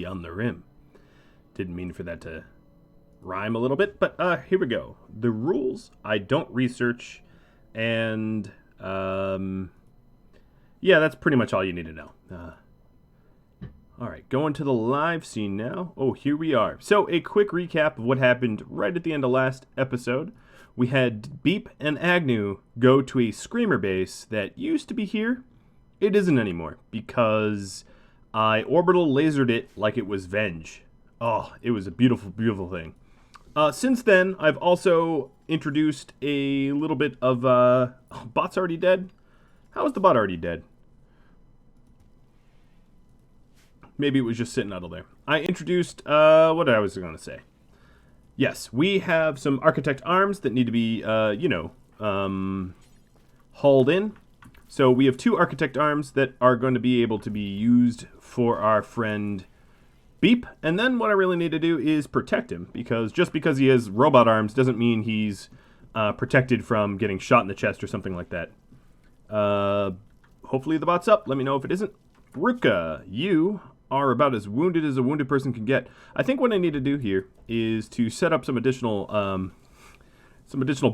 on the rim. Didn't mean for that to rhyme a little bit, but here we go. The rules I don't research, and yeah, that's pretty much all you need to know. All right, going to the live scene now. Oh, here we are. So a quick recap of what happened right at the end of last episode. We had Beep and Agnew go to a screamer base that used to be here. It isn't anymore because I orbital lasered it like it was Venge. Oh, it was a beautiful, beautiful thing. Since then, I've also introduced a little bit of... Oh, bot's already dead? How is the bot already dead? Maybe it was just sitting idle there. I introduced... what I was going to say. Yes, we have some Architect arms that need to be, hauled in. So we have 2 Architect arms that are going to be able to be used for our friend Beep. And then what I really need to do is protect him, because just because he has robot arms doesn't mean he's protected from getting shot in the chest or something like that. Hopefully the bot's up. Let me know if it isn't. Ruka, you are about as wounded as a wounded person can get. I think what I need to do here is to set up some additional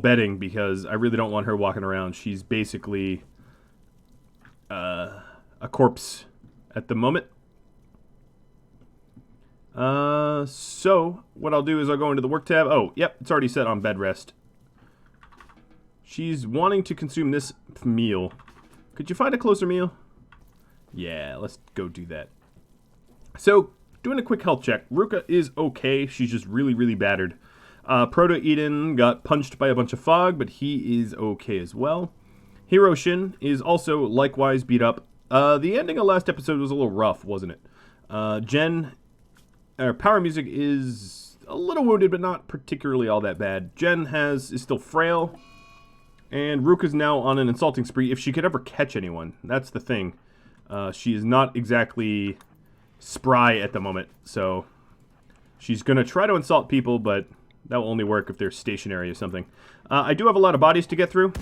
bedding, because I really don't want her walking around. She's basically a corpse at the moment. So what I'll do is I'll go into the work tab. Oh, yep, it's already set on bed rest. She's wanting to consume this meal. Could you find a closer meal? Yeah, let's go do that. So, doing a quick health check. Ruka is okay. She's just really, really battered. Proto-Eden got punched by a bunch of fog, but he is okay as well. Hiroshin is also likewise beat up. The ending of last episode was a little rough, wasn't it? Power Music is a little wounded, but not particularly all that bad. Jen is still frail. And Ruka's now on an insulting spree, if she could ever catch anyone. That's the thing. She is not exactly spry at the moment, so she's going to try to insult people, but that will only work if they're stationary or something. I do have a lot of bodies to get through.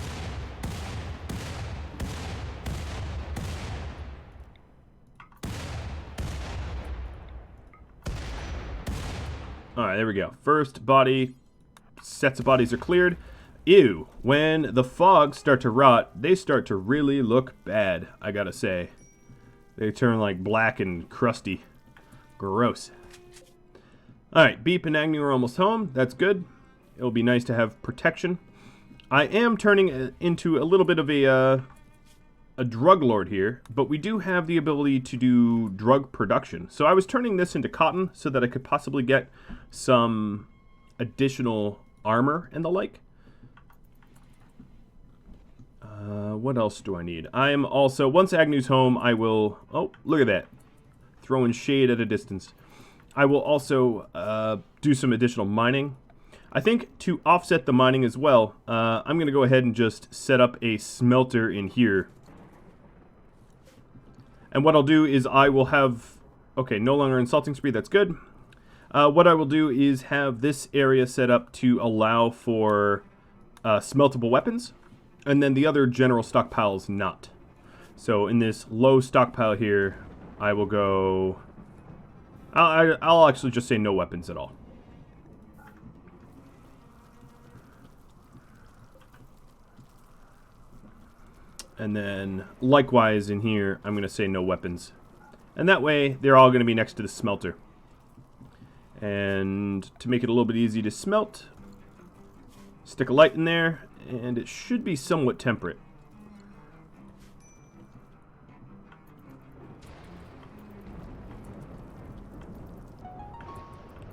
Alright, there we go. First body, sets of bodies are cleared. Ew, when the fogs start to rot, they start to really look bad, I gotta say. They turn like black and crusty. Gross. Alright, Beep and Agnew are almost home. That's good. It'll be nice to have protection. I am turning into a little bit of a drug lord here, but we do have the ability to do drug production. So I was turning this into cotton so that I could possibly get some additional armor and the like. What else do I need? I am also, once Agnew's home, I will... Oh, look at that. Throwing shade at a distance. I will also do some additional mining. I think to offset the mining as well, I'm going to go ahead and just set up a smelter in here. And what I'll do is I will have... Okay, no longer insulting spree, that's good. What I will do is have this area set up to allow for smeltable weapons. And then the other general stockpiles not. So in this low stockpile here, I will go... I'll actually just say no weapons at all. And then likewise in here, I'm going to say no weapons. And that way, they're all going to be next to the smelter. And to make it a little bit easy to smelt, stick a light in there. And it should be somewhat temperate.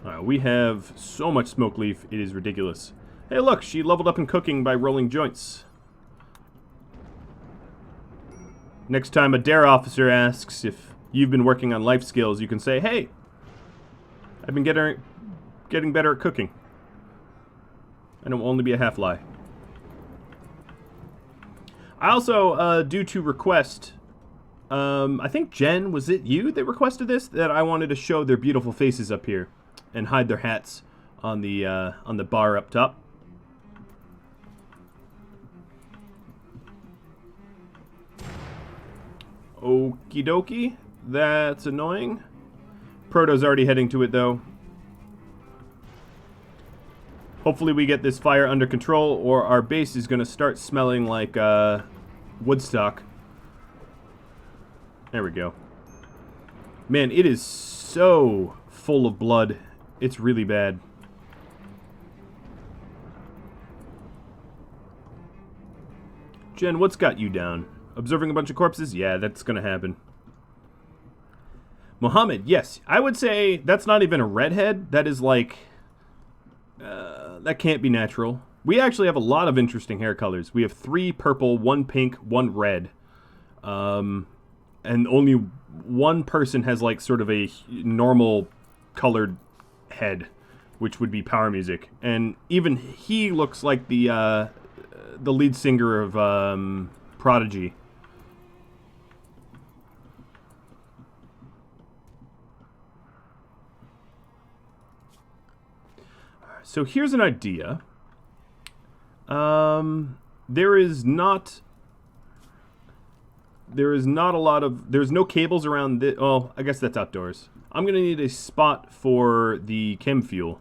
Alright, we have so much smoke leaf, it is ridiculous. Hey look, she leveled up in cooking by rolling joints. Next time a dare officer asks if you've been working on life skills, you can say, hey, I've been getting better at cooking. And it will only be a half lie. I also, due to request, I think Jen, was it you that requested this? That I wanted to show their beautiful faces up here and hide their hats on the bar up top. Okie dokie, that's annoying. Proto's already heading to it, though. Hopefully we get this fire under control, or our base is going to start smelling like Woodstock. There we go. Man, it is so full of blood. It's really bad. Jen, what's got you down? Observing a bunch of corpses? Yeah, that's going to happen. Mohammed, yes. I would say that's not even a redhead. That is like... that can't be natural. We actually have a lot of interesting hair colors. We have 3 purple, 1 pink, 1 red. And only one person has like sort of a normal colored head, which would be Power Music. And even he looks like the lead singer of Prodigy. So here's an idea. There's no cables around this. Oh, I guess that's outdoors. I'm going to need a spot for the chem fuel.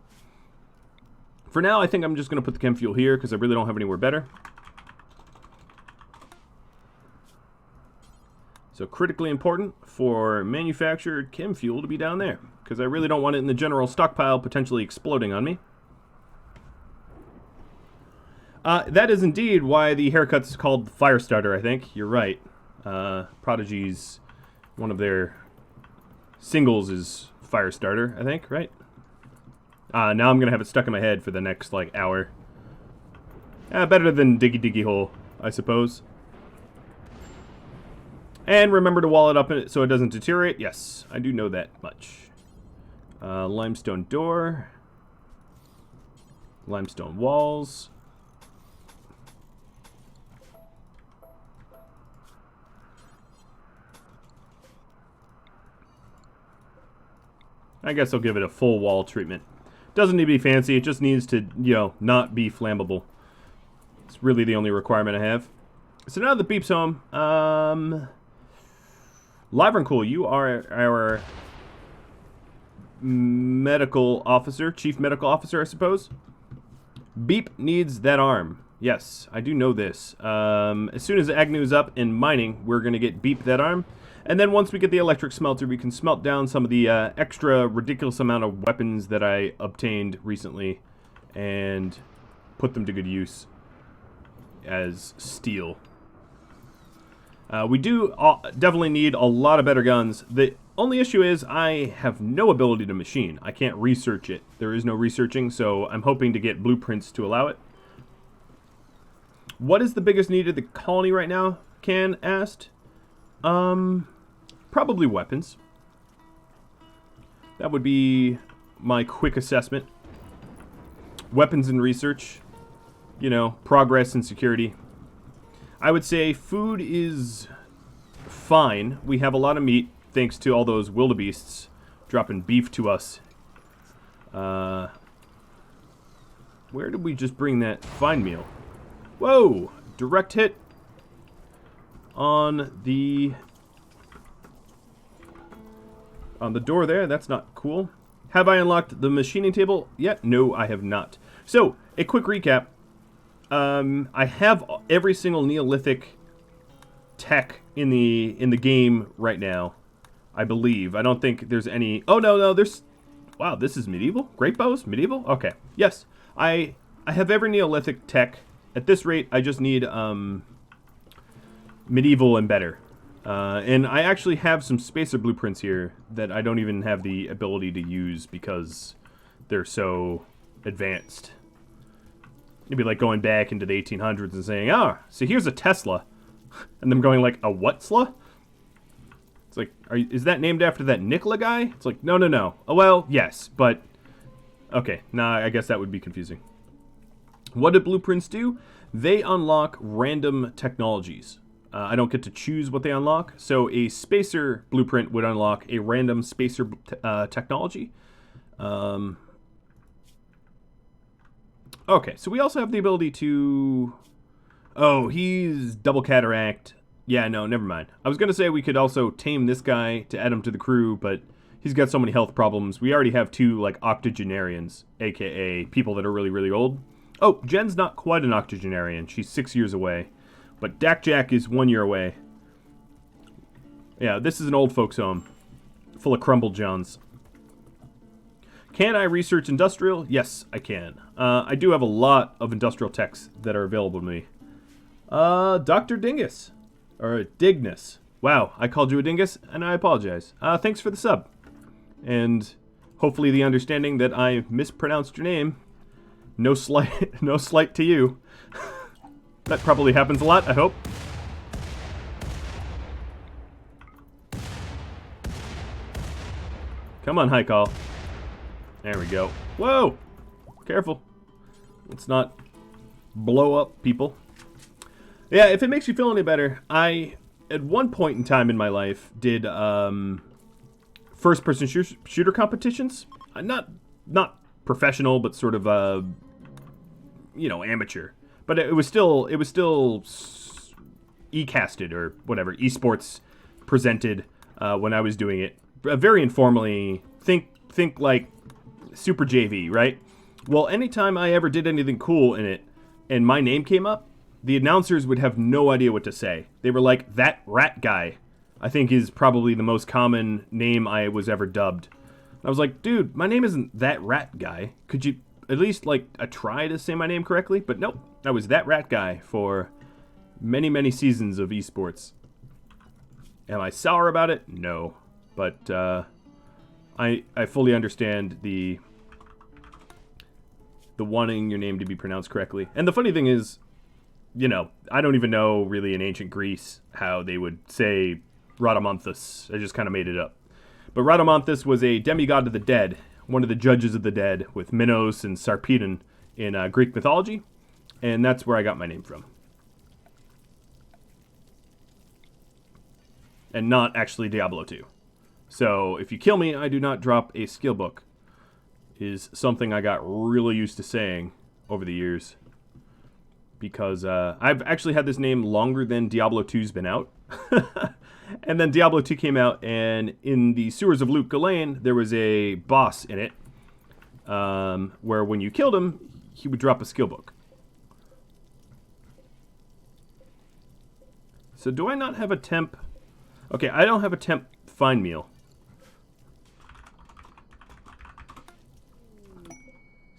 For now, I think I'm just going to put the chem fuel here because I really don't have anywhere better. So critically important for manufactured chem fuel to be down there because I really don't want it in the general stockpile potentially exploding on me. That is indeed why the haircut's called Firestarter, I think. You're right. Prodigy's, one of their singles is Firestarter, I think, right? Now I'm going to have it stuck in my head for the next, like, hour. Better than Diggy Diggy Hole, I suppose. And remember to wall it up in it so it doesn't deteriorate. Yes, I do know that much. Limestone door. Limestone walls. I guess I'll give it a full wall treatment. Doesn't need to be fancy, it just needs to, you know, not be flammable. It's really the only requirement I have. So now the beep's home. Live and Cool, you are our medical officer, chief medical officer, I suppose. Beep needs that arm. Yes, I do know this. As soon as Agnew's up in mining, we're going to get Beep that arm. And then once we get the electric smelter, we can smelt down some of the extra ridiculous amount of weapons that I obtained recently and put them to good use as steel. We do definitely need a lot of better guns. The only issue is I have no ability to machine. I can't research it. There is no researching, so I'm hoping to get blueprints to allow it. What is the biggest need of the colony right now? Can asked. Probably weapons. That would be my quick assessment. Weapons and research. You know, progress and security. I would say food is fine. We have a lot of meat, thanks to all those wildebeests dropping beef to us. Where did we just bring that fine meal? Whoa! Direct hit on the door there. That's not cool. Have I unlocked the machining table yet? No, I have not. So, a quick recap. I have every single Neolithic tech in the game right now, I believe. I don't think there's any... Oh, no, there's... Wow, this is medieval? Great bows? Medieval? Okay. Yes, I have every Neolithic tech. At this rate, I just need medieval and better. And I actually have some spacer blueprints here that I don't even have the ability to use because they're so advanced. It'd be like going back into the 1800s and saying, "Ah, so here's a Tesla," and them going like, "A what-sla?" It's like, is that named after that Nikola guy? It's like, no. Oh, well, yes, but okay. Nah, I guess that would be confusing. What do blueprints do? They unlock random technologies. I don't get to choose what they unlock, so a spacer blueprint would unlock a random spacer technology. Okay, so we also have the ability to... Oh, he's double cataract. Yeah, no, never mind. I was going to say we could also tame this guy to add him to the crew, but he's got so many health problems. We already have 2, like, octogenarians, a.k.a. people that are really, really old. Oh, Jen's not quite an octogenarian. She's 6 years away. But Dak Jack is 1 year away. Yeah, this is an old folks' home. Full of crumbled johns. Can I research industrial? Yes, I can. I do have a lot of industrial techs that are available to me. Dr. Dingus. Or Dignus. Wow, I called you a dingus, and I apologize. Thanks for the sub. And hopefully the understanding that I mispronounced your name. No slight, no slight to you. That probably happens a lot, I hope. Come on, high call. There we go. Whoa! Careful. Let's not blow up people. Yeah, if it makes you feel any better, I, at one point in time in my life, did first-person shooter competitions. Not professional, but sort of, you know, amateur. But it was still e-casted or whatever, esports presented when I was doing it. Very informally, think like Super JV, right? Well, anytime I ever did anything cool in it and my name came up, the announcers would have no idea what to say. They were like, that rat guy, I think is probably the most common name I was ever dubbed. I was like, dude, my name isn't that rat guy. Could you at least, like, try to say my name correctly? But nope, I was that rat guy for many, many seasons of esports. Am I sour about it? No. But I fully understand the wanting your name to be pronounced correctly. And the funny thing is, you know, I don't even know really in ancient Greece how they would say Rhadamanthus. I just kind of made it up. But Rhadamanthus was a demigod of the dead, one of the judges of the dead with Minos and Sarpedon in Greek mythology. And that's where I got my name from. And not actually Diablo 2. So if you kill me, I do not drop a skill book, is something I got really used to saying over the years. Because I've actually had this name longer than Diablo 2's been out. And then Diablo 2 came out, and in the sewers of Luke Ghislaine, there was a boss in it, where when you killed him, he would drop a skill book. So do I not have a temp? Okay, I don't have a temp fine meal.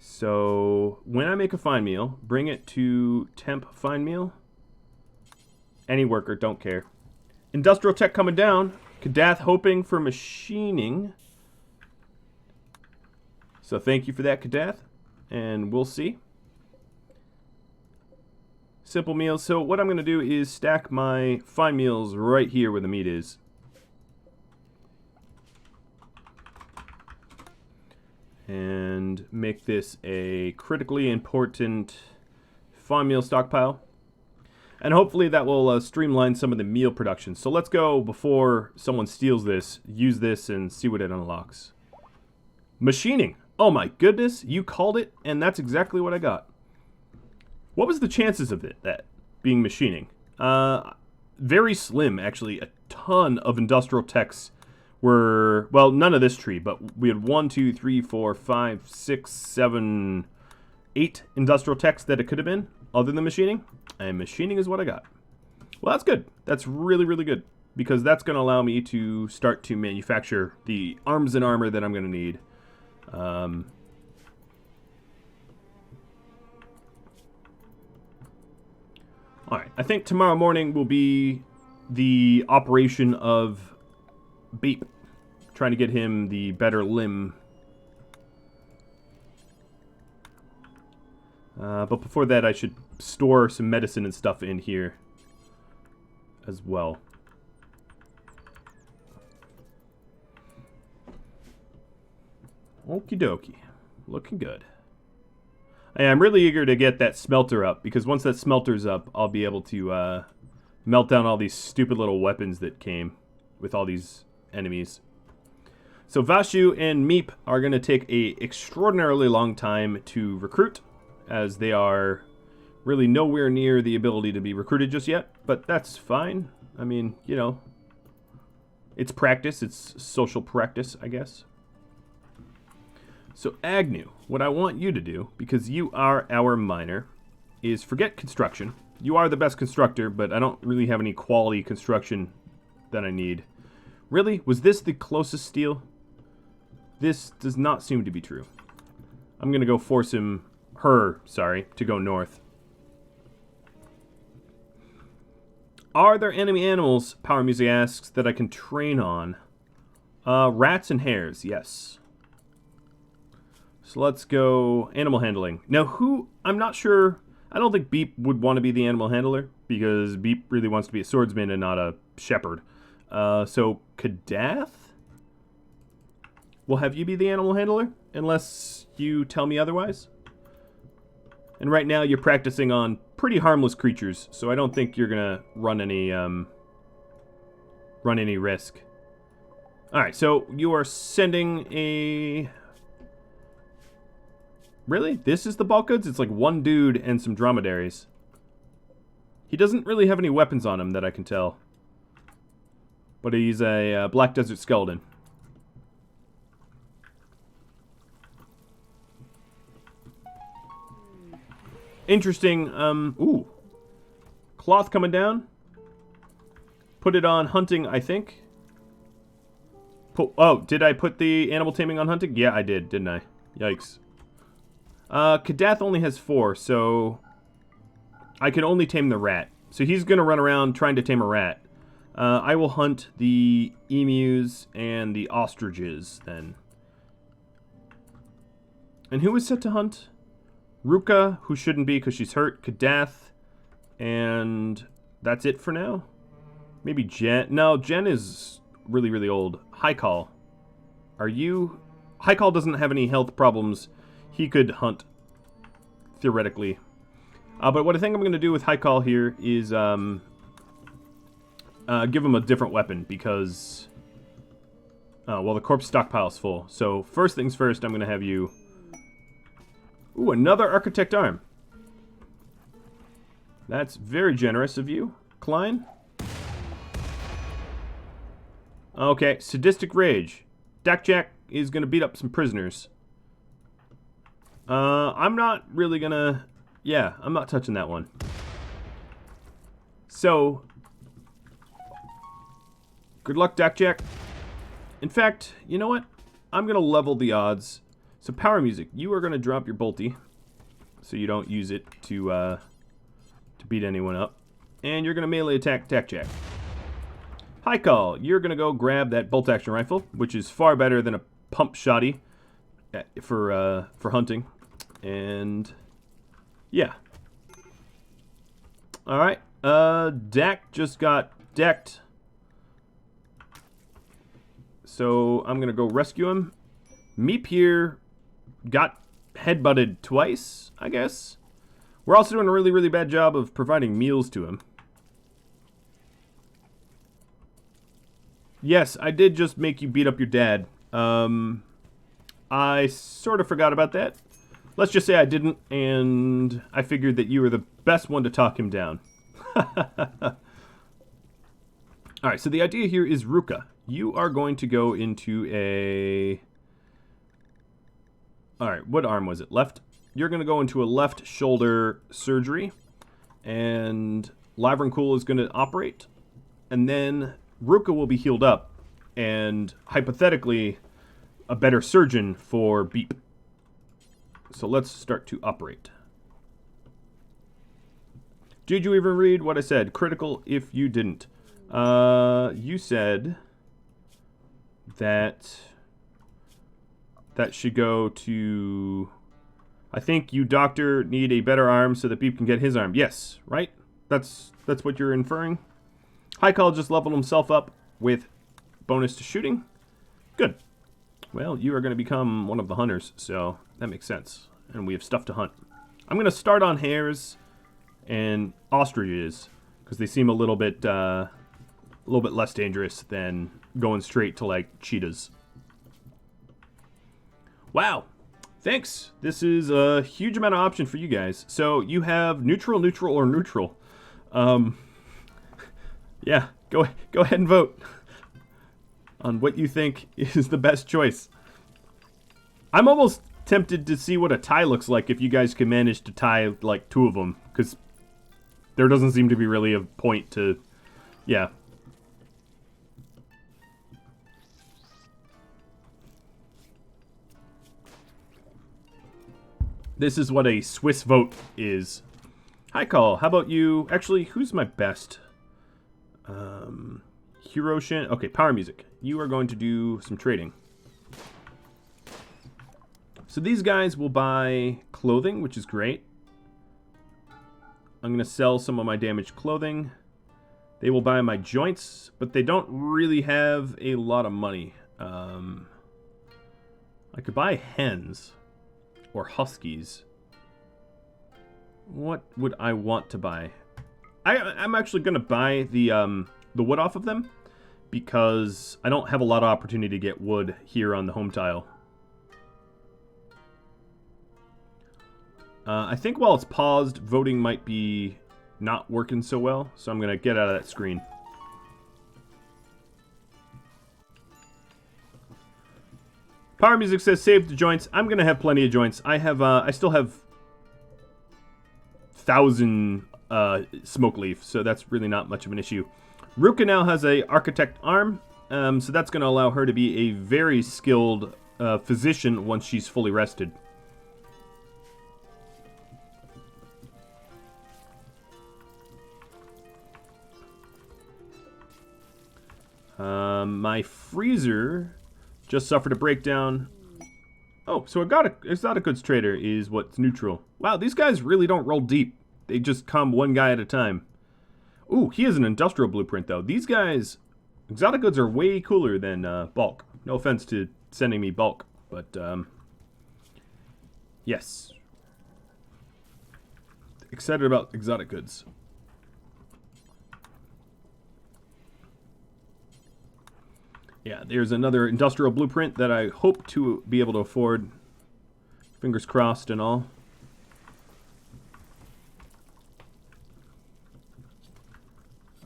So when I make a fine meal, bring it to temp fine meal. Any worker, don't care. Industrial tech coming down. Kadath hoping for machining. So thank you for that, Kadath. And we'll see. Simple meals. So what I'm going to do is stack my fine meals right here where the meat is. And make this a critically important fine meal stockpile. And hopefully that will streamline some of the meal production. So let's go, before someone steals this, use this and see what it unlocks. Machining. Oh my goodness, you called it, and that's exactly what I got. What was the chances of that being machining? Very slim, actually. A ton of industrial techs were, well, none of this tree, but we had 1, 2, 3, 4, 5, 6, 7, 8 industrial techs that it could have been, other than machining. And machining is what I got. Well, that's good. That's really, really good. Because that's going to allow me to start to manufacture the arms and armor that I'm going to need. Alright, I think tomorrow morning will be the operation of Beep. Trying to get him the better limb. But before that, I should store some medicine and stuff in here as well. Okie dokie. Looking good. I'm really eager to get that smelter up, because once that smelter's up, I'll be able to melt down all these stupid little weapons that came with all these enemies. So Vashu and Meep are going to take a extraordinarily long time to recruit, as they are really nowhere near the ability to be recruited just yet, but that's fine. I mean, you know, It's practice. It's social practice, I guess. So Agnew, what I want you to do, because you are our miner, is forget construction. You are the best constructor, but I don't really have any quality construction that I need. Really? Was this the closest steel? This does not seem to be true. I'm going to go force her, to go north. Are there enemy animals, Power Music asks, that I can train on? Rats and hares, yes. So let's go animal handling. Now I'm not sure, I don't think Beep would want to be the animal handler, because Beep really wants to be a swordsman and not a shepherd. So Kadath? We'll have you be the animal handler, unless you tell me otherwise. And right now you're practicing on pretty harmless creatures, so I don't think you're gonna run any risk. Alright, so you are sending a... Really? This is the bulk goods? It's like one dude and some dromedaries. He doesn't really have any weapons on him that I can tell. But he's a Black Desert Skeleton. Interesting, ooh. Cloth coming down. Put it on hunting, I think. Oh, did I put the animal taming on hunting? Yeah, I did, didn't I? Yikes. Kadath only has 4, so I can only tame the rat. So he's gonna run around trying to tame a rat. I will hunt the emus and the ostriches, then. And who is set to hunt? Ruka, who shouldn't be because she's hurt. Kadath. And that's it for now? Maybe Jen. No, Jen is really, really old. Haikal. Are you... Haikal doesn't have any health problems. He could hunt, theoretically. But what I think I'm going to do with Haikal here is give him a different weapon because... well, the corpse stockpile's full. So first things first, I'm going to have you... Ooh, another Architect arm. That's very generous of you, Klein. Okay, Sadistic Rage. Jack is going to beat up some prisoners. I'm not really going to... Yeah, I'm not touching that one. So, good luck, Jack. In fact, you know what? I'm going to level the odds. So Power Music, you are going to drop your bolty, so you don't use it to beat anyone up. And you're going to melee attack Jack. Haikal, you're going to go grab that bolt action rifle, which is far better than a pump shotty for hunting. And yeah. Alright, Dak just got decked. So I'm going to go rescue him. Meep here got headbutted twice, I guess. We're also doing a really, really bad job of providing meals to him. Yes, I did just make you beat up your dad. I sort of forgot about that. Let's just say I didn't, and I figured that you were the best one to talk him down. Alright, so the idea here is Ruka. You are going to go into a... Alright, what arm was it? Left? You're going to go into a left shoulder surgery. And Lavrancool is going to operate. And then Ruka will be healed up. And hypothetically, a better surgeon for Beep. So let's start to operate. Did you even read what I said? Critical if you didn't. You said that should go to... I think you, doctor, need a better arm so that Beep can get his arm. Yes, right? That's what you're inferring? Haikal just leveled himself up with bonus to shooting. Good. Well, you are going to become one of the hunters, so that makes sense. And we have stuff to hunt. I'm going to start on hares and ostriches, because they seem a little bit less dangerous than going straight to, like, cheetahs. Wow. Thanks. This is a huge amount of option for you guys. So you have neutral, or neutral. Yeah, go ahead and vote. on what you think is the best choice. I'm almost tempted to see what a tie looks like if you guys can manage to tie like 2 of them, because there doesn't seem to be really a point to, yeah. This is what a Swiss vote is. Hi, Call. How about you? Actually, who's my best? Hiroshin. Okay, Power Music. You are going to do some trading. So these guys will buy clothing, which is great. I'm going to sell some of my damaged clothing. They will buy my joints, but they don't really have a lot of money. I could buy hens or huskies. What would I want to buy? I'm actually going to buy the wood off of them, because I don't have a lot of opportunity to get wood here on the home tile. I think while it's paused, voting might be not working so well, so I'm going to get out of that screen. Power Music says save the joints. I'm going to have plenty of joints. I still have 1,000 smoke leaf, so that's really not much of an issue. Ruka now has a architect arm, so that's going to allow her to be a very skilled physician once she's fully rested. My freezer just suffered a breakdown. Oh, so exotic goods trader is what's neutral. Wow, these guys really don't roll deep. They just come one guy at a time. Ooh, he has an industrial blueprint, though. These guys, exotic goods are way cooler than bulk. No offense to sending me bulk, but yes. Excited about exotic goods. Yeah, there's another industrial blueprint that I hope to be able to afford. Fingers crossed and all.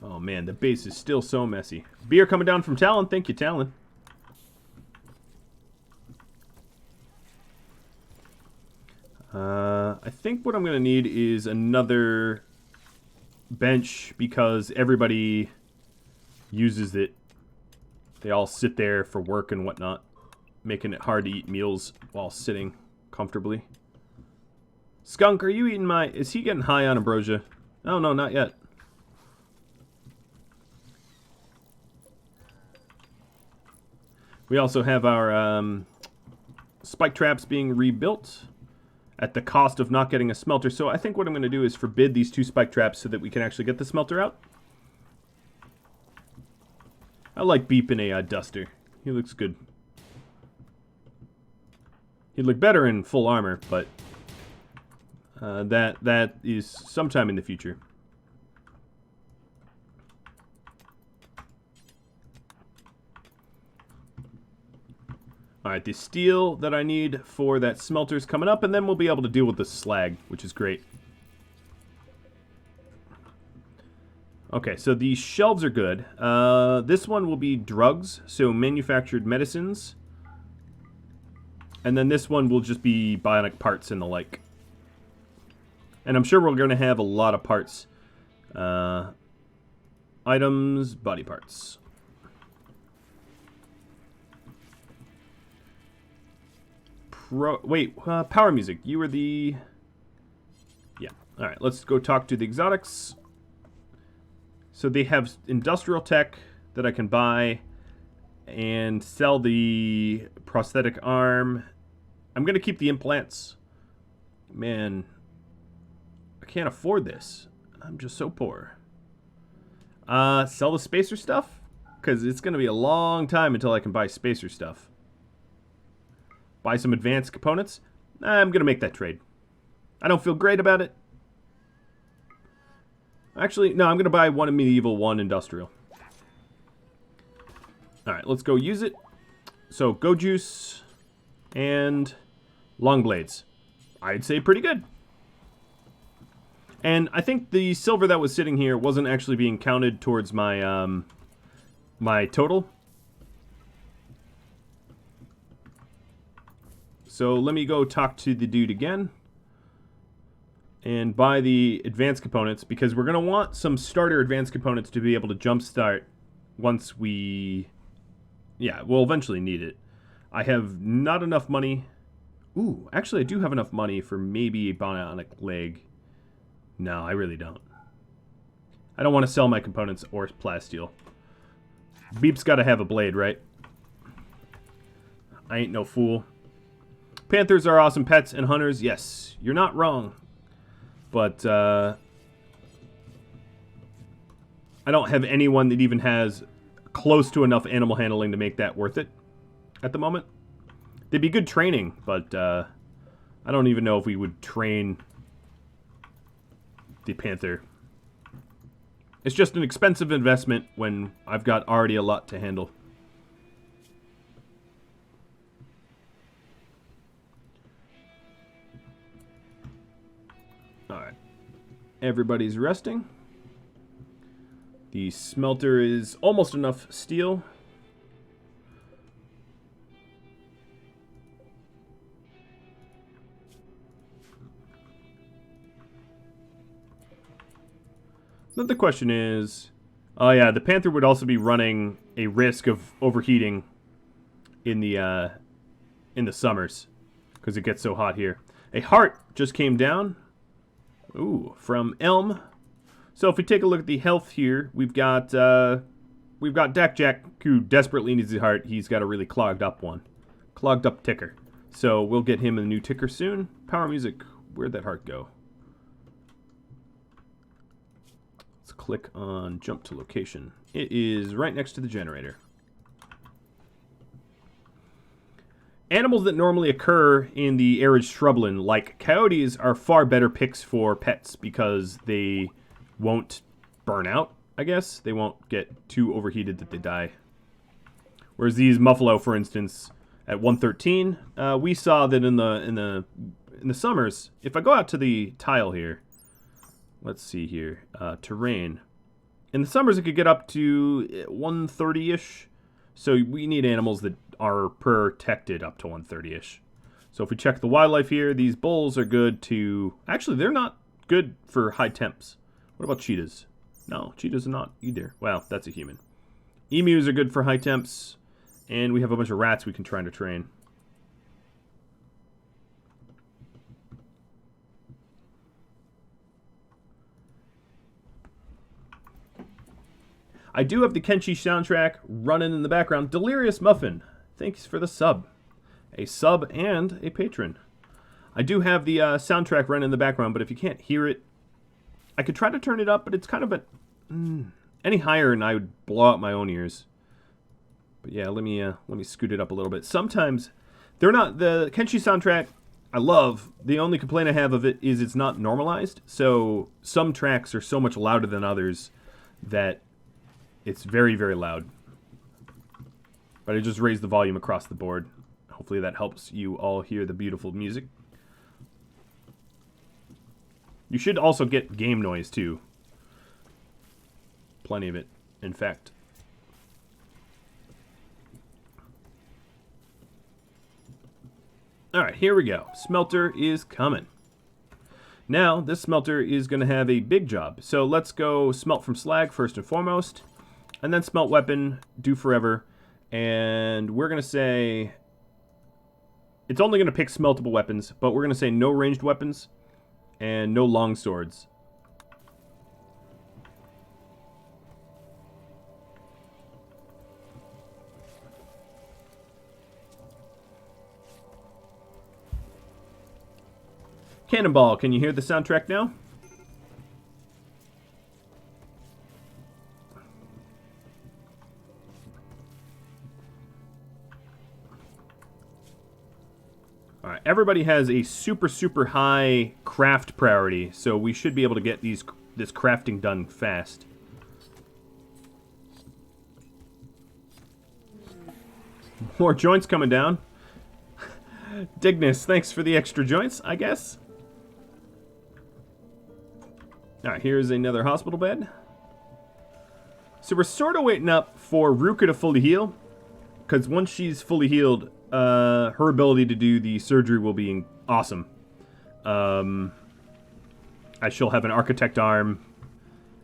Oh man, the base is still so messy. Beer coming down from Talon. Thank you, Talon. I think what I'm going to need is another bench, because everybody uses it. They all sit there for work and whatnot, making it hard to eat meals while sitting comfortably. Skunk, are you eating my... Is he getting high on ambrosia? Oh, no, not yet. We also have our spike traps being rebuilt at the cost of not getting a smelter. So I think what I'm going to do is forbid these 2 spike traps so that we can actually get the smelter out. I like Beep in a duster. He looks good. He'd look better in full armor, but that is sometime in the future. Alright, the steel that I need for that smelter is coming up, and then we'll be able to deal with the slag, which is great. Okay, so the shelves are good. This one will be drugs, so manufactured medicines. And then this one will just be bionic parts and the like. And I'm sure we're going to have a lot of parts. Items, body parts. Power Music, you were the... Yeah, alright, let's go talk to the exotics. So they have industrial tech that I can buy and sell the prosthetic arm. I'm going to keep the implants. Man, I can't afford this. I'm just so poor. Sell the spacer stuff? Because it's going to be a long time until I can buy spacer stuff. Buy some advanced components? I'm going to make that trade. I don't feel great about it. Actually, no, I'm going to buy 1 medieval, 1 industrial. Alright, let's go use it. So, go juice and long blades. I'd say pretty good. And I think the silver that was sitting here wasn't actually being counted towards my my total. So let me go talk to the dude again. And buy the advanced components, because we're going to want some starter advanced components to be able to jumpstart once we... Yeah, we'll eventually need it. I have not enough money. Ooh, actually I do have enough money for maybe a bionic leg. No, I really don't. I don't want to sell my components or plasteel. Beep's got to have a blade, right? I ain't no fool. Panthers are awesome pets and hunters. Yes, you're not wrong. But I don't have anyone that even has close to enough animal handling to make that worth it at the moment. They'd be good training, but I don't even know if we would train the panther. It's just an expensive investment when I've got already a lot to handle. Alright. Everybody's resting. The smelter is almost enough steel. Then the question is, oh yeah, the Panther would also be running a risk of overheating in the summers because it gets so hot here. A heart just came down. Ooh, from Elm. So if we take a look at the health here, we've got Dak Jack, who desperately needs a heart. He's got a really clogged up one, clogged up ticker. So we'll get him a new ticker soon. Power music. Where'd that heart go? Let's click on jump to location. It is right next to the generator. Animals that normally occur in the arid shrubland, like coyotes, are far better picks for pets because they won't burn out, I guess. They won't get too overheated that they die. Whereas these muffalo, for instance, at 113, we saw that in the summers, if I go out to the tile here, let's see here, terrain. In the summers, it could get up to 130-ish. So we need animals that are protected up to 130-ish. So if we check the wildlife here, these bulls are good to... Actually, they're not good for high temps. What about cheetahs? No, cheetahs are not either. Well, that's a human. Emus are good for high temps. And we have a bunch of rats we can try to train. I do have the Kenshi soundtrack running in the background. Delirious Muffin, thanks for the sub. A sub and a patron. I do have the soundtrack running in the background, but if you can't hear it, I could try to turn it up, but it's kind of any higher and I would blow out my own ears. But yeah, let me scoot it up a little bit. Sometimes they're not the Kenshi soundtrack. I love. The only complaint I have of it is it's not normalized. So some tracks are so much louder than others that it's very, very loud. But I just raised the volume across the board. Hopefully that helps you all hear the beautiful music. You should also get game noise too. Plenty of it, in fact. Alright, here we go. Smelter is coming. Now, this smelter is going to have a big job. So let's go smelt from slag first and foremost. And then smelt weapon, do forever. And we're going to say... It's only going to pick smeltable weapons, but we're going to say no ranged weapons and no long swords. Cannonball, can you hear the soundtrack now? Alright, everybody has a super, super high craft priority, so we should be able to get this crafting done fast. More joints coming down. Dignus, thanks for the extra joints, I guess. Alright, here's another hospital bed. So we're sort of waiting up for Ruka to fully heal. Because once she's fully healed, her ability to do the surgery will be awesome. She'll have an architect arm.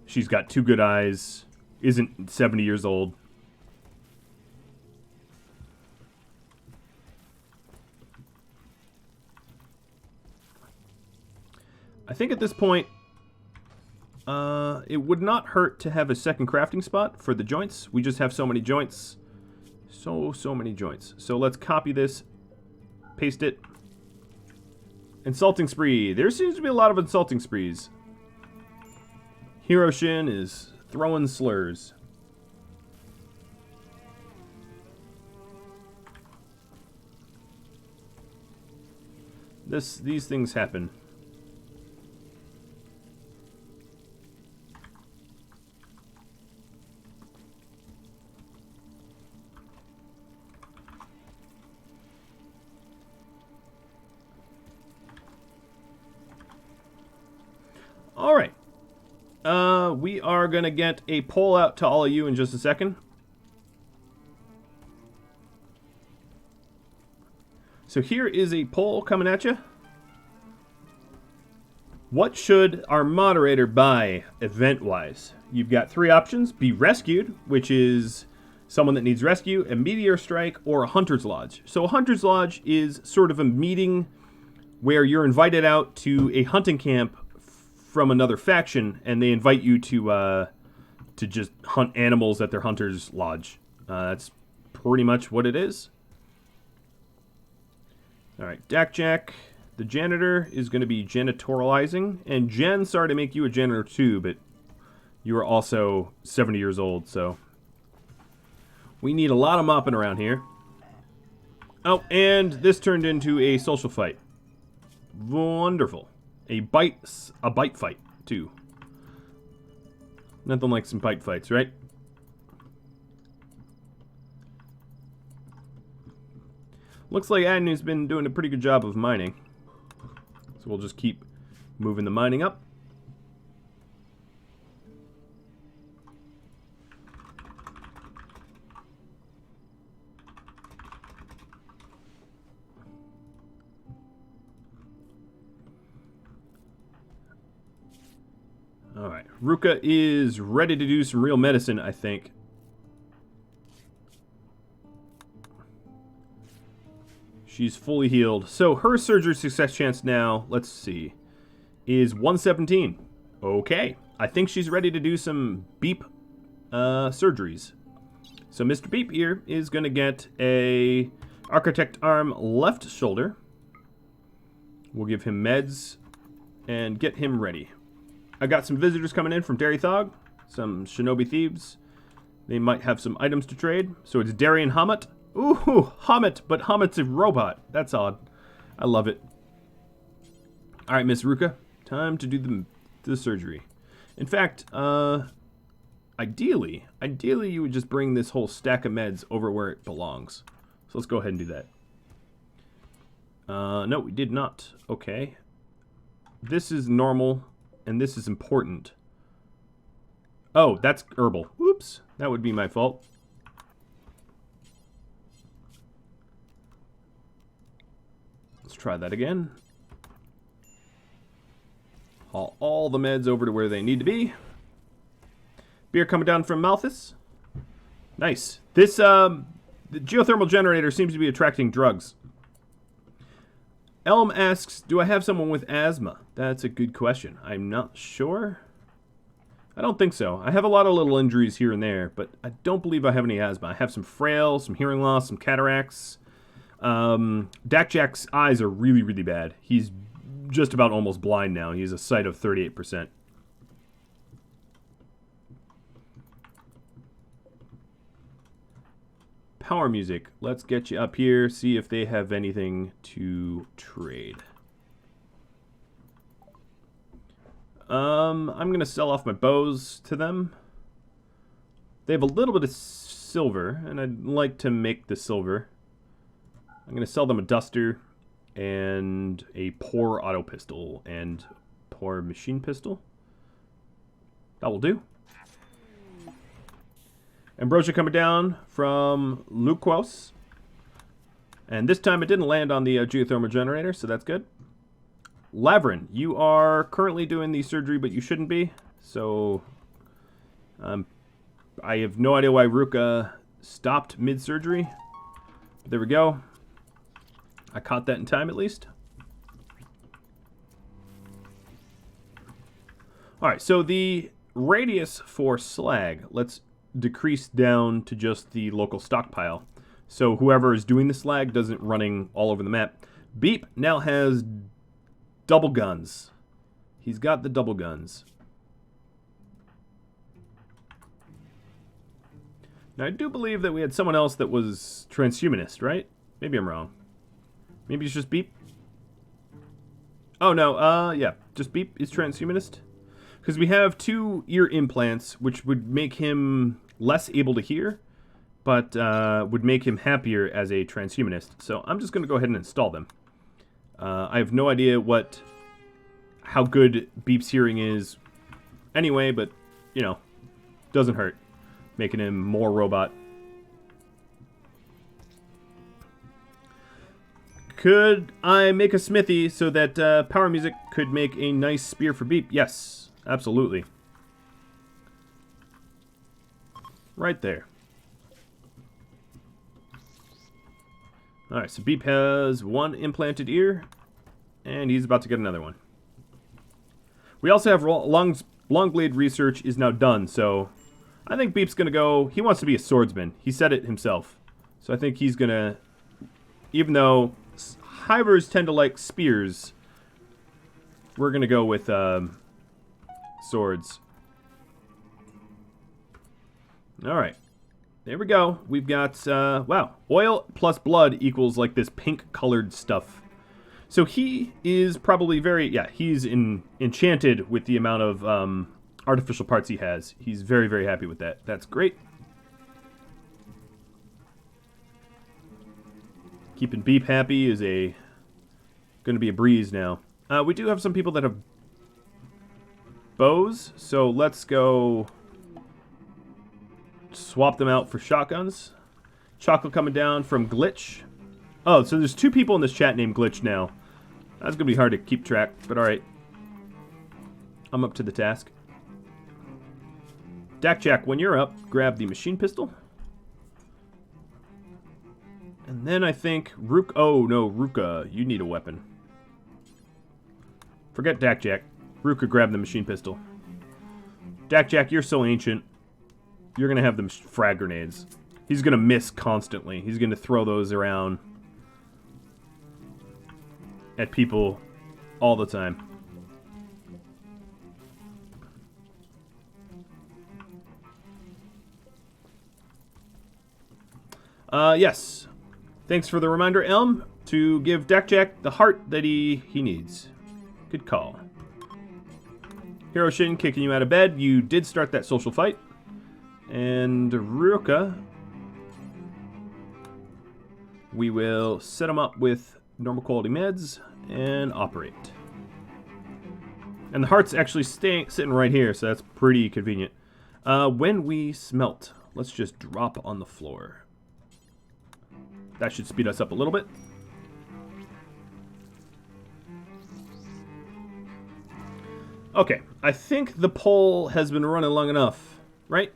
She's got 2 good eyes. Isn't 70 years old. I think at this point, it would not hurt to have a second crafting spot for the joints. We just have so many joints. So many joints. So let's copy this, paste it. Insulting spree. There seems to be a lot of insulting sprees. Hiroshin is throwing slurs. These things happen. All right. We are going to get a poll out to all of you in just a second. So here is a poll coming at you. What should our moderator buy event-wise? You've got 3 options. Be rescued, which is someone that needs rescue, a meteor strike, or a hunter's lodge. So a hunter's lodge is sort of a meeting where you're invited out to a hunting camp from another faction, and they invite you to just hunt animals at their hunter's lodge. That's pretty much what it is. All right, Dak Jack, the janitor, is going to be janitorializing, and Jen, sorry to make you a janitor too, but you are also 70 years old, so we need a lot of mopping around here. Oh, and this turned into a social fight. Wonderful. A bite fight, too. Nothing like some bite fights, right? Looks like Agnew's been doing a pretty good job of mining. So we'll just keep moving the mining up. Alright, Ruka is ready to do some real medicine, I think. She's fully healed. So her surgery success chance now, let's see, is 117. Okay, I think she's ready to do some beep surgeries. So Mr. Beep here is going to get a architect arm left shoulder. We'll give him meds and get him ready. I got some visitors coming in from Dairy Thog, some Shinobi Thieves. They might have some items to trade. So it's Darian Hamet. Ooh, Hamet, but Hamet's a robot. That's odd. I love it. All right, Miss Ruka, time to do the surgery. In fact, ideally you would just bring this whole stack of meds over where it belongs. So let's go ahead and do that. No, we did not. Okay. This is normal. And this is important. Oh, that's herbal. Whoops. That would be my fault. Let's try that again. Haul all the meds over to where they need to be. Beer coming down from Malthus. Nice. This, the geothermal generator seems to be attracting drugs. Elm asks, do I have someone with asthma? That's a good question. I'm not sure. I don't think so. I have a lot of little injuries here and there, but I don't believe I have any asthma. I have some frail, some hearing loss, some cataracts. Dak Jack's eyes are really, really bad. He's just about almost blind now. He has a sight of 38%. Power music. Let's get you up here, see if they have anything to trade. I'm going to sell off my bows to them. They have a little bit of silver, and I'd like to make the silver. I'm going to sell them a duster and a poor auto pistol and poor machine pistol. That will do. Ambrosia coming down from Luquos. And this time it didn't land on the geothermal generator, so that's good. Lavrin, you are currently doing the surgery, but you shouldn't be. So I have no idea why Ruka stopped mid-surgery. There we go. I caught that in time, at least. Alright, so the radius for slag, let's decrease down to just the local stockpile. So whoever is doing the slag doesn't running all over the map. Beep now has double guns. He's got the double guns. Now, I do believe that we had someone else that was transhumanist, right? Maybe I'm wrong. Maybe it's just Beep. Oh, no, yeah. Just Beep is transhumanist. Because we have 2 ear implants, which would make him less able to hear, but would make him happier as a transhumanist. So I'm just going to go ahead and install them. I have no idea how good Beep's hearing is anyway, but, you know, doesn't hurt. Making him more robot. Could I make a smithy so that Power Music could make a nice spear for Beep? Yes, absolutely. Right there. Alright, so Beep has 1 implanted ear, and he's about to get another one. We also have Longblade research is now done, so I think Beep's going to go... He wants to be a swordsman. He said it himself. So I think he's going to... Even though Hivers tend to like spears, we're going to go with swords. Alright. There we go. We've got... wow. Oil plus blood equals like this pink-colored stuff. So he is probably very... Yeah, he's enchanted with the amount of... artificial parts he has. He's very, very happy with that. That's great. Keeping Beep happy is going to be a breeze now. We do have some people that have bows, so let's go swap them out for shotguns. Chocolate coming down from Glitch. Oh, so there's 2 people in this chat named Glitch now. That's going to be hard to keep track, but alright. I'm up to the task. Jack, when you're up, grab the machine pistol. And then I think Rook. Oh no, Ruka, you need a weapon. Forget Jack. Ruka, grab the machine pistol. Jack, you're so ancient. You're gonna have them frag grenades. He's gonna miss constantly. He's gonna throw those around at people all the time. Yes. Thanks for the reminder, Elm, to give Jack the heart that he needs. Good call. Hiroshin kicking you out of bed. You did start that social fight. And Ruka, we will set him up with normal quality meds and operate. And the heart's actually sitting right here, so that's pretty convenient. When we smelt, let's just drop on the floor. That should speed us up a little bit. Okay, I think the poll has been running long enough, right?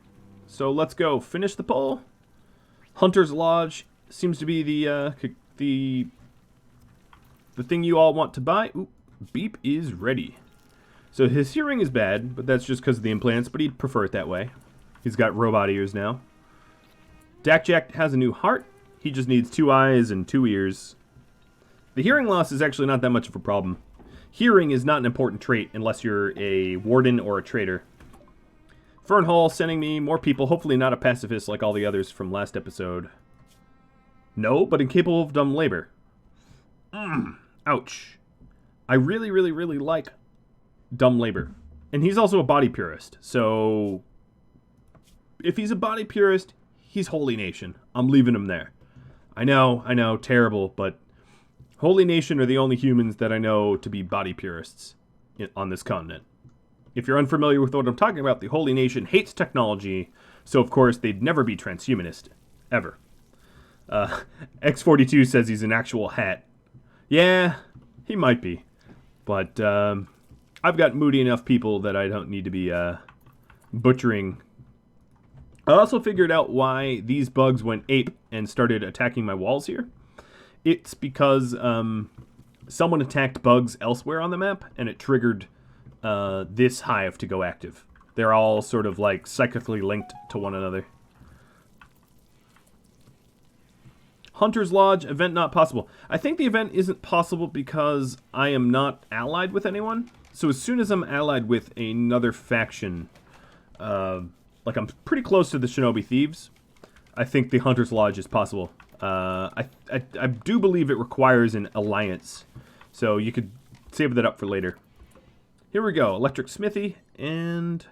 So let's go finish the poll. Hunter's Lodge seems to be the thing you all want to buy. Ooh, Beep is ready. So his hearing is bad, but that's just because of the implants, but he'd prefer it that way. He's got robot ears now. Jack has a new heart. He just needs 2 eyes and 2 ears. The hearing loss is actually not that much of a problem. Hearing is not an important trait unless you're a warden or a trader. Fern Hall sending me more people, hopefully not a pacifist like all the others from last episode. No, but incapable of dumb labor. Ouch. I really, really, really like dumb labor. And he's also a body purist, so if he's a body purist, he's Holy Nation. I'm leaving him there. I know, terrible, but Holy Nation are the only humans that I know to be body purists on this continent. If you're unfamiliar with what I'm talking about, the Holy Nation hates technology, so of course they'd never be transhumanist, ever. X42 says he's an actual hat. Yeah, he might be. But I've got moody enough people that I don't need to be butchering. I also figured out why these bugs went ape and started attacking my walls here. It's because someone attacked bugs elsewhere on the map, and it triggered this hive to go active. They're all sort of like psychically linked to one another. Hunter's Lodge, event not possible. I think the event isn't possible because I am not allied with anyone. So as soon as I'm allied with another faction, like I'm pretty close to the Shinobi Thieves, I think the Hunter's Lodge is possible. I do believe it requires an alliance, so you could save that up for later. Here we go, Electric Smithy and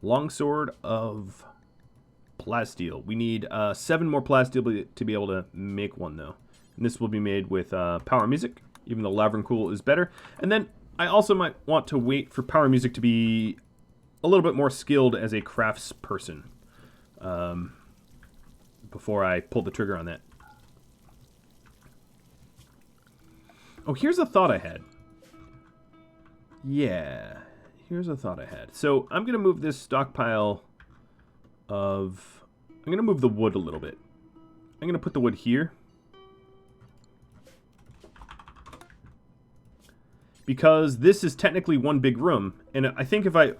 Longsword of Plasteel. We need 7 more Plasteel to be able to make one, though. And this will be made with Power Music, even though Lavrencool is better. And then I also might want to wait for Power Music to be a little bit more skilled as a crafts person before I pull the trigger on that. Oh, here's a thought I had. Yeah, here's a thought I had. So I'm going to move this stockpile of... I'm going to move the wood a little bit. I'm going to put the wood here. Because this is technically one big room. And I think if I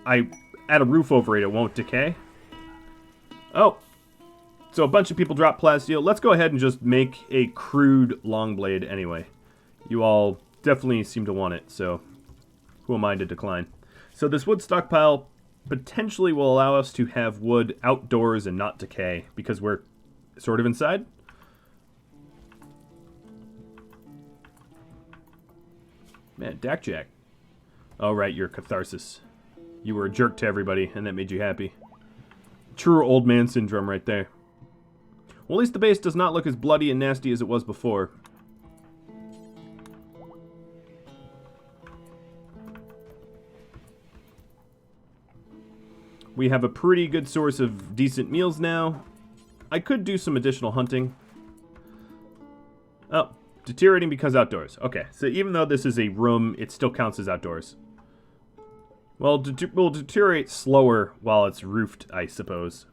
add a roof over it, it won't decay. Oh. So a bunch of people drop plasteel. Let's go ahead and just make a crude long blade anyway. You all definitely seem to want it, so who am I to decline? So this wood stockpile potentially will allow us to have wood outdoors and not decay, because we're sort of inside. Man, Dak Jack. Oh, right, you're Catharsis. You were a jerk to everybody, and that made you happy. True old man syndrome right there. Well, at least the base does not look as bloody and nasty as it was before. We have a pretty good source of decent meals now. I could do some additional hunting. Oh, deteriorating because outdoors. Okay, so even though this is a room, it still counts as outdoors. Well, we'll deteriorate slower while it's roofed, I suppose.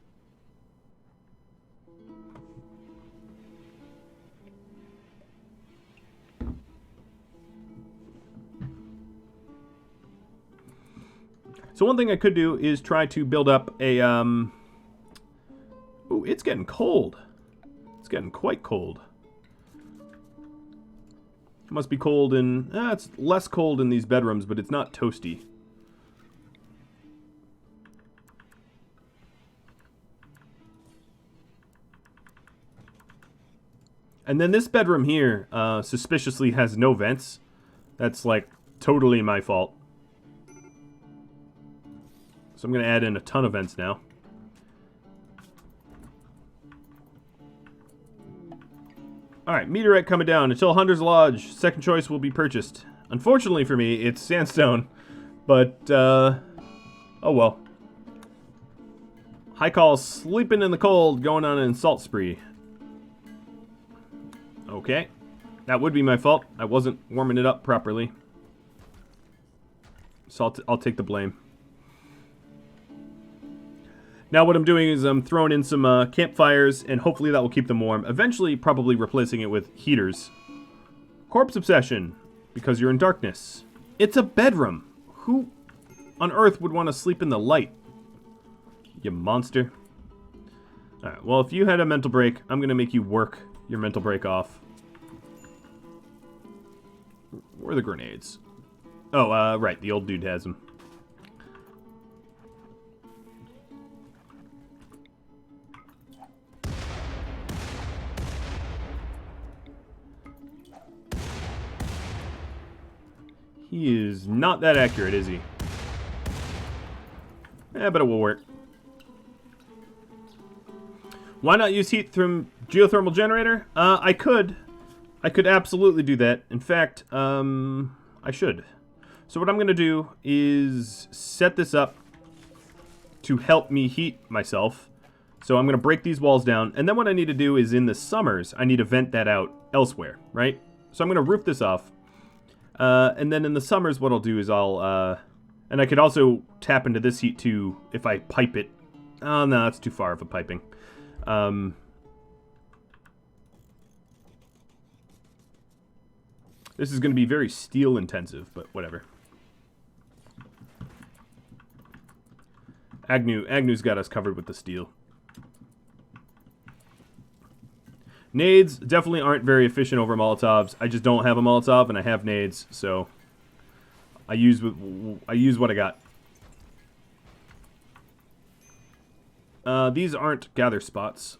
So one thing I could do is try to build up a, Ooh, it's getting cold. It's getting quite cold. It must be cold in... it's less cold in these bedrooms, but it's not toasty. And then this bedroom here, suspiciously has no vents. That's, like, totally my fault. So I'm going to add in a ton of vents now. Alright, meteorite coming down. Until Hunter's Lodge, second choice will be purchased. Unfortunately for me, it's sandstone. But, oh well. High call, sleeping in the cold, going on an insult spree. Okay. That would be my fault. I wasn't warming it up properly. So I'll take the blame. Now what I'm doing is I'm throwing in some campfires, and hopefully that will keep them warm. Eventually, probably replacing it with heaters. Corpse Obsession, because you're in darkness. It's a bedroom. Who on earth would want to sleep in the light? You monster. Alright, well, if you had a mental break, I'm going to make you work your mental break off. Where are the grenades? Oh, right, the old dude has them. He is not that accurate, is he? Yeah, but it will work. Why not use heat from geothermal generator? I could. I could absolutely do that. In fact, I should. So what I'm going to do is set this up to help me heat myself. So I'm going to break these walls down. And then what I need to do is in the summers, I need to vent that out elsewhere, right? So I'm going to roof this off. And then in the summers, what I'll do is I'll... and I could also tap into this heat too if I pipe it. Oh, no, that's too far of a piping. This is going to be very steel intensive, but whatever. Agnew's got us covered with the steel. Nades definitely aren't very efficient over Molotovs. I just don't have a Molotov, and I have nades, so I use what I got. These aren't gather spots.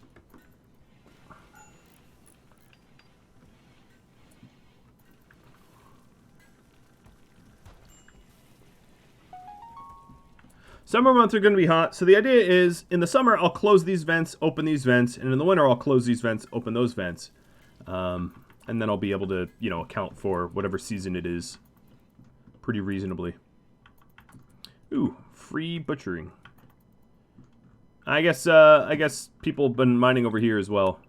Summer months are going to be hot, so the idea is, in the summer, I'll close these vents, open these vents, and in the winter, I'll close these vents, open those vents. And then I'll be able to, you know, account for whatever season it is pretty reasonably. Ooh, free butchering. I guess people have been mining over here as well.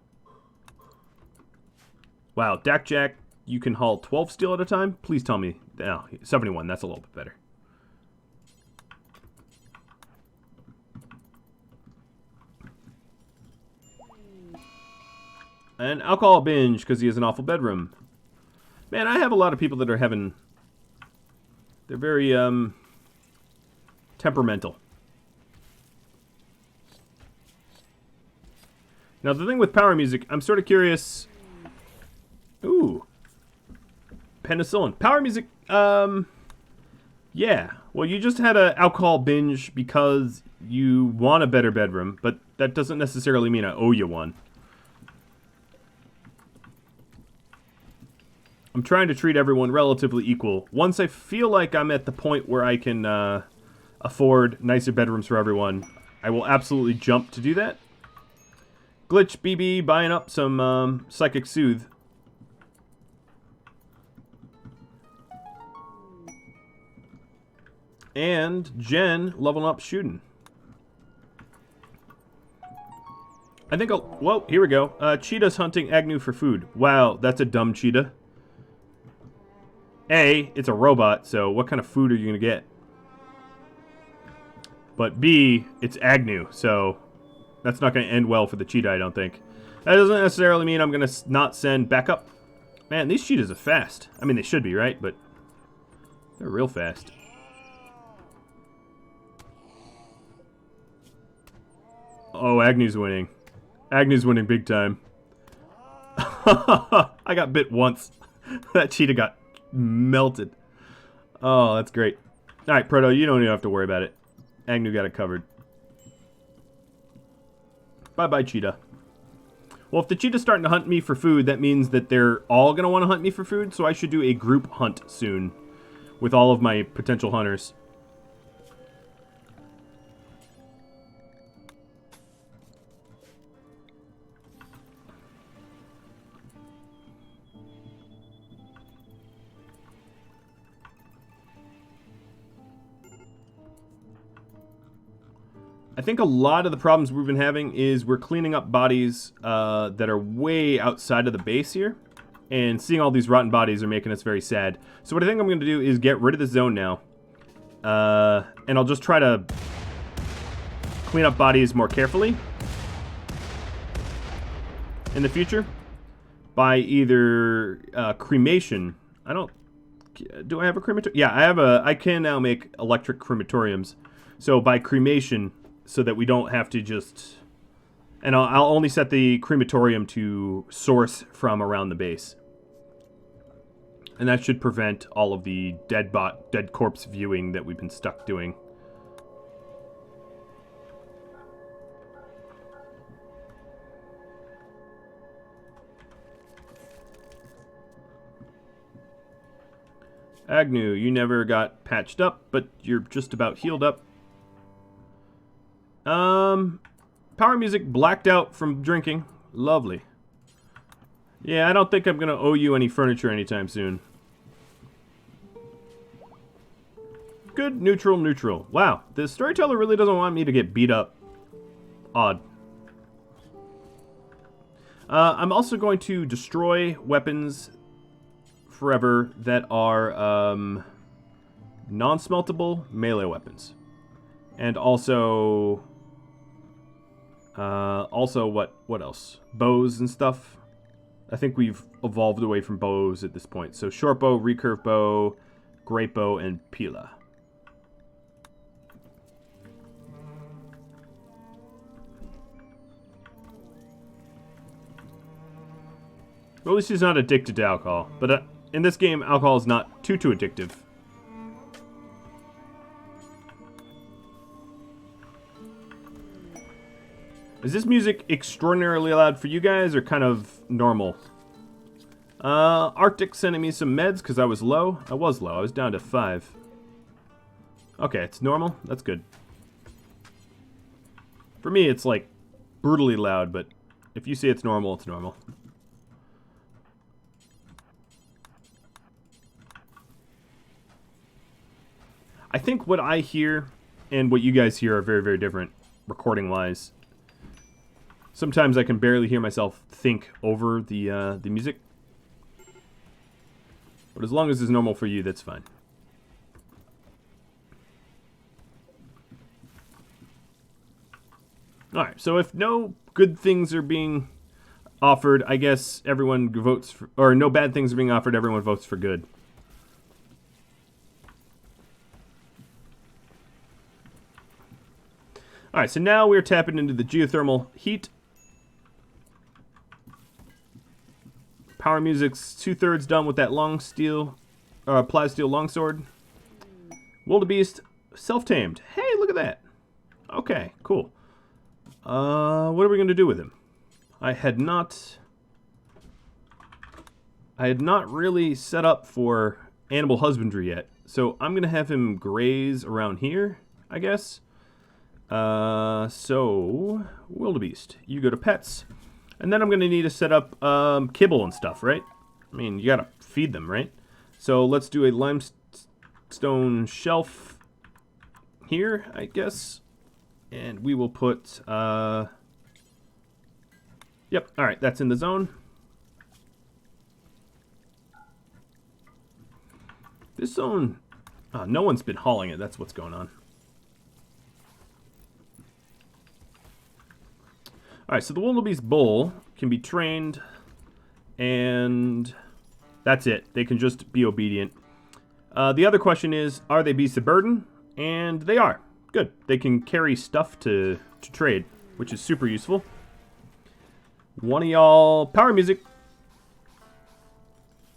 Wow, Dak Jack, you can haul 12 steel at a time? Please tell me. No, 71, that's a little bit better. An alcohol binge, because he has an awful bedroom. Man, I have a lot of people that are having... They're very, temperamental. Now, the thing with power music, I'm sort of curious... Ooh. Penicillin. Power music, yeah. Well, you just had an alcohol binge because you want a better bedroom, but that doesn't necessarily mean I owe you one. I'm trying to treat everyone relatively equal. Once I feel like I'm at the point where I can afford nicer bedrooms for everyone, I will absolutely jump to do that. Glitch BB buying up some Psychic Soothe. And Jen leveling up shooting. I think I'll... Whoa, here we go. Cheetah's hunting Agnew for food. Wow, that's a dumb cheetah. A, it's a robot, so what kind of food are you going to get? But B, it's Agnew, so that's not going to end well for the cheetah, I don't think. That doesn't necessarily mean I'm going to not send backup. Man, these cheetahs are fast. I mean, they should be, right? But they're real fast. Oh, Agnew's winning. Agnew's winning big time. I got bit once. That cheetah got melted. Oh, that's great. Alright, Proto, you don't even have to worry about it. Agnew got it covered. Bye-bye, cheetah. Well, if the cheetah's starting to hunt me for food, that means that they're all going to want to hunt me for food, so I should do a group hunt soon with all of my potential hunters. I think a lot of the problems we've been having is we're cleaning up bodies that are way outside of the base here. And seeing all these rotten bodies are making us very sad. So what I think I'm going to do is get rid of the zone now. And I'll just try to clean up bodies more carefully in the future. By either cremation. Do I have a crematorium? Yeah, I can now make electric crematoriums. So by cremation... So that we don't have to just... And I'll only set the crematorium to source from around the base. And that should prevent all of the dead corpse viewing that we've been stuck doing. Agnew, you never got patched up, but you're just about healed up. Power music blacked out from drinking. Lovely. Yeah, I don't think I'm going to owe you any furniture anytime soon. Good, neutral, neutral. Wow, the Storyteller really doesn't want me to get beat up. Odd. I'm also going to destroy weapons forever that are non-smeltable melee weapons. And also... what else? Bows and stuff. I think we've evolved away from bows at this point. So short bow, recurve bow, great bow, and pila. Well, at least he's not addicted to alcohol. But in this game, alcohol is not too addictive. Is this music extraordinarily loud for you guys, or kind of normal? Arctic sending me some meds because I was low. I was low. I was down to 5. Okay, it's normal. That's good. For me, it's like brutally loud, but if you say it's normal, it's normal. I think what I hear and what you guys hear are very, very different, recording-wise. Sometimes I can barely hear myself think over the music. But as long as it's normal for you, that's fine. Alright, so if no good things are being offered, I guess everyone votes for... Or no bad things are being offered, everyone votes for good. Alright, so now we're tapping into the geothermal heat. Power music's 2/3 done with that long steel, plasteel longsword. Wildebeest, self-tamed. Hey, look at that. Okay, cool. What are we going to do with him? I had not really set up for animal husbandry yet. So I'm going to have him graze around here, I guess. So, wildebeest, you go to pets. And then I'm going to need to set up kibble and stuff, right? I mean, you got to feed them, right? So let's do a limestone shelf here, I guess. And we will put... Yep, alright, that's in the zone. This zone... no one's been hauling it, that's what's going on. Alright, so the wildebeest bull can be trained, and that's it. They can just be obedient. The other question is, are they beasts of burden? And they are. Good. They can carry stuff to trade, which is super useful. One of y'all, power music,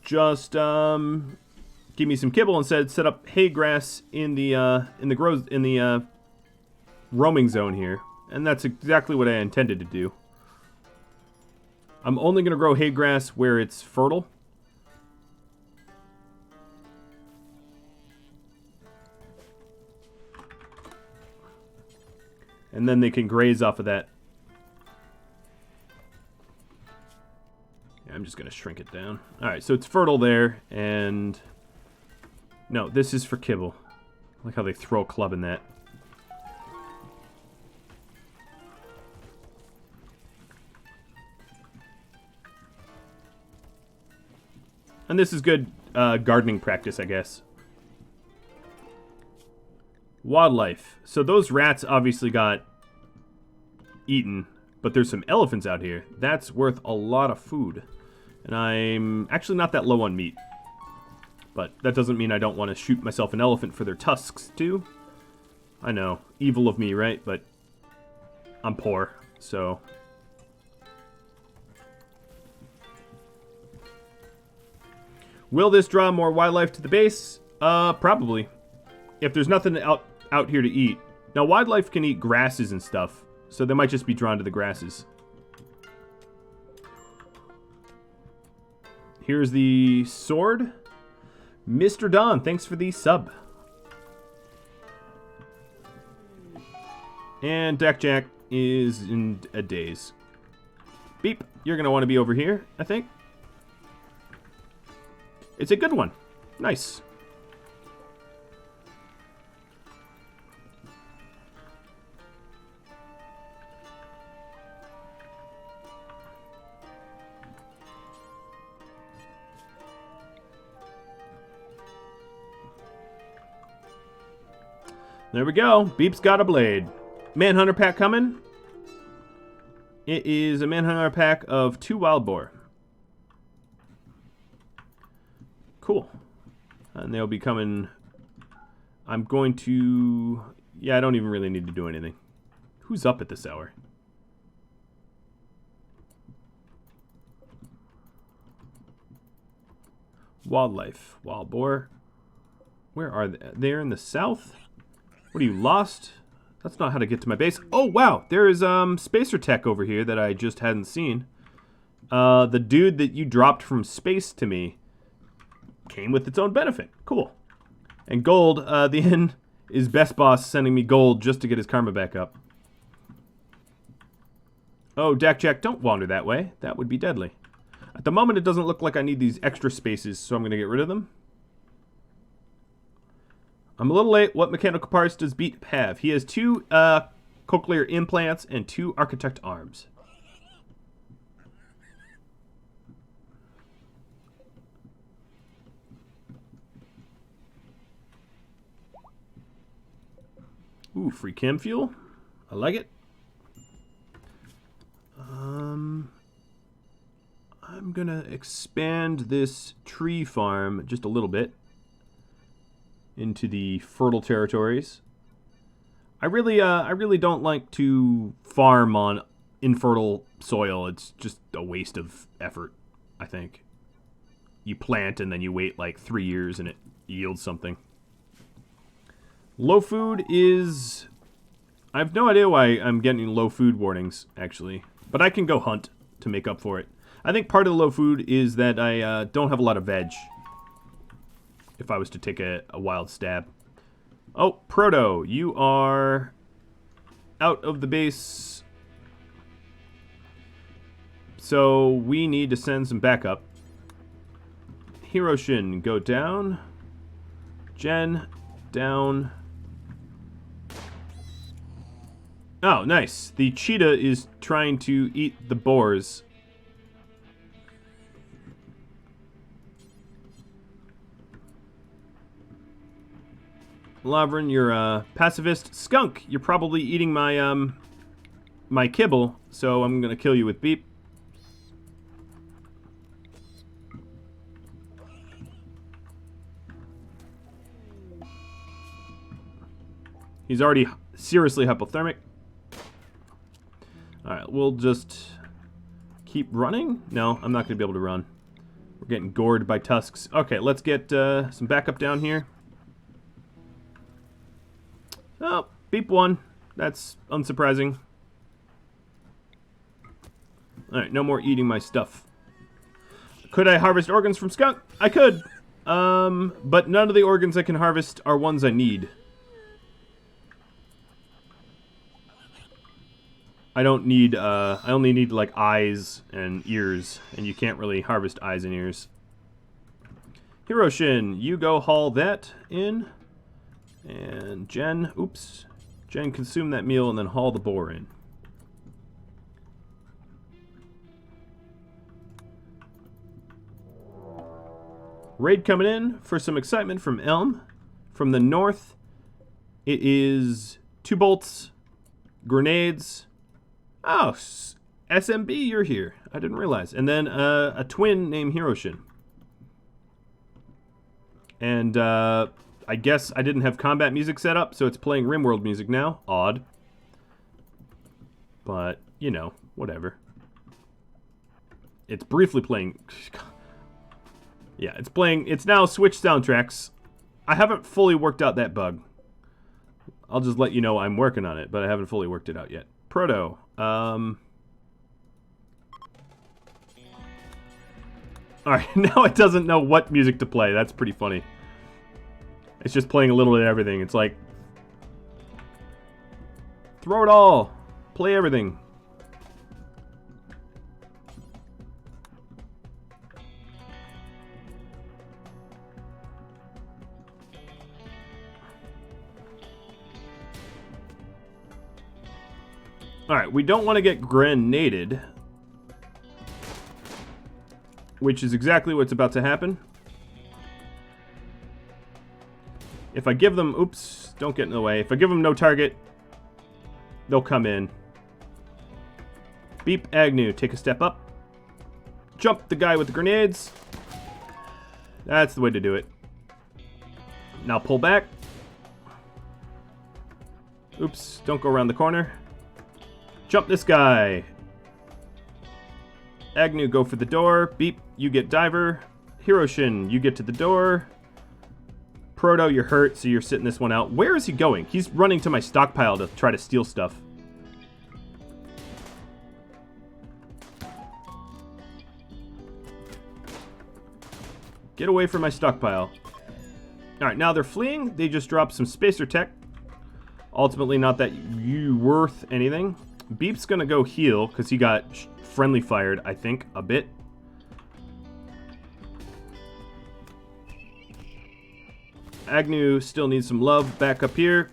just give me some kibble and set up hay grass in the roaming zone here. And that's exactly what I intended to do. I'm only going to grow hay grass where it's fertile. And then they can graze off of that. Yeah, I'm just going to shrink it down. Alright, so it's fertile there, and... No, this is for kibble. I like how they throw a club in that. And this is good gardening practice, I guess. Wildlife. So those rats obviously got eaten, but there's some elephants out here. That's worth a lot of food. And I'm actually not that low on meat. But that doesn't mean I don't want to shoot myself an elephant for their tusks, too. I know. Evil of me, right? But I'm poor, so... Will this draw more wildlife to the base? Probably. If there's nothing out here to eat. Now, wildlife can eat grasses and stuff, so they might just be drawn to the grasses. Here's the sword. Mr. Don, thanks for the sub. And Dak Jack is in a daze. Beep, you're going to want to be over here, I think. It's a good one. Nice. There we go. Beep's got a blade. Manhunter pack coming. It is a Manhunter pack of 2 wild boar. Cool. And they'll be coming. I'm going to... Yeah, I don't even really need to do anything. Who's up at this hour? Wildlife. Wild boar. Where are they? They're in the south? What are you, lost? That's not how to get to my base. Oh, wow. There is spacer tech over here that I just hadn't seen. The dude that you dropped from space to me came with its own benefit. Cool. And gold, the inn is Best Boss sending me gold just to get his karma back up. Oh, Dak Jack, don't wander that way. That would be deadly. At the moment, it doesn't look like I need these extra spaces, so I'm going to get rid of them. I'm a little late. What mechanical parts does Beep have? He has 2 cochlear implants and 2 architect arms. Ooh, free chem fuel. I like it. I'm gonna expand this tree farm just a little bit into the fertile territories. I really don't like to farm on infertile soil. It's just a waste of effort, I think. You plant and then you wait like 3 years and it yields something. Low food is... I have no idea why I'm getting low food warnings, actually. But I can go hunt to make up for it. I think part of the low food is that I don't have a lot of veg. If I was to take a wild stab. Oh, Proto, you are out of the base. So we need to send some backup. Hiroshin, go down. Jen, down. Oh, nice. The cheetah is trying to eat the boars. Lavrin, you're a pacifist. Skunk, you're probably eating my my kibble, so I'm gonna kill you with Beep. He's already seriously hypothermic. Alright, we'll just keep running. No, I'm not gonna be able to run. We're getting gored by tusks. Okay, let's get some backup down here. Oh, Beep won. That's unsurprising. Alright, no more eating my stuff. Could I harvest organs from skunk? I could. But none of the organs I can harvest are ones I need. I don't need, I only need, like, eyes and ears. And you can't really harvest eyes and ears. Hiroshin, you go haul that in. And Jen, oops. Jen, consume that meal and then haul the boar in. Raid coming in for some excitement from Elm. From the north, it is 2 bolts, grenades. Oh, SMB, you're here. I didn't realize. And then a twin named Hiroshin. And I guess I didn't have combat music set up, so it's playing RimWorld music now. Odd. But, you know, whatever. It's briefly playing... Yeah, it's playing... It's now Switch soundtracks. I haven't fully worked out that bug. I'll just let you know I'm working on it, but I haven't fully worked it out yet. Proto. Alright, now it doesn't know what music to play. That's pretty funny. It's just playing a little bit of everything. It's like... Throw it all. Play everything. Alright, we don't want to get grenaded. Which is exactly what's about to happen. If I give them... Oops, don't get in the way. If I give them no target, they'll come in. Beep, Agnew, take a step up. Jump the guy with the grenades. That's the way to do it. Now pull back. Oops, don't go around the corner. Jump this guy. Agnew, go for the door. Beep, you get diver. Hiroshin, you get to the door. Proto, you're hurt, so you're sitting this one out. Where is he going? He's running to my stockpile to try to steal stuff. Get away from my stockpile. Alright, now they're fleeing. They just dropped some spacer tech. Ultimately not that worth anything. Beep's gonna go heal, because he got friendly fired, I think, a bit. Agnew still needs some love back up here.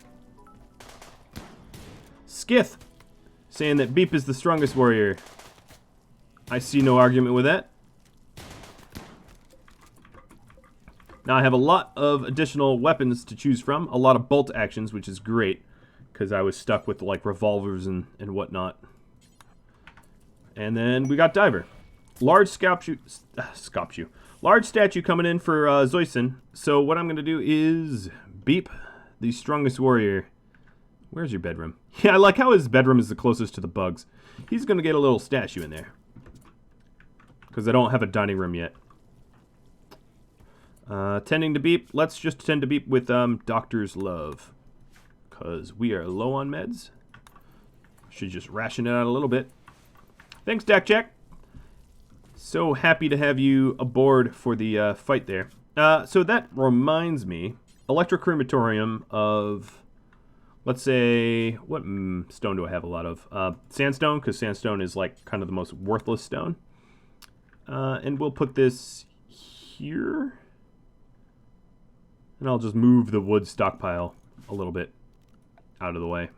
Skith, saying that Beep is the strongest warrior. I see no argument with that. Now I have a lot of additional weapons to choose from. A lot of bolt actions, which is great. Because I was stuck with like revolvers and whatnot. And then we got Diver. Large large statue coming in for Zoysen. So what I'm going to do is Beep, the strongest warrior. Where's your bedroom? Yeah, I like how his bedroom is the closest to the bugs. He's going to get a little statue in there. Because I don't have a dining room yet. Tending to Beep. Let's just tend to Beep with Doctor's Love. Because we are low on meds. Should just ration it out a little bit. Thanks, Dak So happy to have you aboard for the fight there. So that reminds me, electrocrematorium of, let's say, what stone do I have a lot of? Sandstone, because sandstone is like kind of the most worthless stone. And we'll put this here. And I'll just move the wood stockpile a little bit out of the way.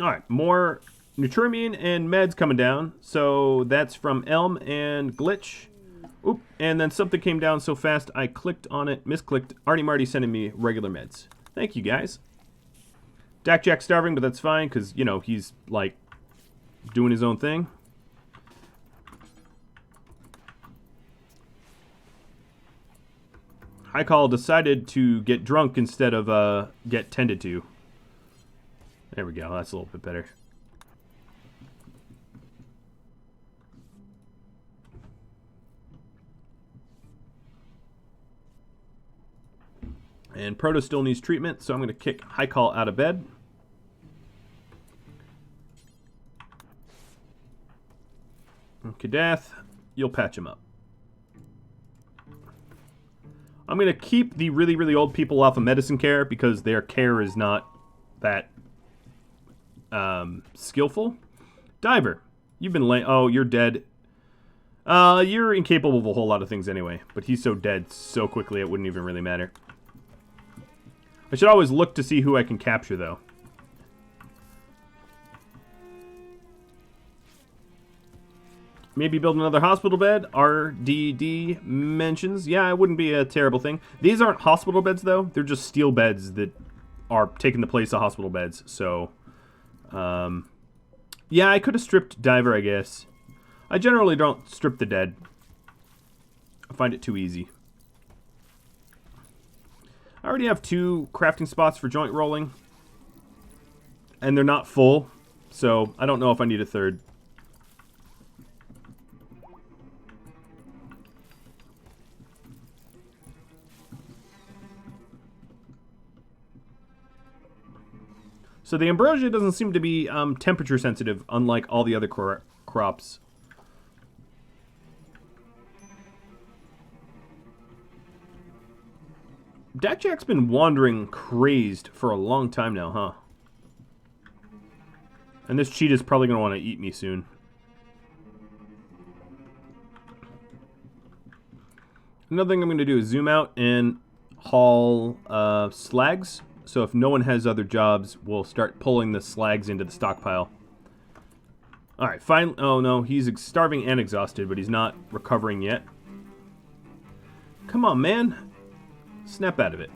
Alright, more Nutrimine and meds coming down. So that's from Elm and Glitch. Oop, and then something came down so fast I clicked on it, misclicked. Arnie Marty sending me regular meds. Thank you, guys. Dak Jack's starving, but that's fine, because, you know, he's, like, doing his own thing. Highcall decided to get drunk instead of get tended to. There we go. That's a little bit better. And Proto still needs treatment, so I'm going to kick Highcall out of bed. Kadath, you'll patch him up. I'm going to keep the really, really old people off of medicine care because their care is not that skillful. Diver, you've been late. Oh, you're dead. You're incapable of a whole lot of things anyway, but he's so dead so quickly it wouldn't even really matter. I should always look to see who I can capture, though. Maybe build another hospital bed. RDD mentions. Yeah, it wouldn't be a terrible thing. These aren't hospital beds, though. They're just steel beds that are taking the place of hospital beds. So, yeah, I could have stripped Diver, I guess. I generally don't strip the dead. I find it too easy. I already have 2 crafting spots for joint rolling. And they're not full. So, I don't know if I need a 3rd. So the ambrosia doesn't seem to be temperature sensitive, unlike all the other crops. Dak Jack's been wandering crazed for a long time now, huh? And this cheetah's probably going to want to eat me soon. Another thing I'm going to do is zoom out and haul slags. So if no one has other jobs, we'll start pulling the slags into the stockpile. Alright, fine. Oh no, he's starving and exhausted, but he's not recovering yet. Come on, man. Snap out of it.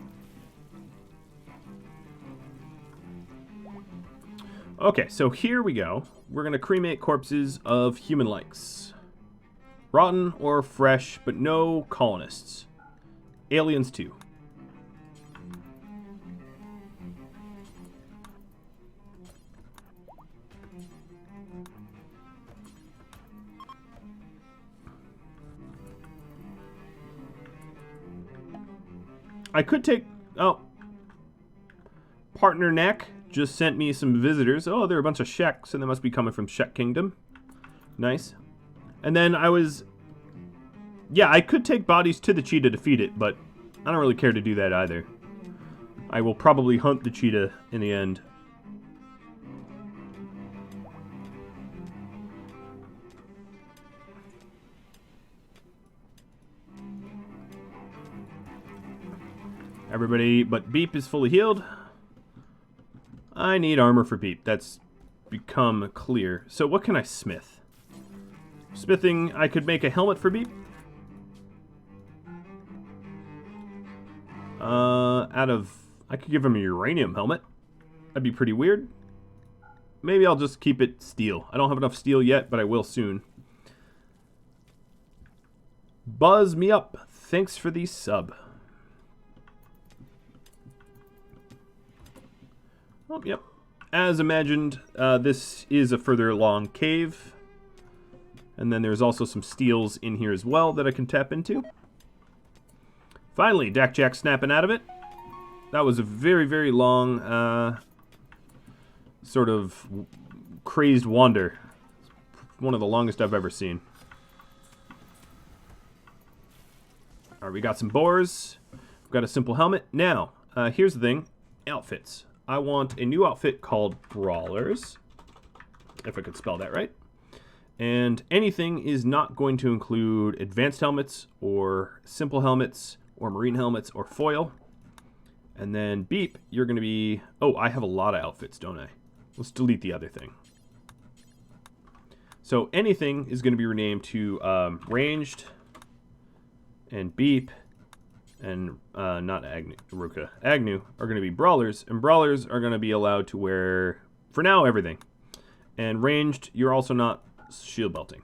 Okay, so here we go. We're going to cremate corpses of human likes. Rotten or fresh, but no colonists. Aliens too. I could take... Oh. Partner Neck just sent me some visitors. Oh, they're a bunch of Sheks, and they must be coming from Shek Kingdom. Nice. And then I was... Yeah, I could take bodies to the cheetah to feed it, but I don't really care to do that either. I will probably hunt the cheetah in the end. Everybody but Beep is fully healed. I need armor for Beep. That's become clear. So what can I smith? Smithing, I could make a helmet for Beep. I could give him a uranium helmet. That'd be pretty weird. Maybe I'll just keep it steel. I don't have enough steel yet, but I will soon. Buzz me up. Thanks for the sub. Oh, yep. As imagined, this is a further long cave. And then there's also some steels in here as well that I can tap into. Finally, Dak Jack snapping out of it. That was a very, very long, sort of crazed wander. One of the longest I've ever seen. Alright, we got some boars. We've got a simple helmet. Now, here's the thing. Outfits. I want a new outfit called Brawlers. If I could spell that right. And anything is not going to include advanced helmets or simple helmets or marine helmets or foil. And then Beep, you're going to be... Oh, I have a lot of outfits, don't I? Let's delete the other thing. So anything is going to be renamed to ranged and Beep and not Agnew, Ruka. Agnew are going to be Brawlers, and Brawlers are going to be allowed to wear, for now, everything. And ranged, you're also not shield belting.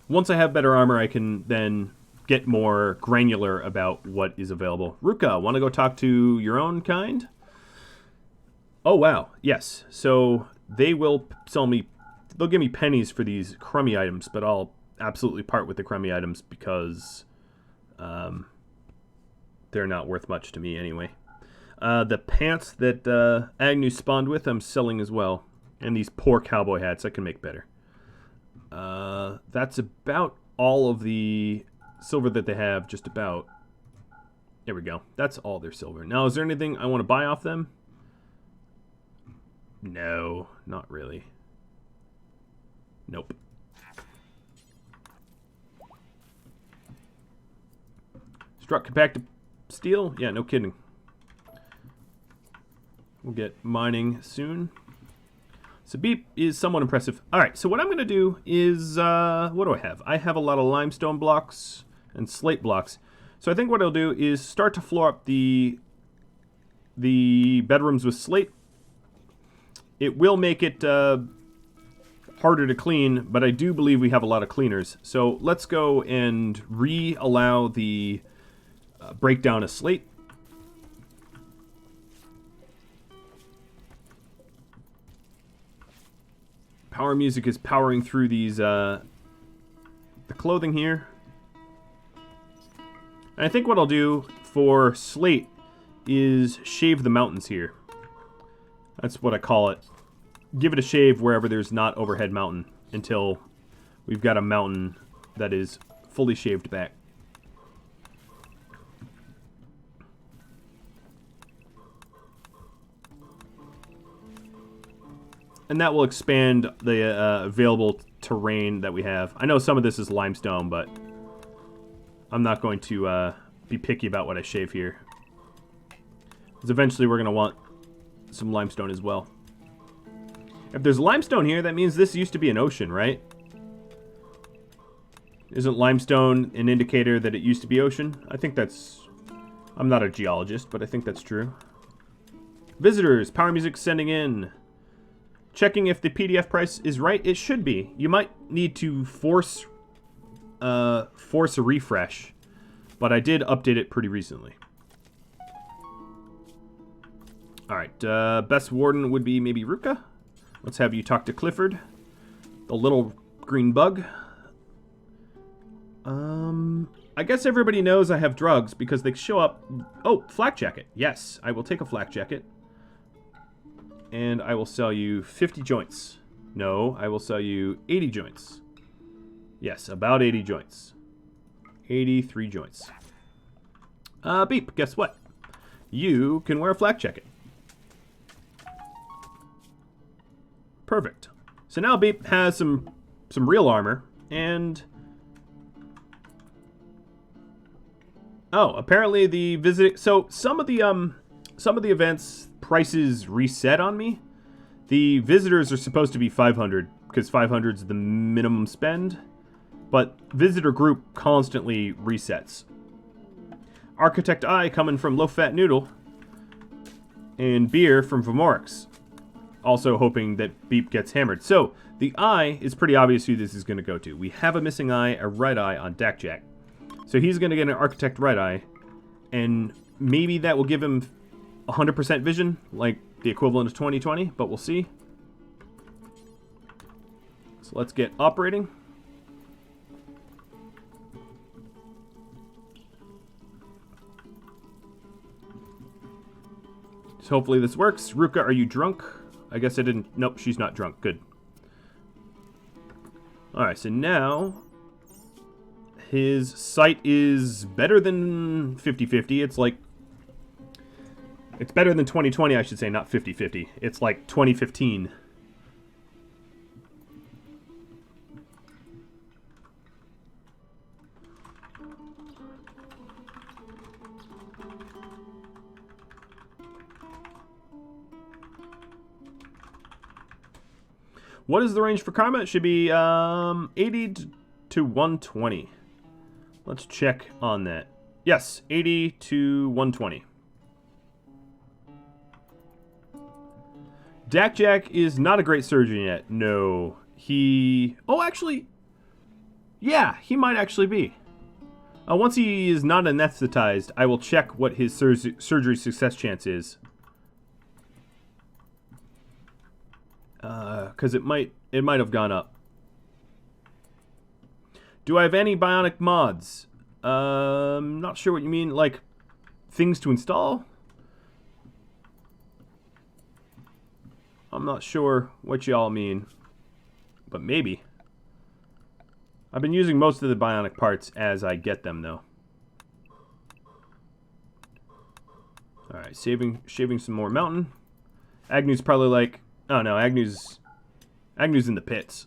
Once I have better armor, I can then get more granular about what is available. Ruka, want to go talk to your own kind? Oh, wow. Yes. So they will sell me... They'll give me pennies for these crummy items, but I'll absolutely part with the crummy items because they're not worth much to me anyway. The pants that Agnew spawned with, I'm selling as well. And these poor cowboy hats I can make better. That's about all of the silver that they have, just about. There we go. That's all their silver. Now, is there anything I want to buy off them? No, not really. Nope. Struck compacted steel? Yeah, no kidding. We'll get mining soon. So Beep is somewhat impressive. Alright, so what I'm going to do is, what do I have? I have a lot of limestone blocks and slate blocks. So I think what I'll do is start to floor up the bedrooms with slate. It will make it harder to clean, but I do believe we have a lot of cleaners. So let's go and re-allow the breakdown of slate. Power music is powering through these, the clothing here. And I think what I'll do for slate is shave the mountains here. That's what I call it. Give it a shave wherever there's not overhead mountain until we've got a mountain that is fully shaved back. And that will expand the available terrain that we have. I know some of this is limestone, but I'm not going to be picky about what I shave here. Because eventually we're going to want some limestone as well. If there's limestone here, that means this used to be an ocean, right? Isn't limestone an indicator that it used to be ocean? I think that's... I'm not a geologist, but I think that's true. Visitors, power music sending in. Checking if the PDF price is right. It should be. You might need to force a refresh, but I did update it pretty recently. Alright, best warden would be maybe Ruka. Let's have you talk to Clifford, the little green bug. I guess everybody knows I have drugs because they show up. Oh, flak jacket. Yes, I will take a flak jacket. And I will sell you 50 joints. No, I will sell you 80 joints. Yes, about 80 joints. 83 joints. Beep, guess what? You can wear a flak jacket. Perfect. So now Beep has some real armor, and... Oh, apparently the visit... So, some of the events prices reset on me. The visitors are supposed to be 500, because 500 is the minimum spend. But visitor group constantly resets. Architect Eye coming from Low Fat Noodle. And Beer from Vomorix. Also hoping that Beep gets hammered. So, the eye is pretty obvious who this is going to go to. We have a missing eye, a right eye on Dakjack. So he's going to get an Architect right eye. And maybe that will give him 100% vision, like the equivalent of 20/20, but we'll see. So let's get operating. So hopefully this works. Ruka, are you drunk? I guess I didn't... Nope, she's not drunk. Good. Alright, so now... his sight is better than 50/50. It's like... It's better than 20/20, I should say, not 50/50. It's like 2015. What is the range for karma? It should be 80 to 120. Let's check on that. Yes, 80 to 120. Dakjack is not a great surgeon yet. No. He... Oh, actually... Yeah, he might actually be. Once he is not anesthetized, I will check what his surgery success chance is. Because it might have gone up. Do I have any bionic mods? Not sure what you mean. Like, things to install? I'm not sure what y'all mean. But maybe. I've been using most of the bionic parts as I get them, though. Alright, shaving some more mountain. Agnew's probably like... Oh no, Agnew's in the pits.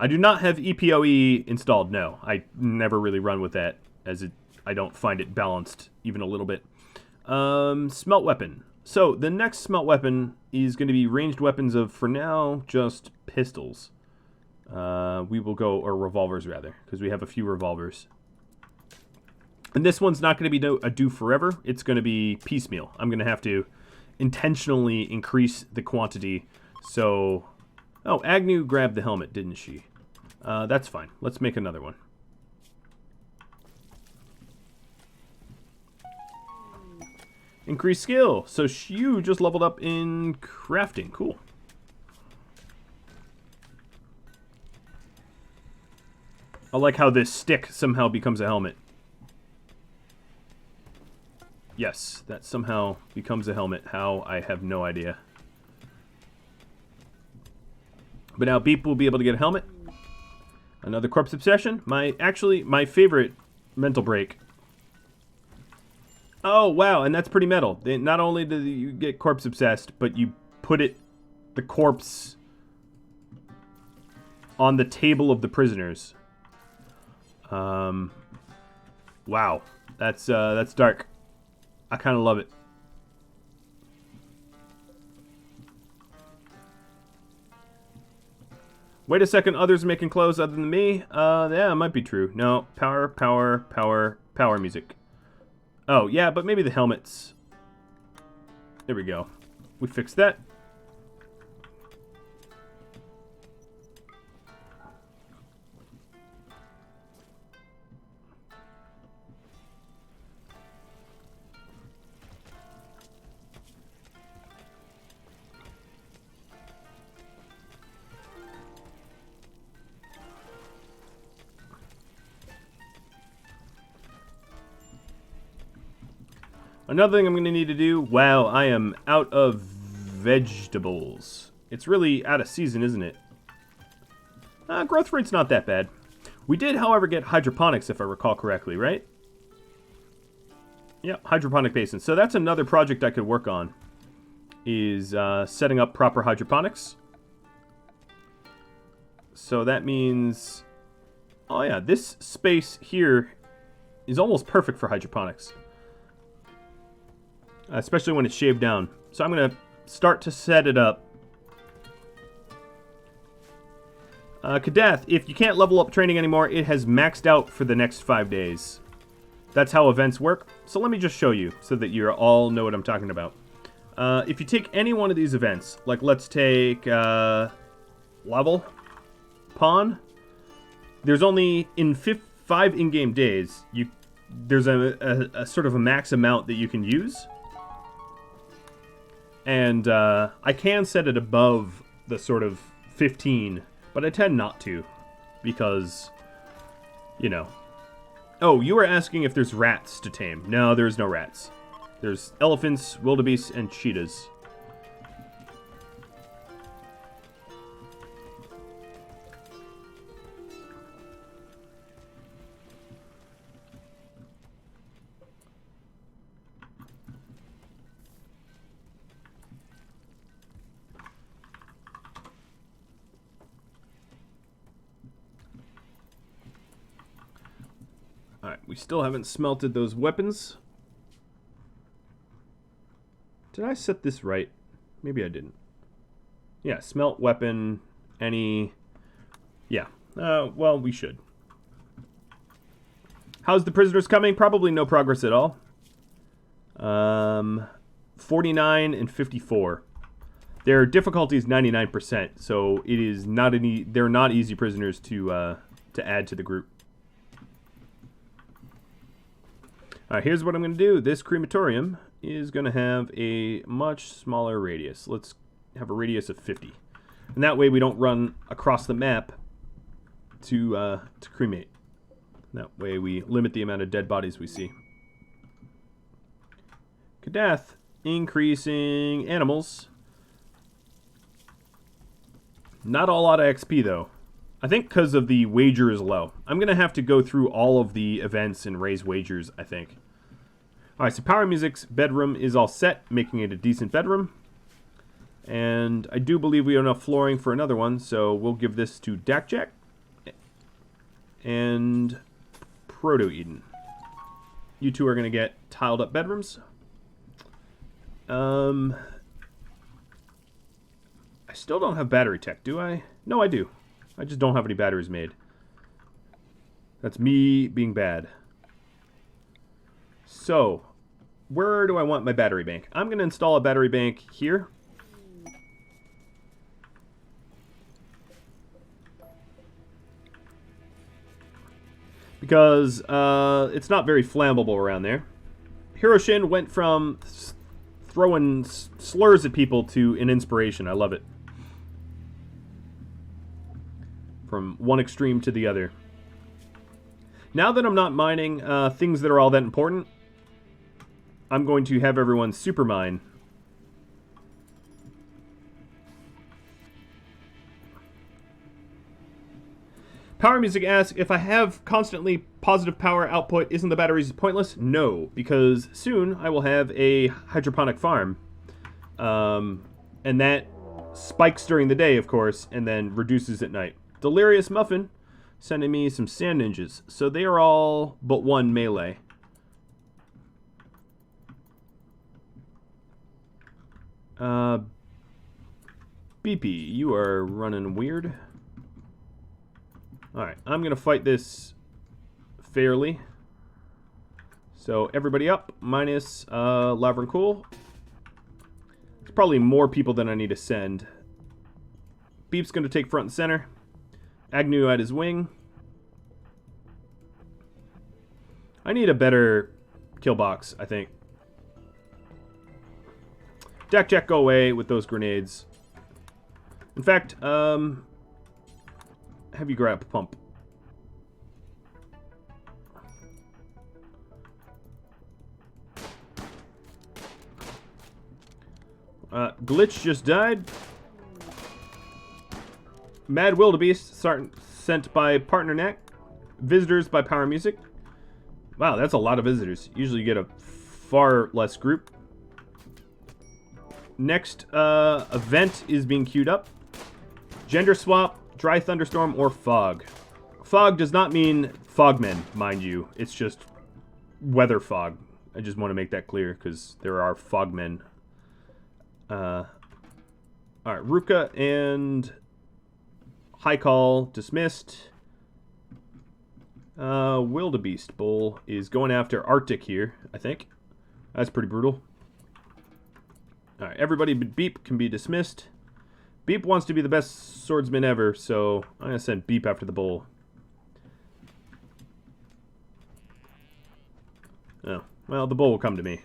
I do not have EPOE installed, no. I never really run with that, as I don't find it balanced even a little bit. Smelt weapon. So, the next smelt weapon is going to be ranged weapons of, for now, just pistols. We will go, or revolvers rather, because we have a few revolvers. And this one's not going to be a do forever, it's going to be piecemeal. I'm going to have to intentionally increase the quantity, so... Oh, Agnew grabbed the helmet, didn't she? That's fine. Let's make another one. Increase skill. So you just leveled up in crafting. Cool. I like how this stick somehow becomes a helmet. Yes, that somehow becomes a helmet. How? I have no idea. But now Beep will be able to get a helmet. Another corpse obsession. My favorite mental break. Oh, wow, and that's pretty metal. Not only do you get corpse obsessed, but you put the corpse on the table of the prisoners. Wow. That's dark. I kind of love it. Wait a second, others are making clothes other than me? Yeah, it might be true. No, power music. Oh, yeah, but maybe the helmets. There we go. We fixed that. Another thing I'm going to need to do, wow, I am out of vegetables. It's really out of season, isn't it? Growth rate's not that bad. We did, however, get hydroponics, if I recall correctly, right? Yeah, hydroponic basin. So that's another project I could work on, is setting up proper hydroponics. So that means, oh yeah, this space here is almost perfect for hydroponics. Especially when it's shaved down. So I'm going to start to set it up. Kadath, if you can't level up training anymore, it has maxed out for the next 5 days. That's how events work. So let me just show you so that you all know what I'm talking about. If you take any one of these events, like let's take level, pawn, there's only in 5 in-game days, there's a sort of a max amount that you can use. And I can set it above the sort of 15, but I tend not to because, you know. Oh, you were asking if there's rats to tame. No, there's no rats. There's elephants, wildebeests, and cheetahs. Alright, we still haven't smelted those weapons. Did I set this right? Maybe I didn't. Yeah, smelt weapon, any... Yeah, well, we should. How's the prisoners coming? Probably no progress at all. 49 and 54. Their difficulty is 99%, so it is not any. They're not easy prisoners to add to the group. All right, here's what I'm going to do. This crematorium is going to have a much smaller radius. Let's have a radius of 50, and that way we don't run across the map to cremate. That way we limit the amount of dead bodies we see. Kadath, increasing animals. Not a lot of XP though. I think because of the wager is low. I'm going to have to go through all of the events and raise wagers, I think. Alright, so Power Music's bedroom is all set, making it a decent bedroom. And I do believe we have enough flooring for another one, so we'll give this to Dakjack and Proto-Eden. You two are going to get tiled up bedrooms. I still don't have battery tech, do I? No, I do. I just don't have any batteries made. That's me being bad. So, where do I want my battery bank? I'm going to install a battery bank here. Because it's not very flammable around there. Hiroshin went from throwing slurs at people to an inspiration. I love it. From one extreme to the other. Now that I'm not mining things that are all that important, I'm going to have everyone super mine. Power Music asks, if I have constantly positive power output, isn't the batteries pointless? No, because soon I will have a hydroponic farm. And that spikes during the day, of course, and then reduces at night. Delirious Muffin sending me some sand ninjas. So they are all but one melee. BP, you are running weird. Alright, I'm going to fight this fairly. So everybody up, minus Lava and Cool. There's probably more people than I need to send. Beep's going to take front and center. Agnew at his wing. I need a better kill box, I think. Jack, go away with those grenades. In fact, have you grab a pump. Glitch just died. Mad Wildebeest sent by Partner Neck. Visitors by Power Music. Wow, that's a lot of visitors. Usually you get a far less group. Next event is being queued up. Gender swap, dry thunderstorm, or fog. Fog does not mean fogmen, mind you. It's just weather fog. I just want to make that clear because there are fogmen. Alright, Ruka and High Call dismissed. Wildebeest Bull is going after Arctic here, I think. That's pretty brutal. Alright, everybody but Beep can be dismissed. Beep wants to be the best swordsman ever, so I'm going to send Beep after the bull. Oh, well, the bull will come to me.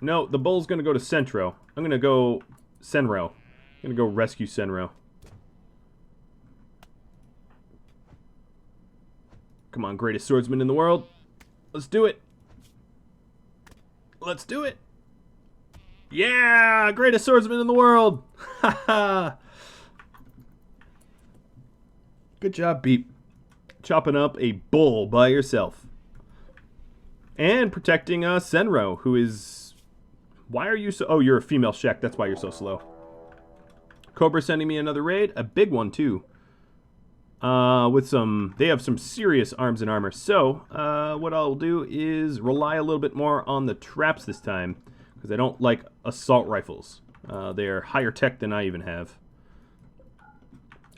No, the bull's going to go to Centro. I'm going to go Senro. I'm going to go rescue Senro. Come on, greatest swordsman in the world. Let's do it. Let's do it. Yeah, greatest swordsman in the world. Haha. Good job, Beep. Chopping up a bull by yourself. And protecting Senro, who is... Why are you so... Oh, you're a female Shek. That's why you're so slow. Cobra sending me another raid. A big one, too. With some... They have some serious arms and armor. So, what I'll do is rely a little bit more on the traps this time. Because I don't like assault rifles. They're higher tech than I even have.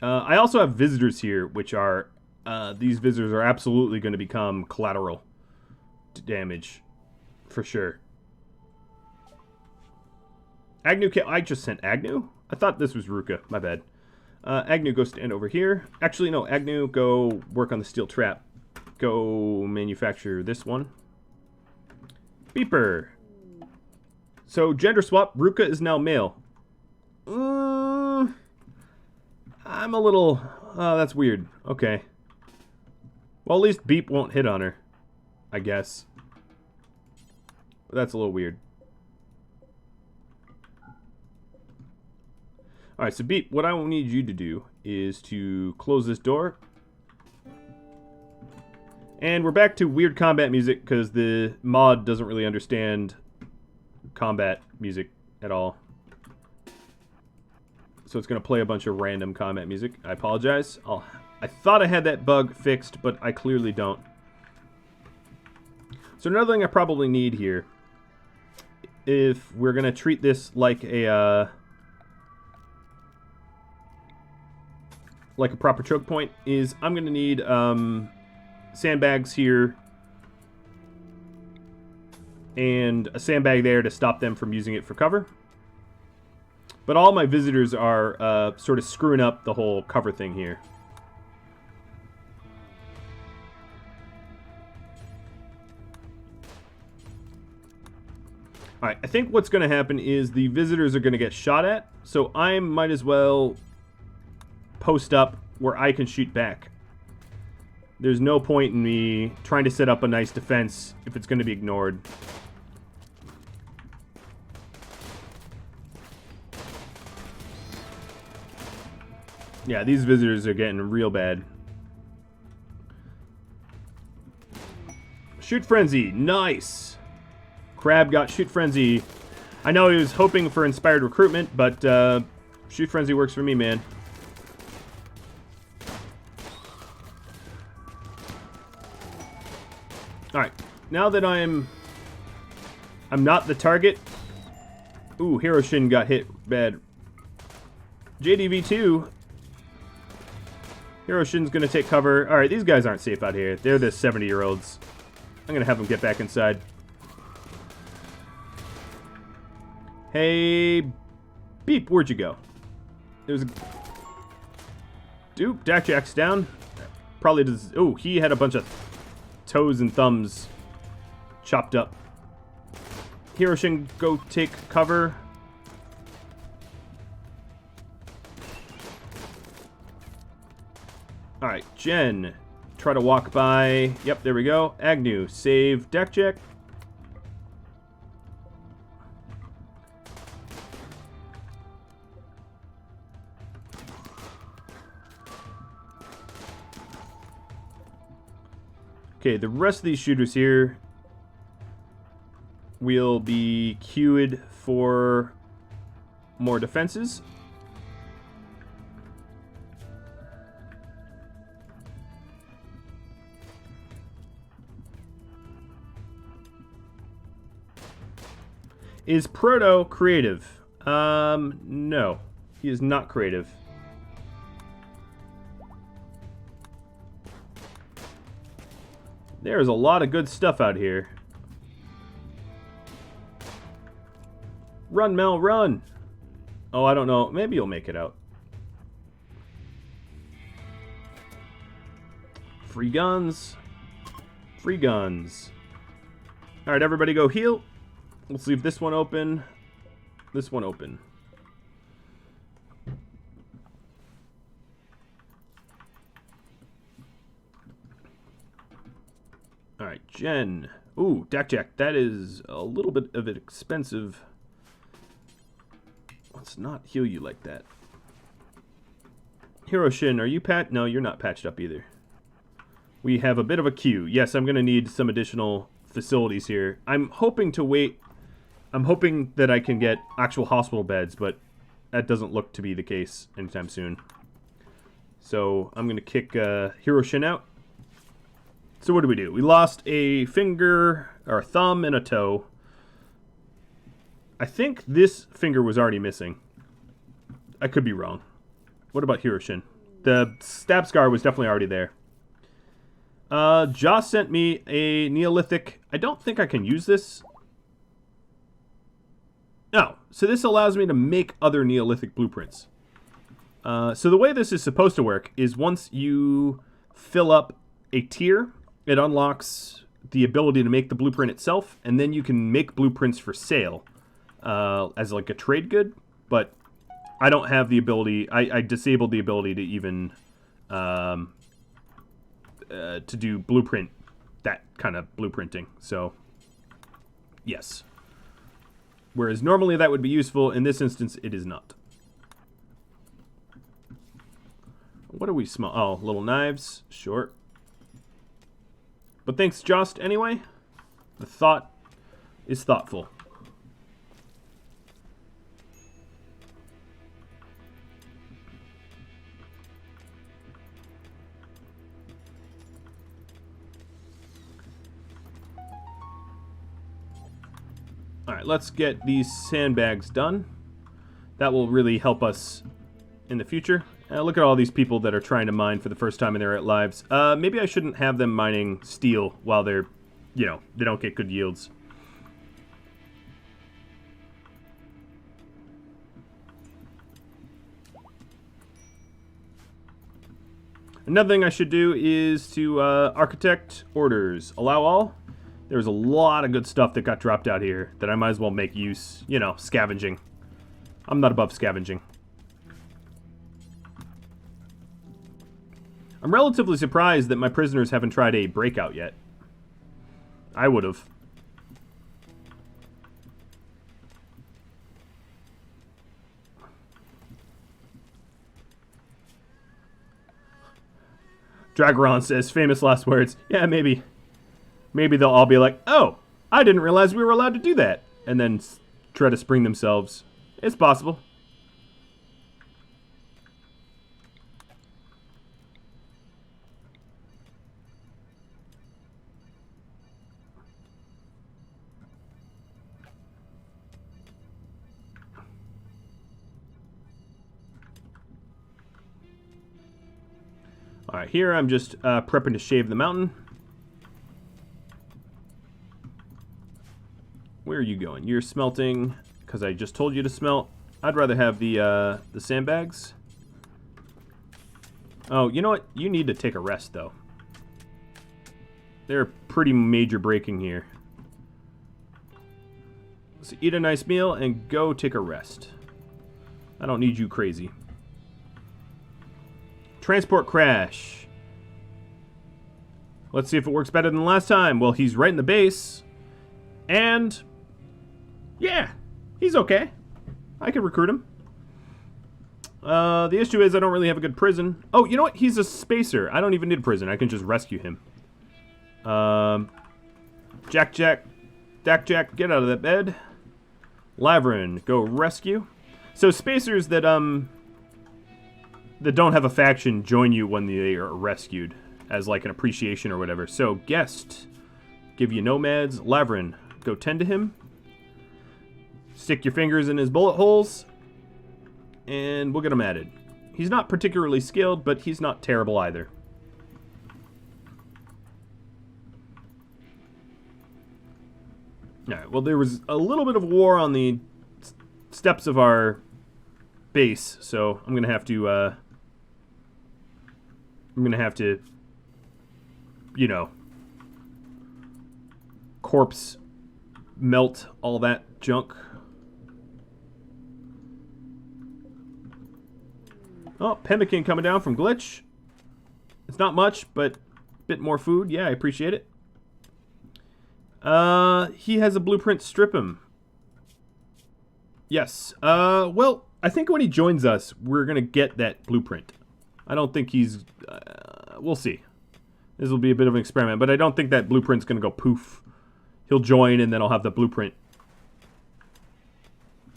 I also have visitors here, which are... these visitors are absolutely going to become collateral damage. For sure. Agnew I just sent Agnew? I thought this was Ruka. My bad. Agnew, go stand over here. Actually, no. Agnew, go work on the steel trap. Go manufacture this one. Beeper. So, gender swap. Ruka is now male. I'm a little... Oh, that's weird. Okay. Well, at least Beep won't hit on her. I guess. But that's a little weird. Alright, so Beep, what I will need you to do is to close this door. And we're back to weird combat music because the mod doesn't really understand combat music at all. So it's going to play a bunch of random combat music. I apologize. I thought I had that bug fixed, but I clearly don't. So another thing I probably need here, if we're going to treat this like a proper choke point, is I'm going to need sandbags here and a sandbag there to stop them from using it for cover. But all my visitors are sort of screwing up the whole cover thing here. Alright, I think what's going to happen is the visitors are going to get shot at, so I might as well post up where I can shoot back. There's no point in me trying to set up a nice defense if it's going to be ignored. Yeah, these visitors are getting real bad. Shoot Frenzy, nice! Crab got Shoot Frenzy. I know he was hoping for Inspired Recruitment, but Shoot Frenzy works for me, man. Alright, now that I'm not the target. Ooh, Hero Shin got hit bad. JDV2 Hiroshin's gonna take cover. Alright, these guys aren't safe out here. They're the 70-year-olds. I'm gonna have them get back inside. Hey, Beep, where'd you go? There's a... Dude, Jack's down. Probably does... Oh, he had a bunch of toes and thumbs chopped up. Hiroshin, go take cover. Alright, Jen, try to walk by. Yep, there we go. Agnew, save Jack. Okay, the rest of these shooters here will be queued for more defenses. Is Proto creative? No. He is not creative. There's a lot of good stuff out here. Run, Mel, run! Oh, I don't know. Maybe you'll make it out. Free guns. Free guns. Alright, everybody go heal. Let's leave this one open. This one open. Alright, Jen. Ooh, Jack. That is a little bit of an expensive. Let's not heal you like that. Hiroshin, are you No, you're not patched up either. We have a bit of a queue. Yes, I'm going to need some additional facilities here. I'm hoping to wait. I'm hoping that I can get actual hospital beds, but that doesn't look to be the case anytime soon. So I'm going to kick Hiroshin out. So what do? We lost a finger, or a thumb, and a toe. I think this finger was already missing. I could be wrong. What about Hiroshin? The stab scar was definitely already there. Joss sent me a Neolithic. I don't think I can use this. No. So this allows me to make other Neolithic blueprints. So the way this is supposed to work is once you fill up a tier, it unlocks the ability to make the blueprint itself, and then you can make blueprints for sale as like a trade good. But I don't have the ability. I disabled the ability to even to do blueprint, that kind of blueprinting. So yes. Whereas normally that would be useful, in this instance it is not. What are we small? Oh, little knives. Sure. But thanks, Jost, anyway. The thought is thoughtful. Alright, let's get these sandbags done. That will really help us in the future. Look at all these people that are trying to mine for the first time in their lives. Maybe I shouldn't have them mining steel while they're, you know, they don't get good yields. Another thing I should do is to architect orders. Allow all. There's a lot of good stuff that got dropped out here that I might as well make use, you know, scavenging. I'm not above scavenging. I'm relatively surprised that my prisoners haven't tried a breakout yet. I would have. Dragaron says, famous last words. Yeah, maybe. Maybe they'll all be like, oh, I didn't realize we were allowed to do that. And then try to spring themselves. It's possible. Alright, here I'm just prepping to shave the mountain. Where are you going? You're smelting, because I just told you to smelt. I'd rather have the sandbags. Oh, you know what? You need to take a rest, though. They're pretty major breaking here. So eat a nice meal and go take a rest. I don't need you crazy. Transport crash. Let's see if it works better than last time. Well, he's right in the base. And... yeah, he's okay. I can recruit him. The issue is I don't really have a good prison. Oh, you know what? He's a spacer. I don't even need a prison. I can just rescue him. Jack, get out of that bed. Lavrin, go rescue. So spacers that don't have a faction join you when they are rescued as like an appreciation or whatever. So guest, give you nomads. Lavrin, go tend to him. Stick your fingers in his bullet holes, and we'll get him added. He's not particularly skilled, but he's not terrible either. Alright, well, there was a little bit of war on the steps of our base, so I'm gonna have to, you know, corpse melt all that junk. Oh, pemmican coming down from Glitch. It's not much, but a bit more food. Yeah, I appreciate it. He has a blueprint. Strip him. Yes. Well, I think when he joins us, we're gonna get that blueprint. I don't think he's... we'll see. This will be a bit of an experiment, but I don't think that blueprint's gonna go poof. He'll join, and then I'll have the blueprint.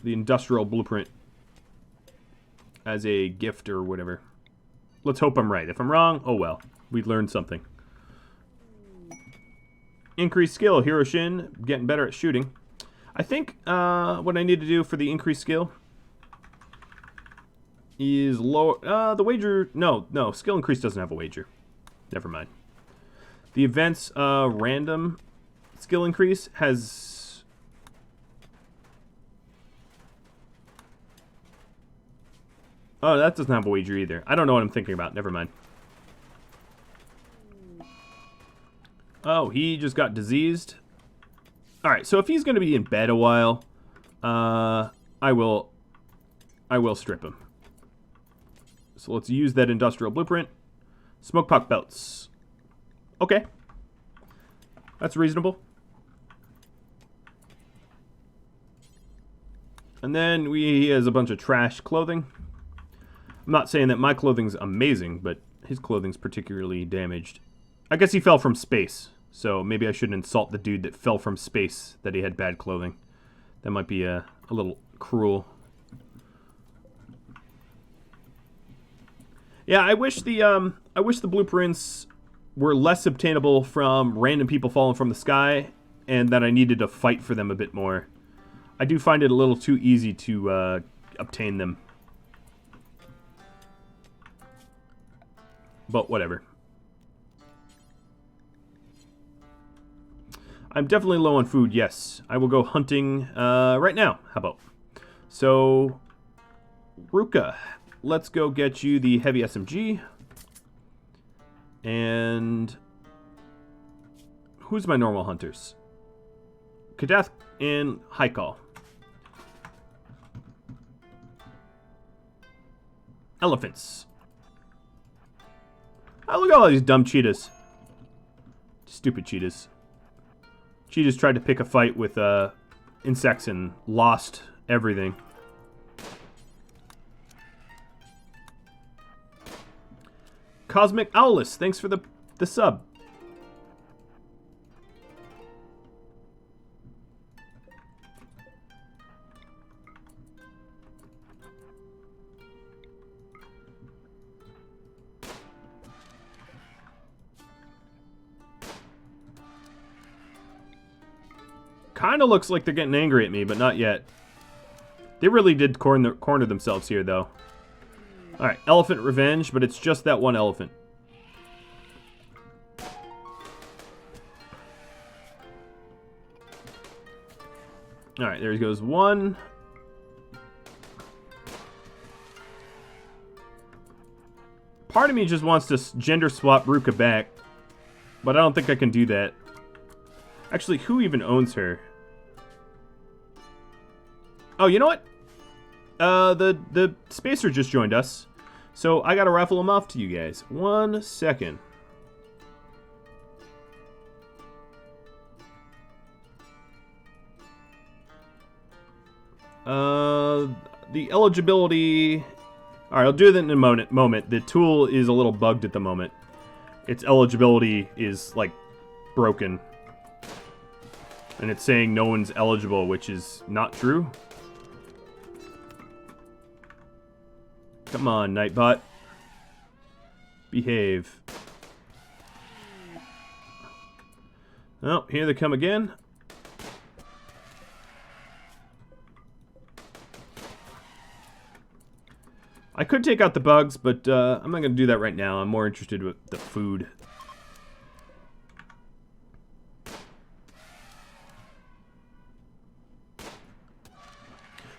The industrial blueprint. As a gift or whatever. Let's hope I'm right. If I'm wrong, oh well. We learned something. Increased skill. Hiroshin, getting better at shooting. I think what I need to do for the increased skill is lower... the wager... No, skill increase doesn't have a wager. Never mind. The event's random skill increase has... Oh, that doesn't have a wager either. I don't know what I'm thinking about. Never mind. Oh, he just got diseased. Alright, so if he's going to be in bed a while, I will strip him. So let's use that industrial blueprint. Smoke pot belts. Okay. That's reasonable. And then he has a bunch of trash clothing. I'm not saying that my clothing's amazing, but his clothing's particularly damaged. I guess he fell from space, so maybe I shouldn't insult the dude that fell from space that he had bad clothing. That might be a little cruel. Yeah, I wish the blueprints were less obtainable from random people falling from the sky, and that I needed to fight for them a bit more. I do find it a little too easy to obtain them. But whatever. I'm definitely low on food, yes. I will go hunting right now. How about? So, Ruka, let's go get you the heavy SMG. And who's my normal hunters? Kadath and Haikal. Elephants. Oh, look at all these dumb cheetahs. Stupid cheetahs. Cheetahs tried to pick a fight with insects and lost everything. Cosmic Owlus, thanks for the sub. Kind of looks like they're getting angry at me, but not yet. They really did corner themselves here, though. Alright, elephant revenge, but it's just that one elephant. Alright, there goes one. Part of me just wants to gender swap Ruka back, but I don't think I can do that. Actually, who even owns her? Oh, you know what? The Spacer just joined us, so I gotta raffle him off to you guys. 1 second. The eligibility... Alright, I'll do that in a moment. The tool is a little bugged at the moment. Its eligibility is, like, broken. And it's saying no one's eligible, which is not true. Come on, Nightbot. Behave. Oh, here they come again. I could take out the bugs, but I'm not going to do that right now. I'm more interested with the food.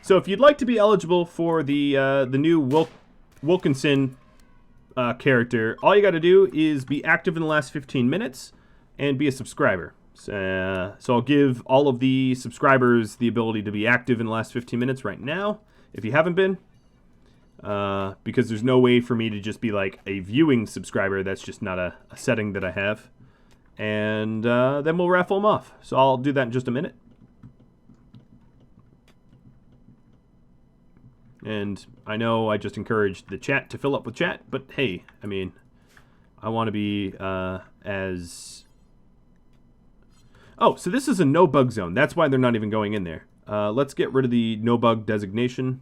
So if you'd like to be eligible for the new Wilkinson character, all you got to do is be active in the last 15 minutes and be a subscriber. So I'll give all of the subscribers the ability to be active in the last 15 minutes right now, if you haven't been. Because there's no way for me to just be like a viewing subscriber. That's just not a setting that I have. And then we'll raffle them off. So I'll do that in just a minute. And I know I just encouraged the chat to fill up with chat, but hey, I mean, I want to be as... Oh, so this is a no-bug zone. That's why they're not even going in there. Let's get rid of the no-bug designation.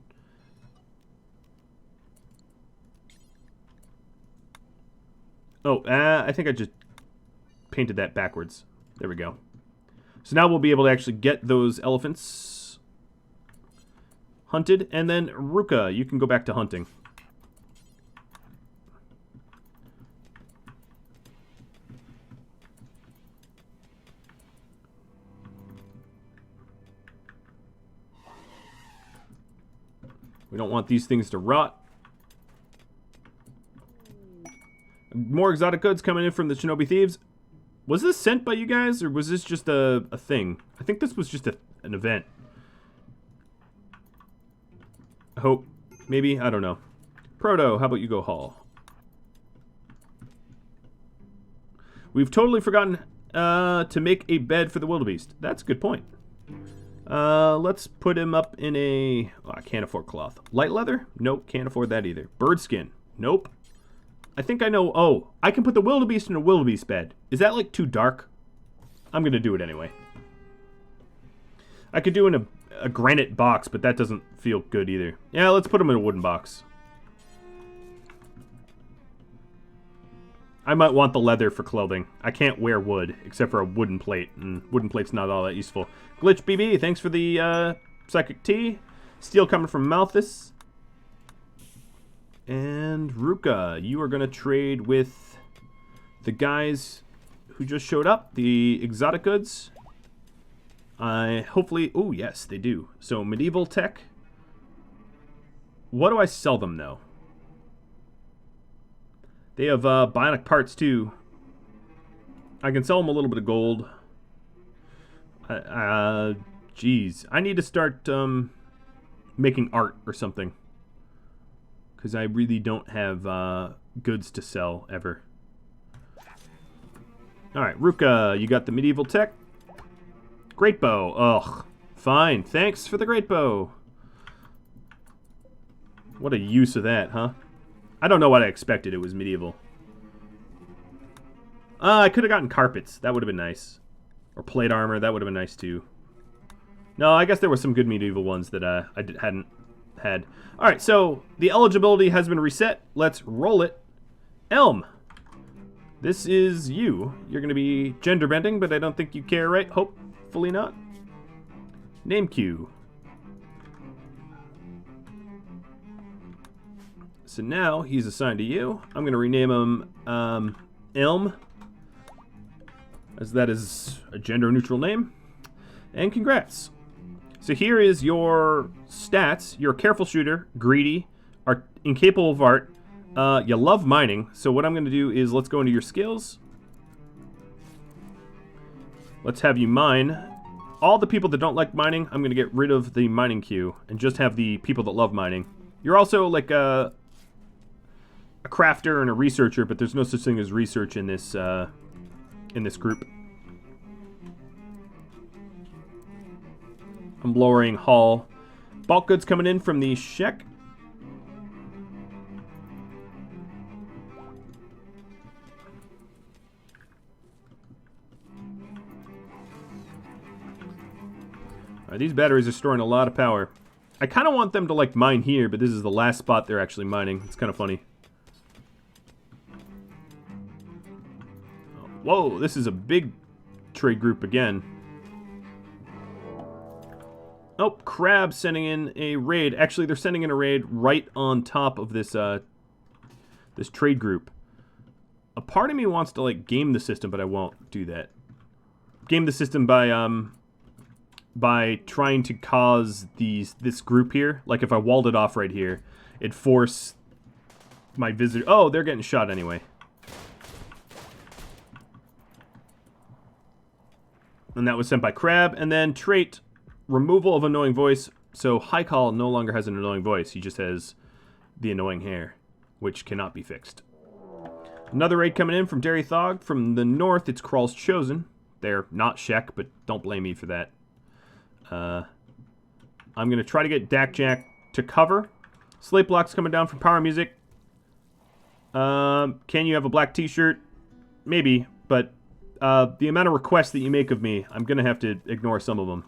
Oh, I think I just painted that backwards. There we go. So now we'll be able to actually get those elephants hunted. And then, Ruka, you can go back to hunting. We don't want these things to rot. More exotic goods coming in from the Shinobi Thieves. Was this sent by you guys, or was this just a thing? I think this was just an event. I hope. Maybe? I don't know. Proto, how about you go haul? We've totally forgotten to make a bed for the wildebeest. That's a good point. Let's put him up in a... Oh, I can't afford cloth. Light leather? Nope, can't afford that either. Bird skin? Nope. I think I know... Oh, I can put the wildebeest in a wildebeest bed. Is that, like, too dark? I'm going to do it anyway. I could do in a granite box, but that doesn't feel good either. Yeah, let's put him in a wooden box. I might want the leather for clothing. I can't wear wood, except for a wooden plate, and wooden plate's not all that useful. Glitch BB, thanks for the psychic tea. Steel coming from Malthus. And Ruka, you are going to trade with the guys who just showed up, the exotic goods. Hopefully, oh yes, they do. So medieval tech. What do I sell them though? They have bionic parts too. I can sell them a little bit of gold. Geez, I need to start making art or something. Because I really don't have goods to sell, ever. Alright, Ruka, you got the medieval tech. Great bow. Ugh. Fine. Thanks for the great bow. What a use of that, huh? I don't know what I expected. It was medieval. I could have gotten carpets. That would have been nice. Or plate armor. That would have been nice, too. No, I guess there were some good medieval ones that I hadn't had. Alright, so the eligibility has been reset. Let's roll it. Elm. This is you. You're going to be gender bending, but I don't think you care, right? Hopefully not. Name queue. So now he's assigned to you. I'm going to rename him Elm, as that is a gender neutral name. And congrats. So here is your stats. You're a careful shooter, greedy, are incapable of art. You love mining. So what I'm going to do is let's go into your skills. Let's have you mine. All the people that don't like mining, I'm going to get rid of the mining queue and just have the people that love mining. You're also like a crafter and a researcher, but there's no such thing as research in this group. I'm lowering haul. Bulk goods coming in from the Shek. Alright, these batteries are storing a lot of power. I kind of want them to like mine here, but this is the last spot they're actually mining. It's kind of funny. Whoa, this is a big trade group again. Oh, Crab sending in a raid. Actually, they're sending in a raid right on top of this this trade group. A part of me wants to like game the system, but I won't do that. Game the system by trying to cause this group here. Like if I walled it off right here, it'd force my visitor. Oh, they're getting shot anyway. And that was sent by Crab. And then trait, removal of annoying voice. So High Call no longer has an annoying voice. He just has the annoying hair, which cannot be fixed. Another raid coming in from Dairy Thog. From the north, it's Crawl's Chosen. They're not Shek, but don't blame me for that. I'm going to try to get Dak Jack to cover. Slate Block's coming down from Power Music. Can you have a black t-shirt? Maybe, but the amount of requests that you make of me, I'm going to have to ignore some of them.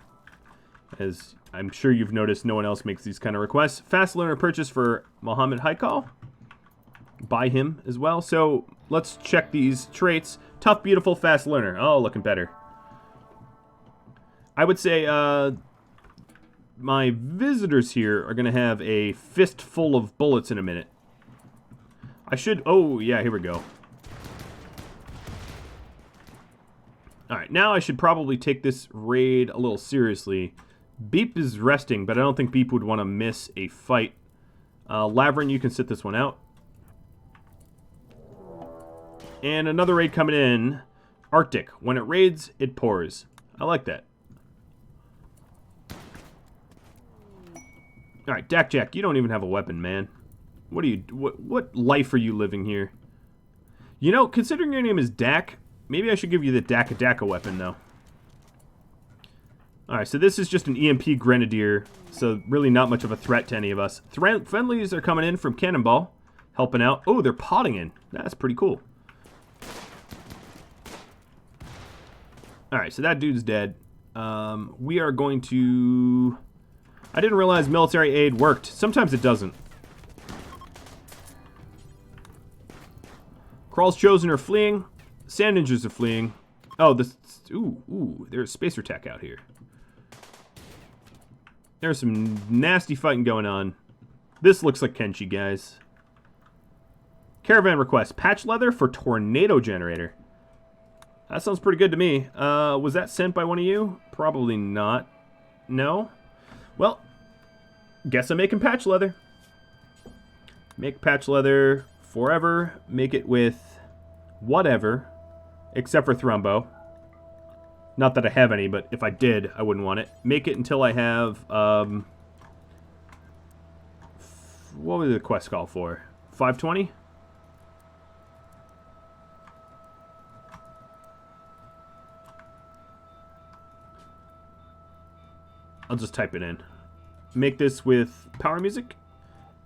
As I'm sure you've noticed, no one else makes these kind of requests. Fast learner purchase for Mohammed Haikal. Buy him as well. So let's check these traits. Tough, beautiful, fast learner. Oh, looking better. I would say my visitors here are going to have a fistful of bullets in a minute. I should... Oh, yeah, here we go. Alright, now I should probably take this raid a little seriously. Beep is resting, but I don't think Beep would want to miss a fight. Lavrin, you can sit this one out. And another raid coming in. Arctic. When it raids, it pours. I like that. Alright, Dak Jack, you don't even have a weapon, man. What life are you living here? You know, considering your name is Dak, maybe I should give you the Daka weapon, though. Alright, so this is just an EMP Grenadier, so really not much of a threat to any of us. Friendlies are coming in from Cannonball, helping out. Oh, they're potting in. That's pretty cool. Alright, so that dude's dead. We are going to... I didn't realize military aid worked. Sometimes it doesn't. Crawl's Chosen are fleeing. Sand Ninjas are fleeing. Oh, this... Ooh, there's Spacer Tech out here. There's some nasty fighting going on. This looks like Kenshi, guys. Caravan request. Patch leather for Tornado Generator. That sounds pretty good to me. Was that sent by one of you? Probably not. No? Well, guess I'm making patch leather. Make patch leather forever. Make it with whatever, except for Thrumbo. Not that I have any, but if I did, I wouldn't want it. Make it until I have, what was the quest call for? 520? I'll just type it in. Make this with Power Music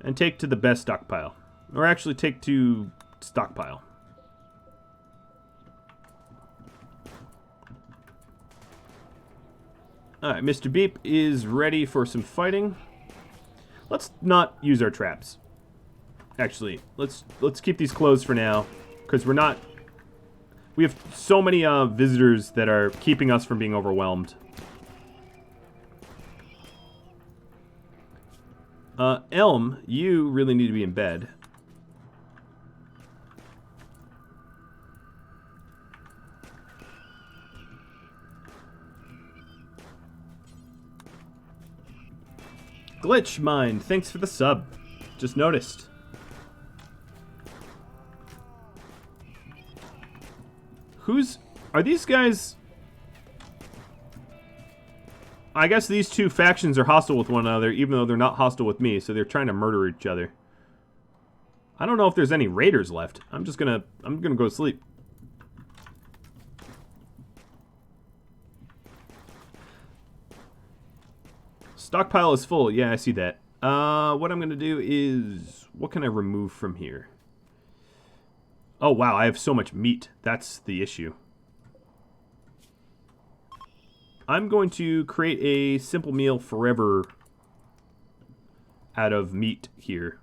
and take to the best stockpile. Or actually take to stockpile. Alright, Mr. Beep is ready for some fighting. Let's not use our traps. Actually, let's keep these closed for now, because we have so many visitors that are keeping us from being overwhelmed. Elm, you really need to be in bed. Glitch Mind, thanks for the sub. Just noticed. Are these guys? I guess these two factions are hostile with one another, even though they're not hostile with me, so they're trying to murder each other. I don't know if there's any raiders left. I'm gonna go to sleep. Stockpile is full. Yeah, I see that. What I'm gonna do is, what can I remove from here? Oh wow, I have so much meat. That's the issue. I'm going to create a simple meal forever out of meat here.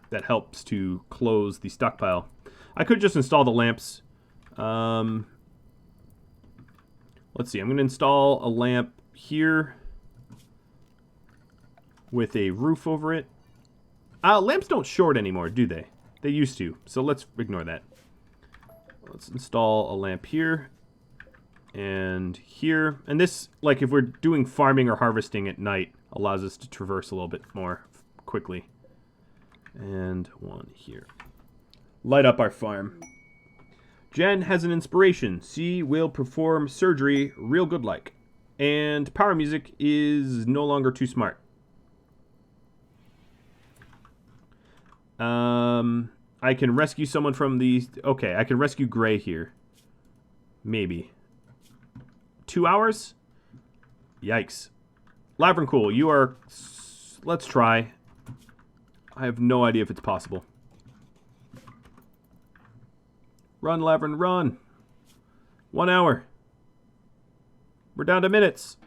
That helps to close the stockpile. I could just install the lamps. Let's see, I'm going to install a lamp here with a roof over it. Lamps don't short anymore, do they? They used to, so let's ignore that. Let's install a lamp here. And here, and this, like if we're doing farming or harvesting at night, allows us to traverse a little bit more quickly. And one here. Light up our farm. Jen has an inspiration. She will perform surgery real good like. And power music is no longer too smart. I can rescue someone from the... Okay, I can rescue Gray here. Maybe. 2 hours? Yikes. Lavrencool, you are... Let's try. I have no idea if it's possible. Run, Lavren, run. 1 hour. We're down to minutes.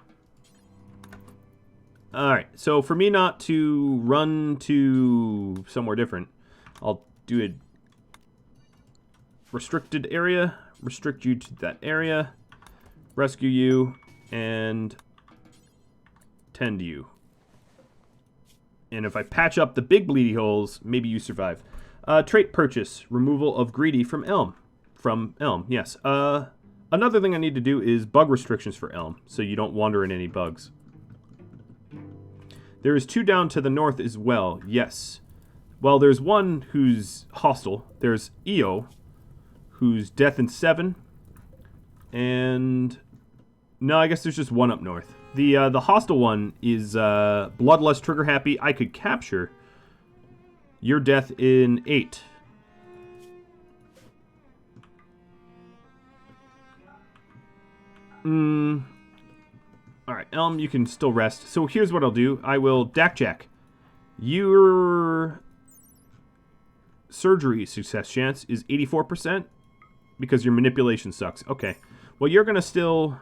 Alright, so for me not to run to somewhere different, I'll do a restricted area. Restrict you to that area. Rescue you, and tend you. And if I patch up the big bleedy holes, maybe you survive. Trait purchase. Removal of greedy from elm. From elm, yes. Another thing I need to do is bug restrictions for elm, so you don't wander in any bugs. There is 2 down to the north as well, yes. Well, there's one who's hostile. There's EO, who's death in 7. And no, I guess there's just one up north. The hostile one is bloodlust trigger happy. I could capture your death in 8. Alright, Elm, you can still rest. So here's what I'll do. I will Jack. Your surgery success chance is 84%. Because your manipulation sucks. Okay. Well, you're going to still...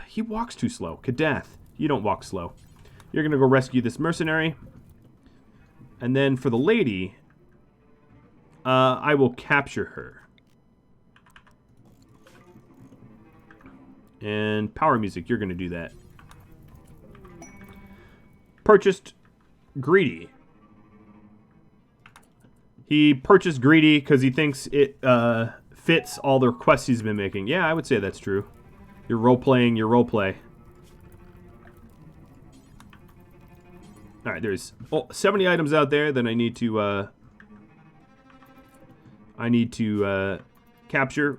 He walks too slow. Kadath, you don't walk slow. You're going to go rescue this mercenary. And then for the lady, I will capture her. And power music, you're going to do that. Purchased Greedy. He purchased Greedy because he thinks it... fits all the requests he's been making. Yeah, I would say that's true. You're role-playing your role-play. Alright, there's 70 items out there that I need to capture.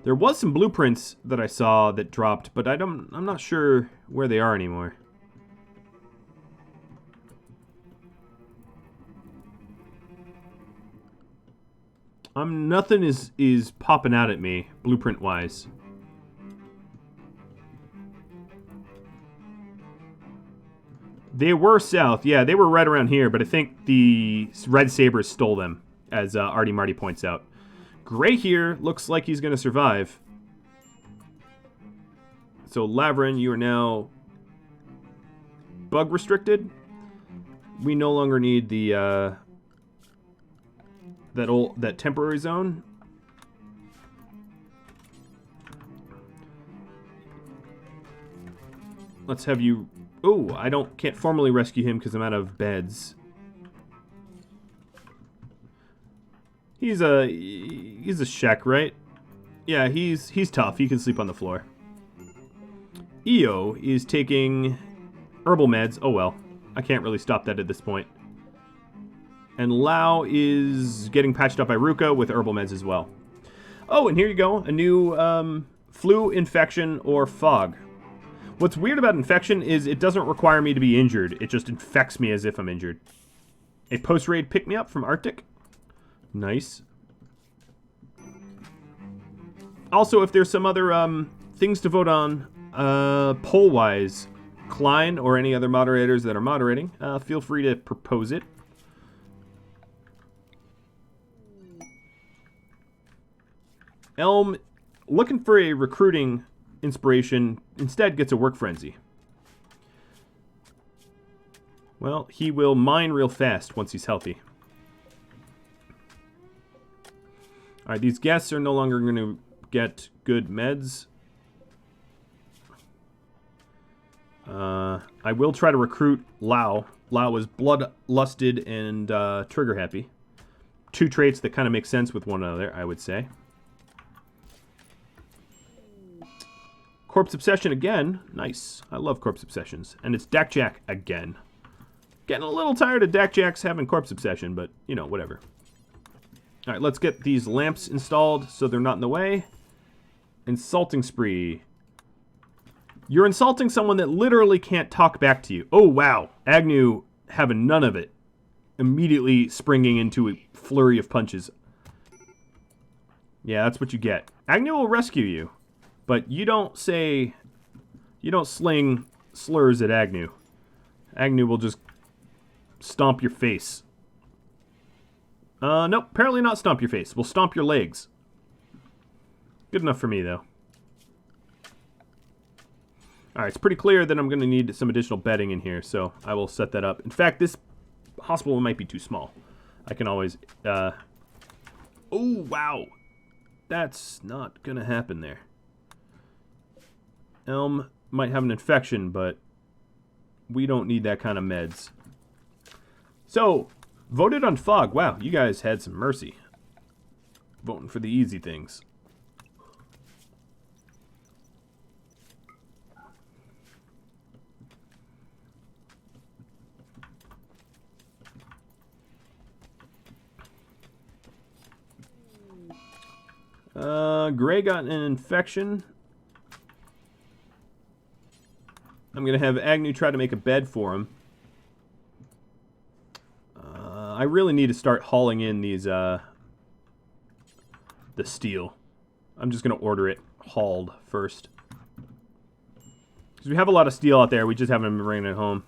There was some blueprints that I saw that dropped, but I'm not sure where they are anymore. Nothing is popping out at me, blueprint-wise. They were south. Yeah, they were right around here, but I think the Red Sabers stole them, as Artie Marty points out. Gray here looks like he's going to survive. So, Lavren, you are now bug restricted. We no longer need the... that temporary zone. Let's have you... Oh, can't formally rescue him because I'm out of beds. He's a Shek, right? Yeah, he's tough. He can sleep on the floor. Io is taking herbal meds. Oh well, I can't really stop that at this point. And Lao is getting patched up by Ruka with herbal meds as well. Oh, and here you go. A new flu, infection, or fog. What's weird about infection is it doesn't require me to be injured. It just infects me as if I'm injured. A post-raid pick-me-up from Arctic. Nice. Also, if there's some other things to vote on poll-wise, Klein or any other moderators that are moderating, feel free to propose it. Elm, looking for a recruiting inspiration, instead gets a work frenzy. Well, he will mine real fast once he's healthy. Alright, these guests are no longer going to get good meds. I will try to recruit Lao. Lao is bloodlusted and trigger happy. Two traits that kind of make sense with one another, I would say. Corpse Obsession again. Nice. I love Corpse Obsessions. And it's Dak Jack again. Getting a little tired of Dak Jacks having Corpse Obsession, but, you know, whatever. Alright, let's get these lamps installed so they're not in the way. Insulting Spree. You're insulting someone that literally can't talk back to you. Oh, wow. Agnew having none of it. Immediately springing into a flurry of punches. Yeah, that's what you get. Agnew will rescue you. But you don't say, you don't sling slurs at Agnew. Agnew will just stomp your face. Nope, apparently not stomp your face. We'll stomp your legs. Good enough for me, though. Alright, it's pretty clear that I'm going to need some additional bedding in here, so I will set that up. In fact, this hospital might be too small. I can always, Oh, wow. That's not going to happen there. Elm might have an infection, but we don't need that kind of meds. So, voted on fog. Wow, you guys had some mercy. Voting for the easy things. Gray got an infection. I'm going to have Agnew try to make a bed for him. I really need to start hauling in these, the steel. I'm just going to order it hauled first. Because we have a lot of steel out there, we just haven't been bringing it home.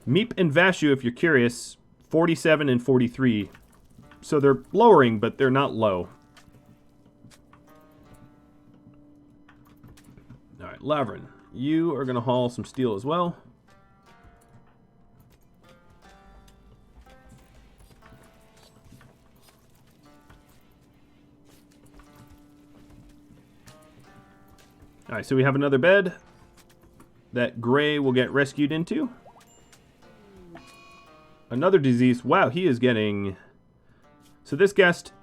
Meep and Vashu, if you're curious, 47 and 43. So they're lowering, but they're not low. Alright, Lavrin, you are going to haul some steel as well. Alright, so we have another bed that Gray will get rescued into. Another disease. Wow, he is getting... So this guest,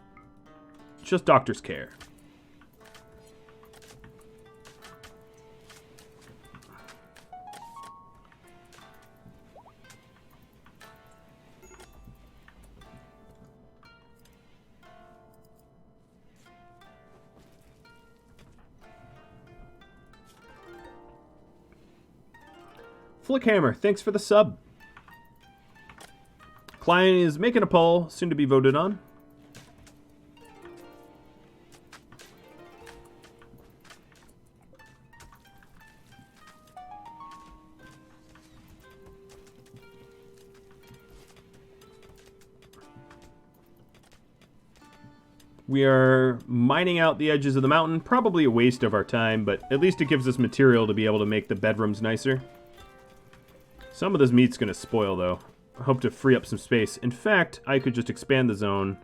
just doctor's care. Flickhammer, thanks for the sub. Klein is making a poll, soon to be voted on. We are mining out the edges of the mountain. Probably a waste of our time, but at least it gives us material to be able to make the bedrooms nicer. Some of this meat's going to spoil, though. I hope to free up some space. In fact, I could just expand the zone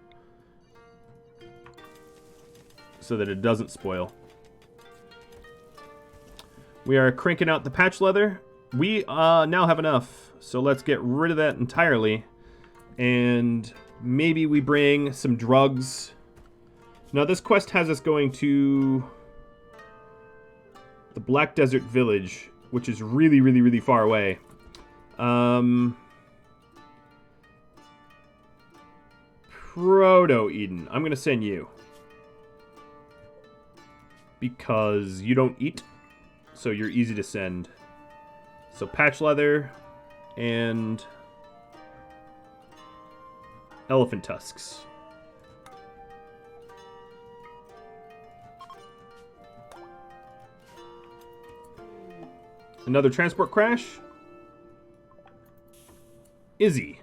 so that it doesn't spoil. We are cranking out the patch leather. We now have enough, so let's get rid of that entirely. And maybe we bring some drugs. Now, this quest has us going to the Black Desert Village, which is really, really, really far away. Proto-Eden. I'm going to send you. Because you don't eat, so you're easy to send. So patch leather and elephant tusks. Another transport crash. Izzy.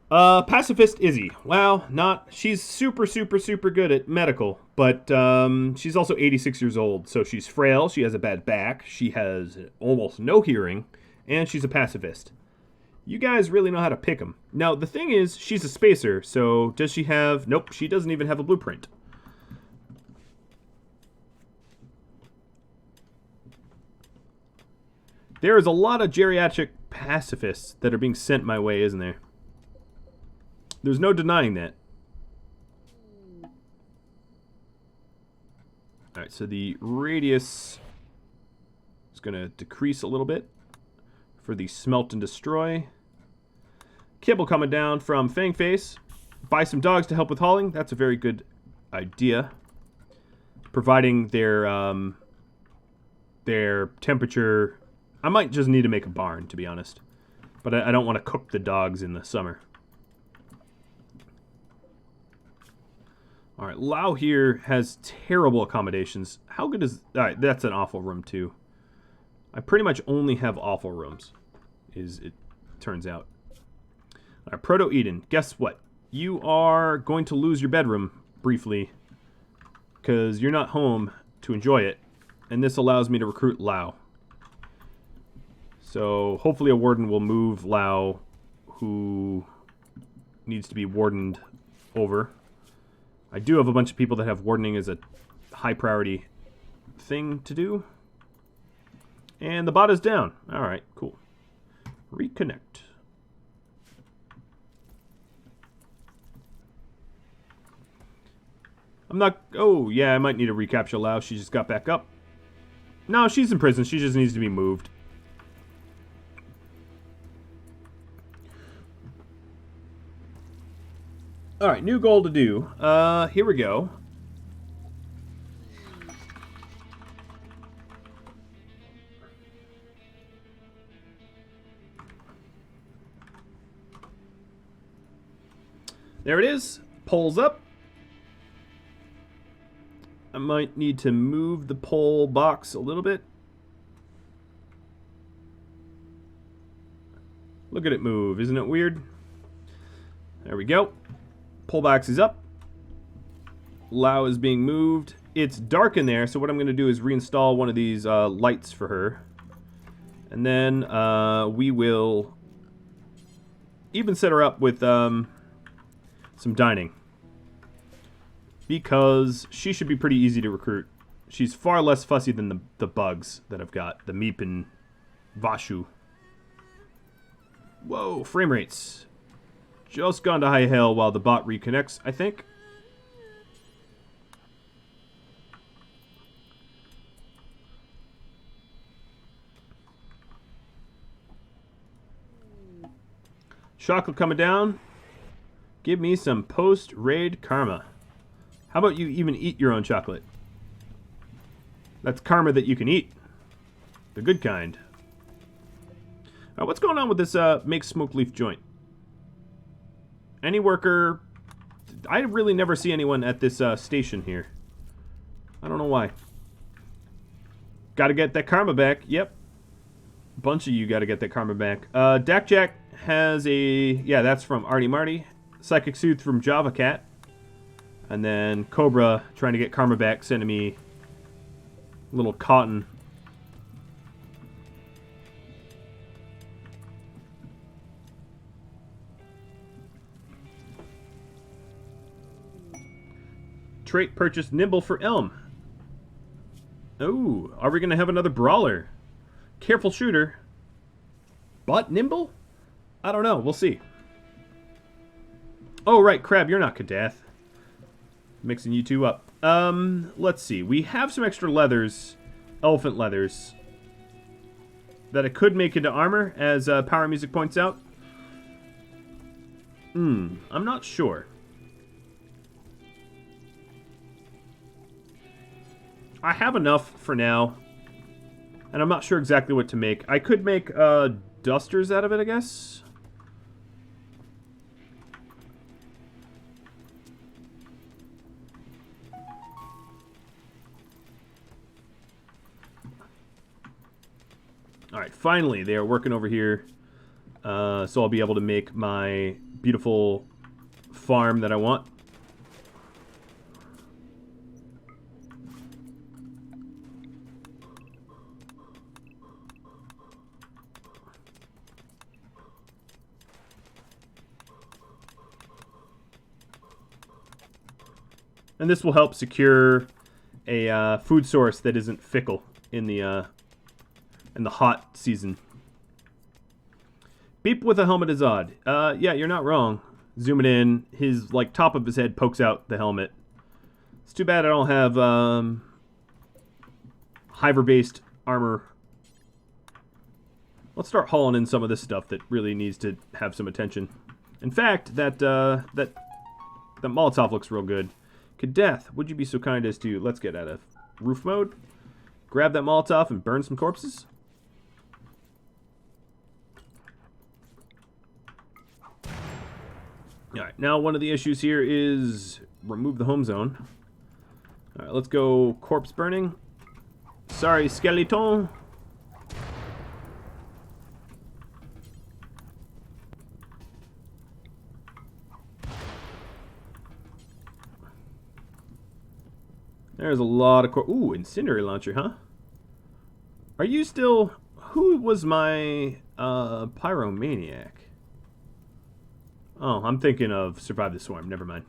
Pacifist Izzy. Wow, she's super, super, super good at medical, but she's also 86 years old, so she's frail, she has a bad back, she has almost no hearing, and she's a pacifist. You guys really know how to pick them. Now, the thing is, she's a spacer, so does she have... Nope, she doesn't even have a blueprint. There is a lot of geriatric pacifists that are being sent my way, isn't there? There's no denying that. Alright, so the radius is going to decrease a little bit for the smelt and destroy. Kibble coming down from Fangface. Buy some dogs to help with hauling. That's a very good idea. Providing their temperature... I might just need to make a barn, to be honest. But I don't want to cook the dogs in the summer. Alright, Lao here has terrible accommodations. How good is... Alright, that's an awful room, too. I pretty much only have awful rooms, it turns out. Alright, Proto-Eden, guess what? You are going to lose your bedroom, briefly, because you're not home to enjoy it. And this allows me to recruit Lao. So, hopefully a warden will move Lao, who needs to be wardened over. I do have a bunch of people that have wardening as a high priority thing to do. And the bot is down. Alright, cool. Reconnect. I'm not... Oh, yeah, I might need to recapture Lao. She just got back up. No, she's in prison. She just needs to be moved. Alright, new goal to do. Here we go. There it is. Pulls up. I might need to move the pole box a little bit. Look at it move. Isn't it weird? There we go. Pull box is up. Lao is being moved. It's dark in there, so what I'm going to do is reinstall one of these lights for her. And then we will even set her up with some dining. Because she should be pretty easy to recruit. She's far less fussy than the bugs that I've got. The Meep and Vashu. Whoa, frame rates. Just gone to high hell while the bot reconnects, I think. Chocolate coming down. Give me some post-raid karma. How about you even eat your own chocolate? That's karma that you can eat. The good kind. What's going on with this make smoke leaf joint? Any worker... I really never see anyone at this station here. I don't know why. Gotta get that karma back. Yep. Bunch of you gotta get that karma back. Dak Jack has a... Yeah, that's from Artie Marty. Psychic Soothe from Java Cat. And then Cobra trying to get karma back, sending me a little cotton. Trait purchased Nimble for Elm. Oh, are we going to have another brawler? Careful shooter. But Nimble? I don't know. We'll see. Oh, right. Crab, you're not Kadath. Mixing you two up. Let's see. We have some extra leathers. elephant leathers that I could make into armor, as Power Music points out. I'm not sure. I have enough for now, and I'm not sure exactly what to make. I could make dusters out of it, I guess. Alright, finally, they are working over here. So I'll be able to make my beautiful farm that I want. And this will help secure a food source that isn't fickle in the hot season. Beep with a helmet is odd. Yeah, you're not wrong. Zoom it in. His top of his head pokes out the helmet. It's too bad I don't have Hiver-based armor. Let's start hauling in some of this stuff that really needs to have some attention. In fact, that Molotov looks real good. Kadeth, would you be so kind as to, let's get out of roof mode, grab that Molotov and burn some corpses? Alright, now one of the issues here is remove the home zone. Alright, let's go corpse burning. Sorry, skeleton. There's a lot of ooh, incendiary launcher, huh? Are you still... Who was my pyromaniac? Oh, I'm thinking of Survive the Swarm. Never mind.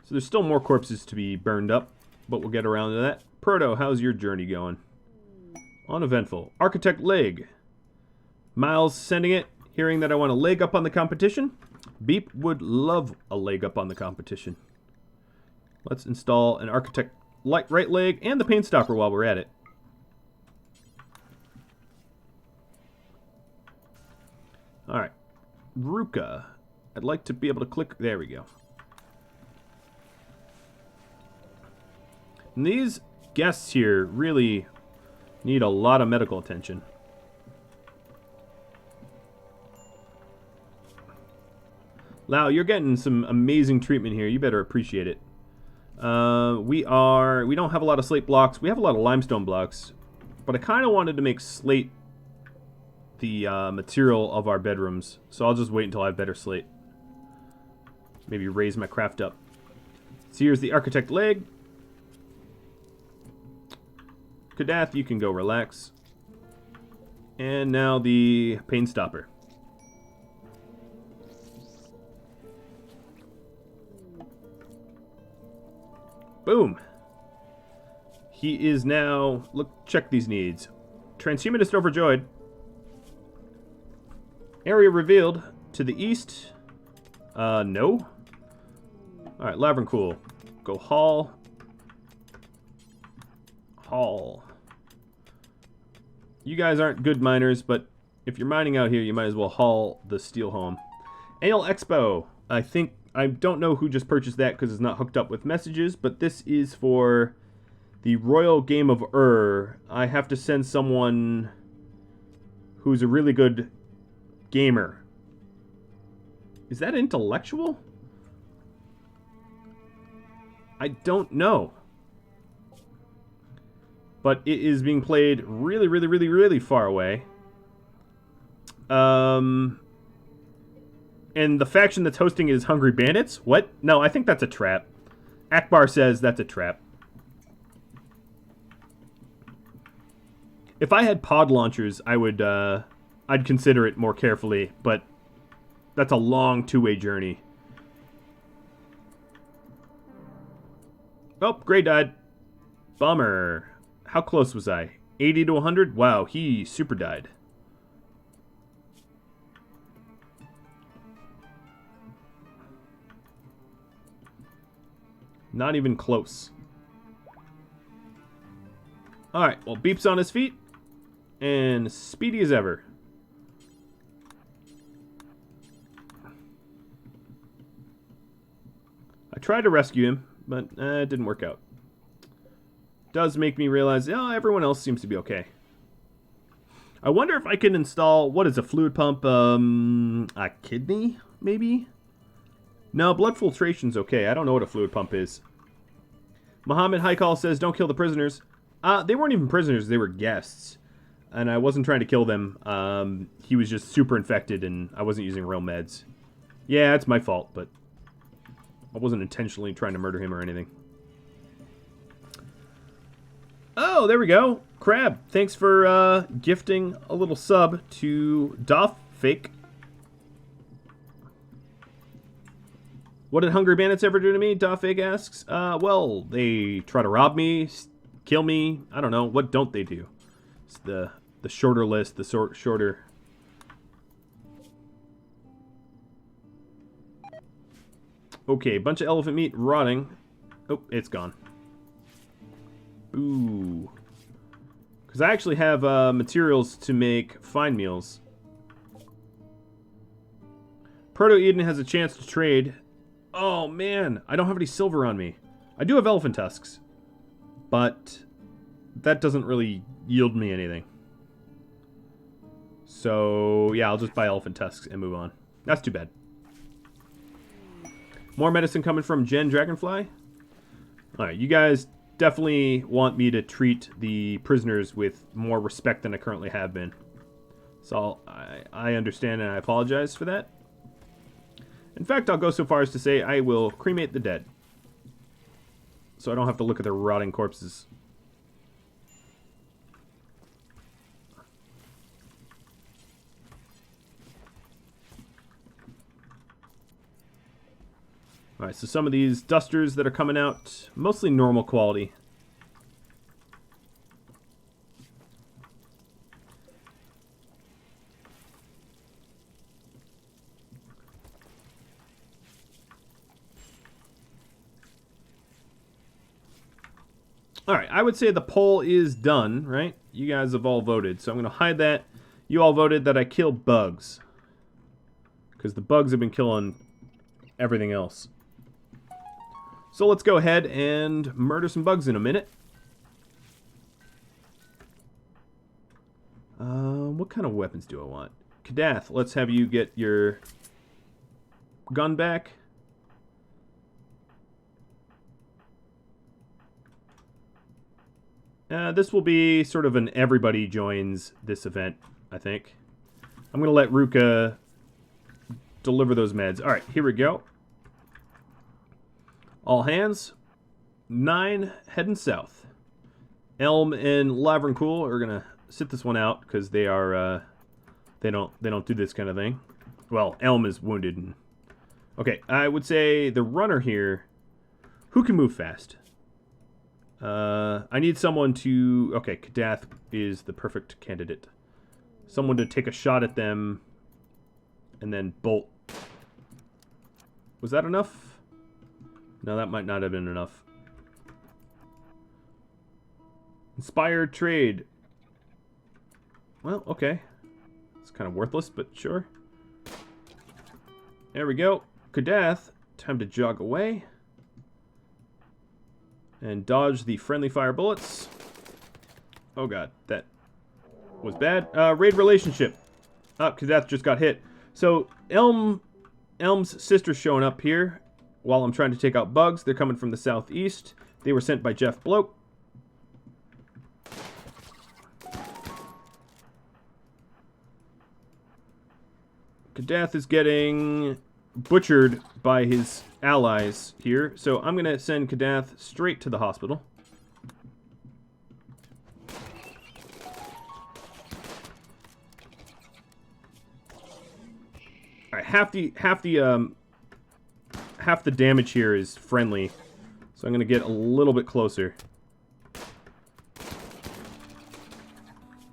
So there's still more corpses to be burned up, but we'll get around to that. Proto, how's your journey going? Uneventful. Architect Leg. Miles sending it, hearing that I want a leg up on the competition. Beep would love a leg up on the competition. Let's install an Architect right leg and the paint stopper while we're at it. Alright. Ruka. I'd like to be able to click... There we go. And these guests here really need a lot of medical attention. Lau, you're getting some amazing treatment here. You better appreciate it. We don't have a lot of slate blocks. We have a lot of limestone blocks. But I kind of wanted to make slate the material of our bedrooms. So I'll just wait until I have better slate. Maybe raise my craft up. So here's the Architect leg. Kadath, you can go relax. And now the pain stopper. Boom. He is now... Look, check these needs. Transhumanist overjoyed. Area revealed. To the east. No. Alright, Lavrencool. Go haul. Haul. You guys aren't good miners, but if you're mining out here, you might as well haul the steel home. Ale Expo. I don't know who just purchased that because it's not hooked up with messages, but this is for the Royal Game of I have to send someone who's a really good gamer. Is that intellectual? I don't know. But it is being played really, really, really, really far away. And the faction that's hosting is Hungry Bandits? What? No, I think that's a trap. Akbar says that's a trap. If I had pod launchers, I'd consider it more carefully, but that's a long two-way journey. Oh, Gray died. Bummer. How close was I? 80 to 100? Wow, he super died. Not even close. Alright, well, Beep's on his feet. And speedy as ever. I tried to rescue him, but it didn't work out. Does make me realize, oh, everyone else seems to be okay. I wonder if I can install, what is a fluid pump? A kidney, maybe? No, blood filtration's okay. I don't know what a fluid pump is. Muhammad Haikal says, don't kill the prisoners. They weren't even prisoners, they were guests. And I wasn't trying to kill them. He was just super infected and I wasn't using real meds. Yeah, it's my fault, but I wasn't intentionally trying to murder him or anything. Oh, there we go. Crab, thanks for gifting a little sub to Doffake. What did Hungry Bandits ever do to me? Doffake asks. Well, they try to rob me, kill me. I don't know. What don't they do? It's the shorter list, the shorter. Okay, bunch of elephant meat rotting. Oh, it's gone. Ooh. Because I actually have materials to make fine meals. Proto-Eden has a chance to trade. Oh, man. I don't have any silver on me. I do have elephant tusks. But that doesn't really yield me anything. So, yeah, I'll just buy elephant tusks and move on. That's too bad. More medicine coming from Jen Dragonfly. Alright, you guys definitely want me to treat the prisoners with more respect than I currently have been. So I understand and I apologize for that. In fact, I'll go so far as to say I will cremate the dead. So I don't have to look at their rotting corpses. Alright, so some of these dusters that are coming out, mostly normal quality. Alright, I would say the poll is done, right? You guys have all voted, so I'm going to hide that. You all voted that I kill bugs. Because the bugs have been killing everything else. So let's go ahead and murder some bugs in a minute. What kind of weapons do I want? Kadath, let's have you get your gun back. This will be sort of an everybody joins this event, I think. I'm going to let Ruka deliver those meds. Alright, here we go. All hands. 9 heading south. Elm and Lavrencool are gonna sit this one out because they are they don't do this kind of thing. Well, Elm is wounded. And... Okay, I would say the runner here. Who can move fast? I need someone to. Okay, Kadath is the perfect candidate. Someone to take a shot at them, and then bolt. Was that enough? No, that might not have been enough. Inspired trade. Well, okay. It's kind of worthless, but sure. There we go. Kadath, time to jog away. And dodge the friendly fire bullets. Oh god, that was bad. Raid relationship. Oh, Kadath just got hit. So, Elm's sister's showing up here. While I'm trying to take out bugs, they're coming from the southeast. They were sent by Jeff Bloke. Kadath is getting butchered by his allies here, so I'm going to send Kadath straight to the hospital. All right, half the damage here is friendly, so I'm going to get a little bit closer.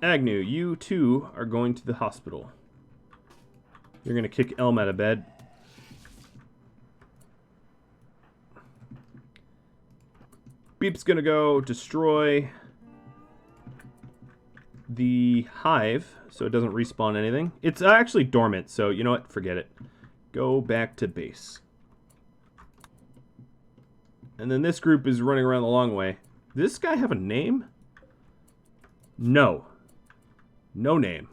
Agnew, you too are going to the hospital. You're going to kick Elm out of bed. Beep's gonna go destroy the hive so it doesn't respawn anything. It's actually dormant, so you know what? Forget it. Go back to base. And then this group is running around the long way. Does this guy have a name? No. No name.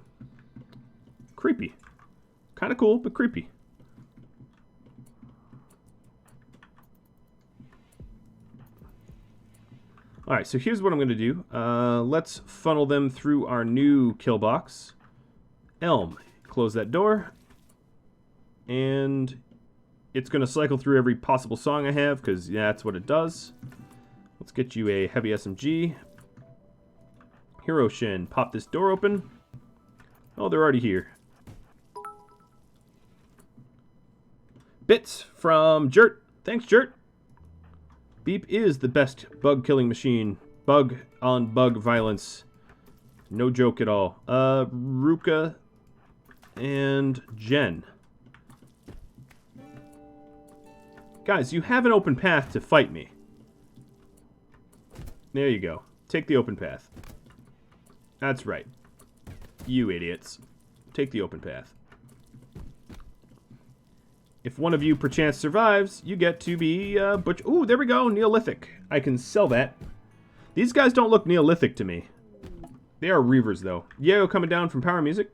Creepy. Kind of cool, but creepy. Alright, so here's what I'm going to do. Let's funnel them through our new kill box. Elm. Close that door. And it's going to cycle through every possible song I have, because yeah, that's what it does. Let's get you a heavy SMG. Hiroshin, pop this door open. Oh, they're already here. Bits from Jert. Thanks, Jert. Beep is the best bug killing machine. Bug on bug violence. No joke at all. Ruka and Jen. Guys, you have an open path to fight me. There you go. Take the open path. That's right. You idiots. Take the open path. If one of you perchance survives, you get to be butch. Ooh, there we go. Neolithic. I can sell that. These guys don't look Neolithic to me. They are Reavers, though. Yayo coming down from Power Music.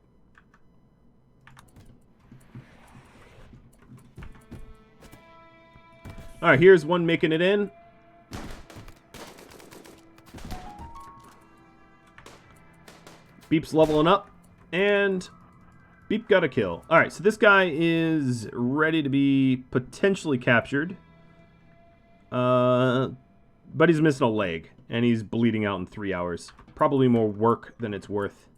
Alright, here's one making it in. Beep's leveling up. And Beep got a kill. Alright, so this guy is ready to be potentially captured. But he's missing a leg. And he's bleeding out in 3 hours. Probably more work than it's worth.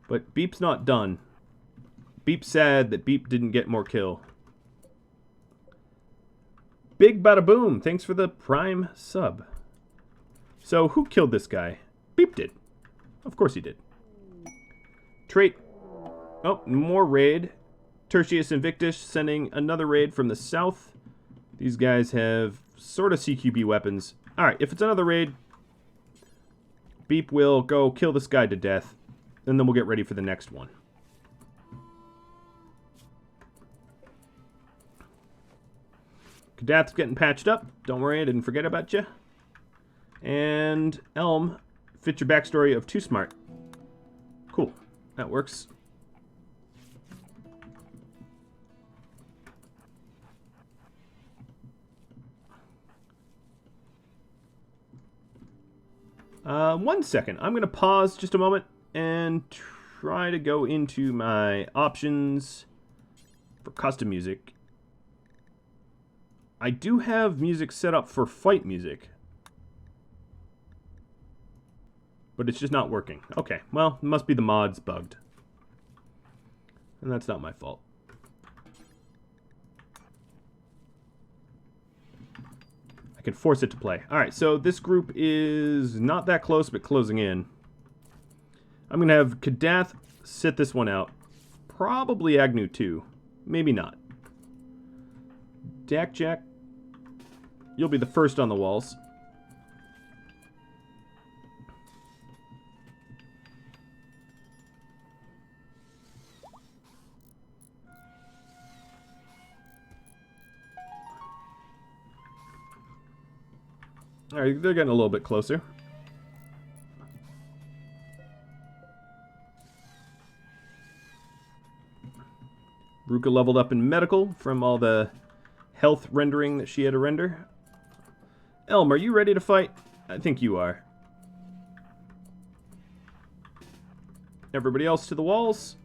But Beep's not done. Beep's sad that Beep didn't get more kill. Big Bada Boom, thanks for the Prime sub. So, who killed this guy? Beep did. Of course he did. Trait. Oh, more raid. Tertius Invictus sending another raid from the south. These guys have sort of CQB weapons. Alright, if it's another raid, Beep will go kill this guy to death. And then we'll get ready for the next one. Kadath's getting patched up. Don't worry, I didn't forget about you. And Elm, fit your backstory of Too Smart. Cool. That works. One second. I'm going to pause just a moment and try to go into my options for custom music. I do have music set up for fight music. But it's just not working. Okay, well, it must be the mods bugged. And that's not my fault. I can force it to play. Alright, so this group is not that close, but closing in. I'm going to have Kadath sit this one out. Probably Agnew too. Maybe not. Jack, you'll be the first on the walls. Alright, they're getting a little bit closer. Ruka leveled up in medical from all the health rendering that she had to render. Elm, are you ready to fight? I think you are. Everybody else to the walls.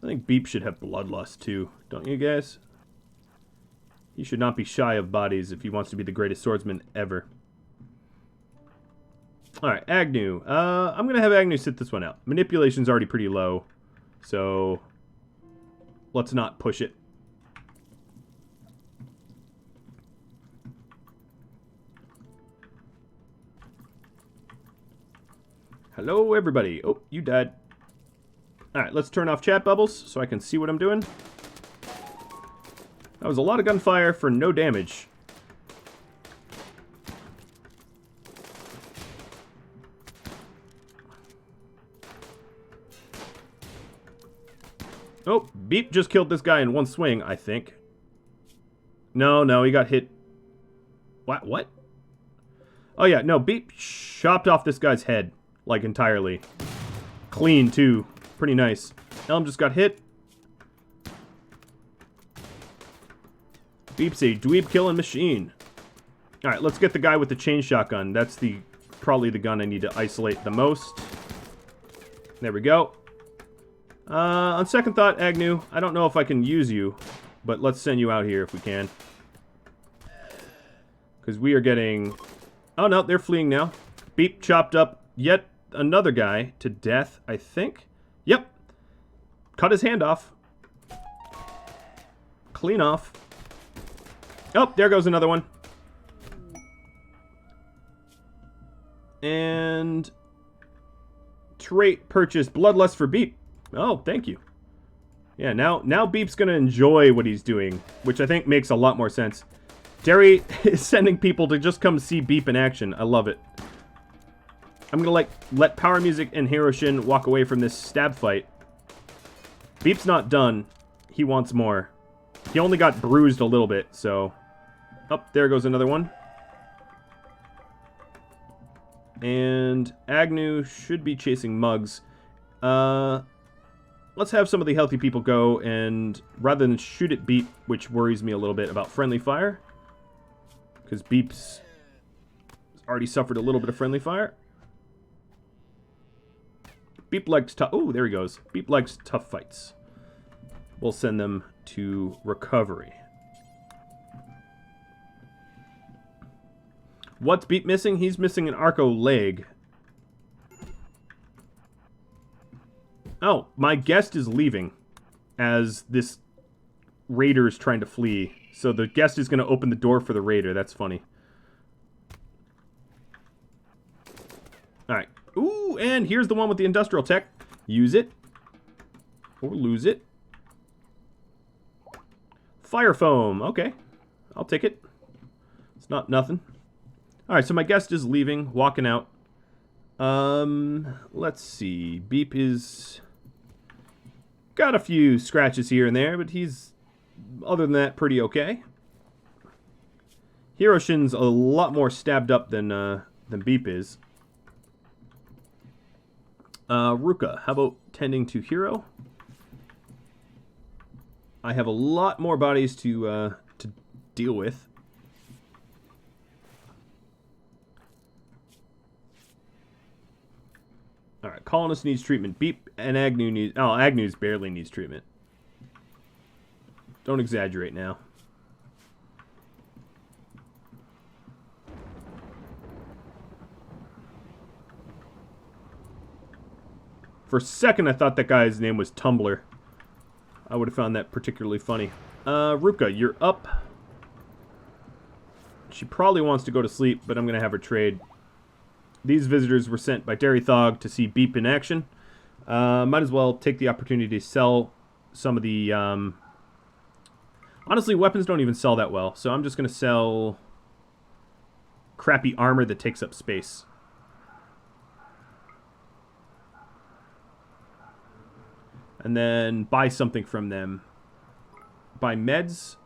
I think Beep should have bloodlust too, don't you guys? He should not be shy of bodies if he wants to be the greatest swordsman ever. Alright, Agnew. I'm going to have Agnew sit this one out. Manipulation's already pretty low, so let's not push it. Hello, everybody. Oh, you died. Alright, let's turn off chat bubbles so I can see what I'm doing. That was a lot of gunfire for no damage. Oh, Beep just killed this guy in one swing, I think. No, he got hit. What? Oh, yeah, no, Beep chopped off this guy's head, like, entirely. Clean, too. Pretty nice. Elm just got hit. Beep's a dweeb killing machine. Alright, let's get the guy with the chain shotgun. That's probably the gun I need to isolate the most. There we go. On second thought, Agnew, I don't know if I can use you, but let's send you out here if we can. Because we are getting... Oh, no, they're fleeing now. Beep chopped up yet another guy to death, I think. Yep. Cut his hand off. Clean off. Oh, there goes another one. And... Trait purchased Bloodlust for Beep. Oh, thank you. Yeah, now Beep's gonna enjoy what he's doing, which I think makes a lot more sense. Derry is sending people to just come see Beep in action. I love it. I'm gonna let Power Music and Hiroshin walk away from this stab fight. Beep's not done. He wants more. He only got bruised a little bit, so... Oh, there goes another one. And Agnew should be chasing Mugs. Let's have some of the healthy people go, and rather than shoot at Beep, which worries me a little bit about friendly fire, because Beep's already suffered a little bit of friendly fire. Beep likes tough... Oh, there he goes. Beep likes tough fights. We'll send them to recovery. What's Beep missing? He's missing an Arco leg. Oh, my guest is leaving as this raider is trying to flee. So the guest is going to open the door for the raider. That's funny. Alright. Ooh, and here's the one with the industrial tech. Use it. Or lose it. Fire foam. Okay. I'll take it. It's not nothing. Alright, so my guest is leaving, walking out. Let's see. Beep is... got a few scratches here and there, but he's, other than that, pretty okay. Hiroshin's a lot more stabbed up than Beep is. Ruka, how about tending to Hero? I have a lot more bodies to deal with. Alright, Colonist needs treatment. Beep and Agnew needs... Oh, Agnew's barely needs treatment. Don't exaggerate now. For a second, I thought that guy's name was Tumblr. I would have found that particularly funny. Ruka, you're up. She probably wants to go to sleep, but I'm going to have her trade. These visitors were sent by Derry Thog to see Beep in action. Might as well take the opportunity to sell some of the... Honestly, weapons don't even sell that well, so I'm just going to sell crappy armor that takes up space. And then buy something from them. Buy meds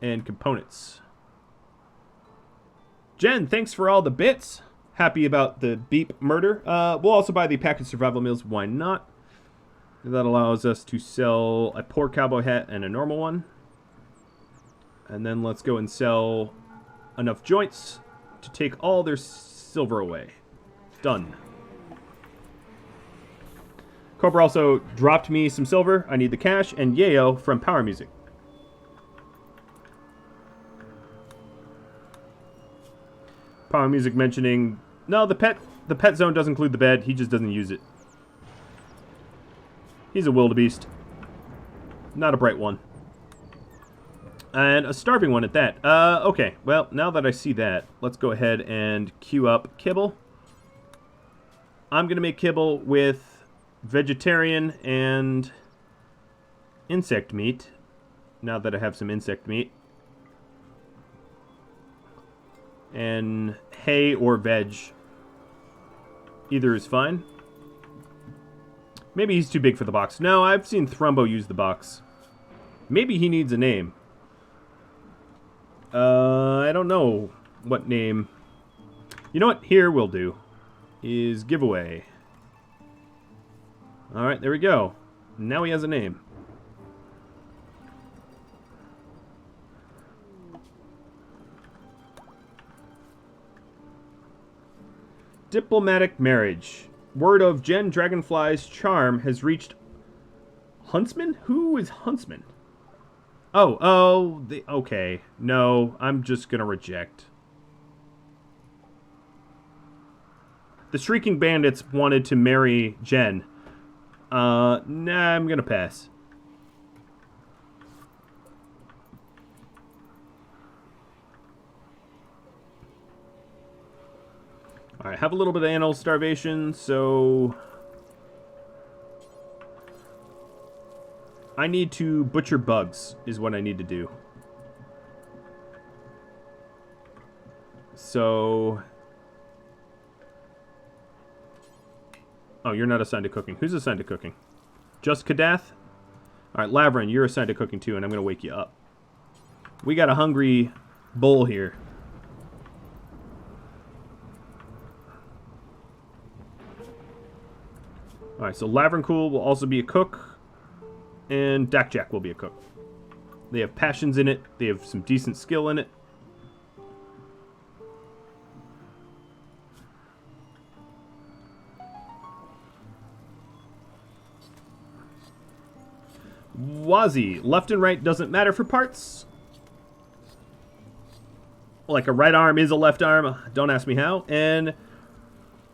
and components. Jen, thanks for all the bits. Happy about the Beep murder. We'll also buy the packaged survival meals. Why not? That allows us to sell a poor cowboy hat and a normal one. And then let's go and sell enough joints to take all their silver away. Done. Cobra also dropped me some silver. I need the cash. And Yayo from Power Music. Power Music mentioning... No, the pet zone does include the bed. He just doesn't use it. He's a wildebeest. Not a bright one. And a starving one at that. Okay. Well, now that I see that, let's go ahead and queue up Kibble. I'm going to make kibble with vegetarian and insect meat, now that I have some insect meat. And hay or veg. Either is fine. Maybe he's too big for the box. No, I've seen Thrumbo use the box. Maybe he needs a name. I don't know what name. You know what? Here we'll do. Is giveaway. Alright, there we go. Now he has a name. Diplomatic marriage. Word of Jen Dragonfly's charm has reached Huntsman? Who is Huntsman? Okay. No, I'm just gonna reject. The Shrieking Bandits wanted to marry Jen. Nah, I'm gonna pass. Alright, have a little bit of animal starvation, so I need to butcher bugs, is what I need to do. So... Oh, you're not assigned to cooking. Who's assigned to cooking? Just Kadath? Alright, Lavrin, you're assigned to cooking too, and I'm going to wake you up. We got a hungry bull here. Alright, so Lavrincool will also be a cook, and Dakjak will be a cook. They have passions in it, they have some decent skill in it. Wazi, left and right doesn't matter for parts. Like a right arm is a left arm, don't ask me how. And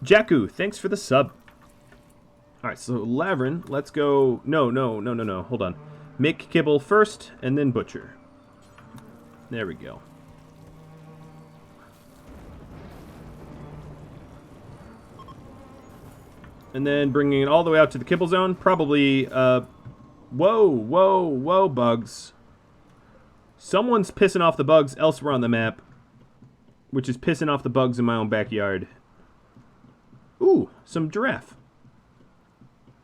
Jakku, thanks for the sub. Alright, so Lavrin, let's go... No, hold on. Make kibble first, and then butcher. There we go. And then bringing it all the way out to the kibble zone, probably, Whoa, bugs. Someone's pissing off the bugs elsewhere on the map, which is pissing off the bugs in my own backyard. Ooh, some giraffe.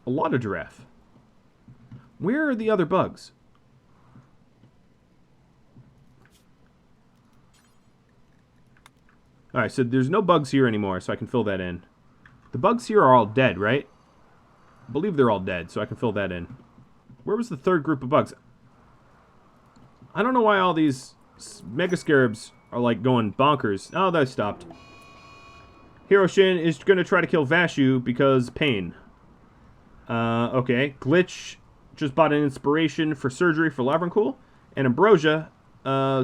A lot of giraffe. Where are the other bugs? Alright, so there's no bugs here anymore, so I can fill that in. The bugs here are all dead, right? I believe they're all dead, so I can fill that in. Where was the third group of bugs? I don't know why all these mega scarabs are like going bonkers. Oh, that stopped. Hiroshin is going to try to kill Vashu because pain. Okay. Glitch just bought an inspiration for surgery for Lavrincool. And Ambrosia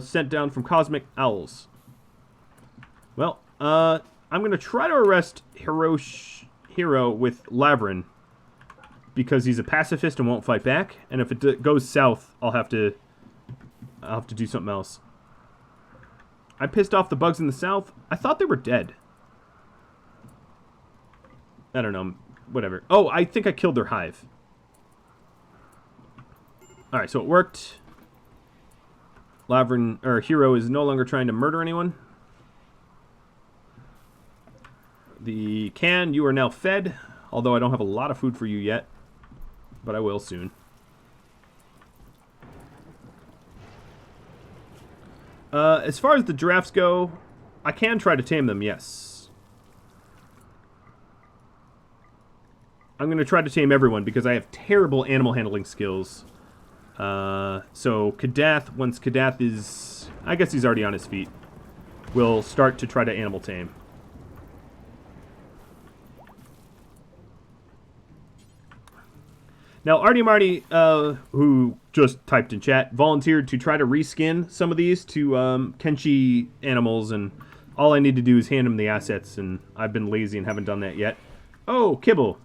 sent down from Cosmic Owls. Well, I'm going to try to arrest Hero with Lavrin, because he's a pacifist and won't fight back. And if it goes south, I'll have to do something else. I pissed off the bugs in the south. I thought they were dead. I don't know. Whatever. Oh, I think I killed their hive. Alright, so it worked. Lavrin, or Hero, is no longer trying to murder anyone. The can, you are now fed. Although I don't have a lot of food for you yet. But I will soon. As far as the giraffes go, I can try to tame them, yes. I'm going to try to tame everyone because I have terrible animal handling skills. So Kadath, once Kadath is... I guess he's already on his feet. Will start to try to animal tame. Now, Artie Marty, who just typed in chat, volunteered to try to reskin some of these to Kenshi animals, and all I need to do is hand him the assets, and I've been lazy and haven't done that yet. Oh, Kibble.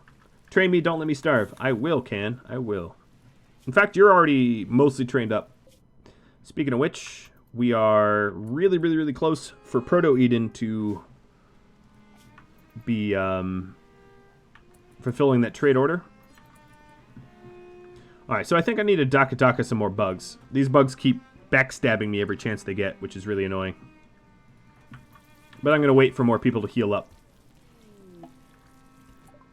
Train me, don't let me starve. I will, Can. I will. In fact, you're already mostly trained up. Speaking of which, we are really, really, really close for Proto-Eden to be fulfilling that trade order. Alright, so I think I need to Daka some more bugs. These bugs keep backstabbing me every chance they get, which is really annoying. But I'm going to wait for more people to heal up.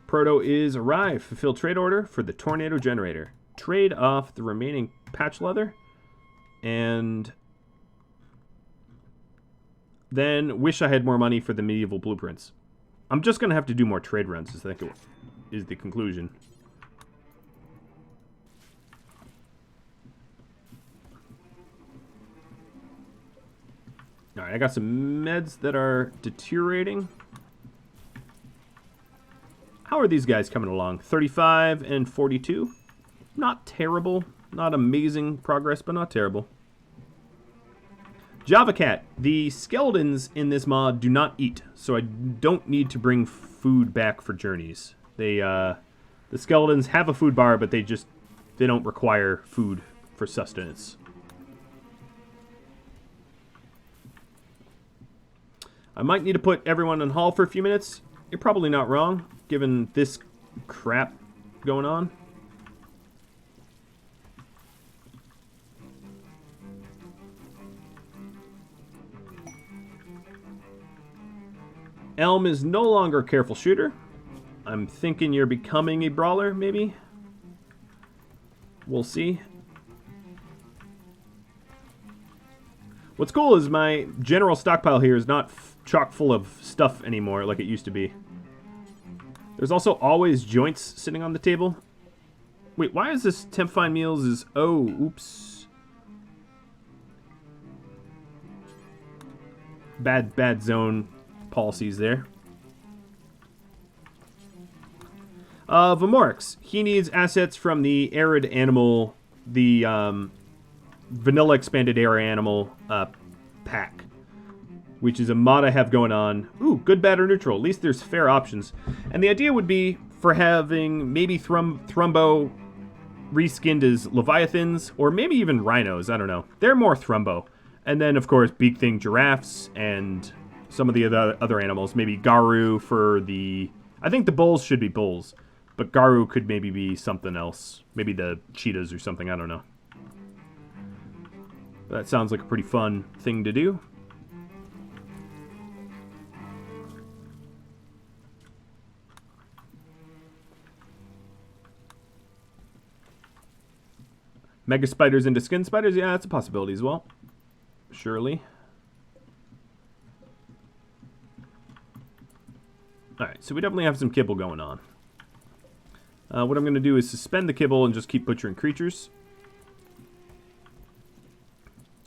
Proto is arrived. Fulfill trade order for the tornado generator. Trade off the remaining patch leather. And then wish I had more money for the medieval blueprints. I'm just going to have to do more trade runs, I think is the conclusion. Alright, I got some meds that are deteriorating. How are these guys coming along? 35 and 42. Not terrible. Not amazing progress, but not terrible. Java Cat. The skeletons in this mod do not eat, so I don't need to bring food back for journeys. The skeletons have a food bar, but they don't require food for sustenance. I might need to put everyone on haul for a few minutes. You're probably not wrong, given this crap going on. Elm is no longer a careful shooter. I'm thinking you're becoming a brawler, maybe? We'll see. What's cool is my general stockpile here is not chock full of stuff anymore like it used to be. There's also always joints sitting on the table. Wait, why is this temp find meals is... Oh, oops. Bad zone policies there. Vamorix. He needs assets from the arid animal, the vanilla expanded air animal pack, which is a mod I have going on. Ooh, good, bad, or neutral. At least there's fair options. And the idea would be for having maybe Thrumbo reskinned as Leviathans, or maybe even Rhinos, I don't know. They're more Thrumbo. And then, of course, Big Thing Giraffes and some of the other animals. Maybe Garu for the... I think the bulls should be bulls, but Garu could maybe be something else. Maybe the cheetahs or something, I don't know. That sounds like a pretty fun thing to do. Mega spiders into skin spiders? Yeah, that's a possibility as well. Surely. Alright, so we definitely have some kibble going on. What I'm going to do is suspend the kibble and just keep butchering creatures.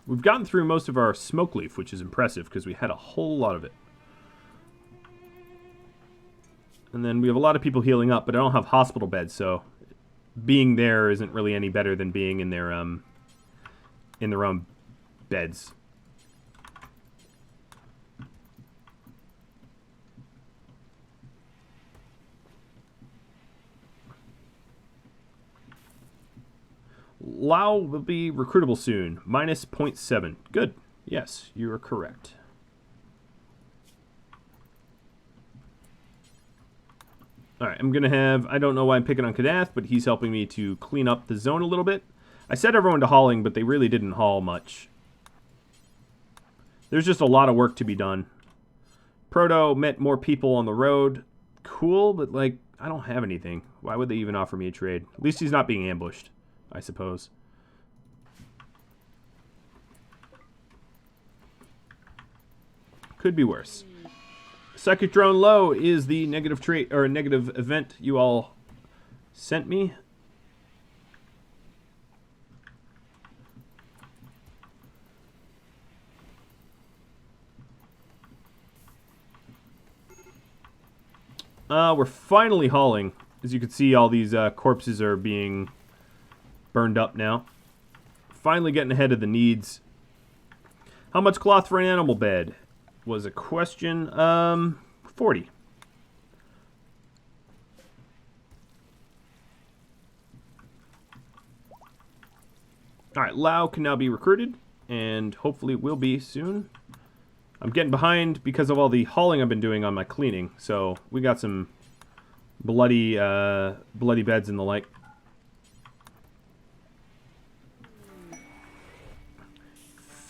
We've gotten through most of our smoke leaf, which is impressive because we had a whole lot of it. And then we have a lot of people healing up, but I don't have hospital beds, so being there isn't really any better than being in their own beds. Lao will be recruitable soon. Minus 0.7. Good. Yes, you are correct. Alright, I'm going to have... I don't know why I'm picking on Kadath, but he's helping me to clean up the zone a little bit. I set everyone to hauling, but they really didn't haul much. There's just a lot of work to be done. Proto met more people on the road. Cool, but, like, I don't have anything. Why would they even offer me a trade? At least he's not being ambushed, I suppose. Could be worse. Psychic Drone Low is the negative trait or negative event you all sent me. We're finally hauling. As you can see, all these corpses are being burned up now. Finally getting ahead of the needs. How much cloth for an animal bed? Was a question. 40. Alright, Lao can now be recruited, and hopefully will be soon. I'm getting behind because of all the hauling I've been doing on my cleaning, so we got some bloody beds and the like.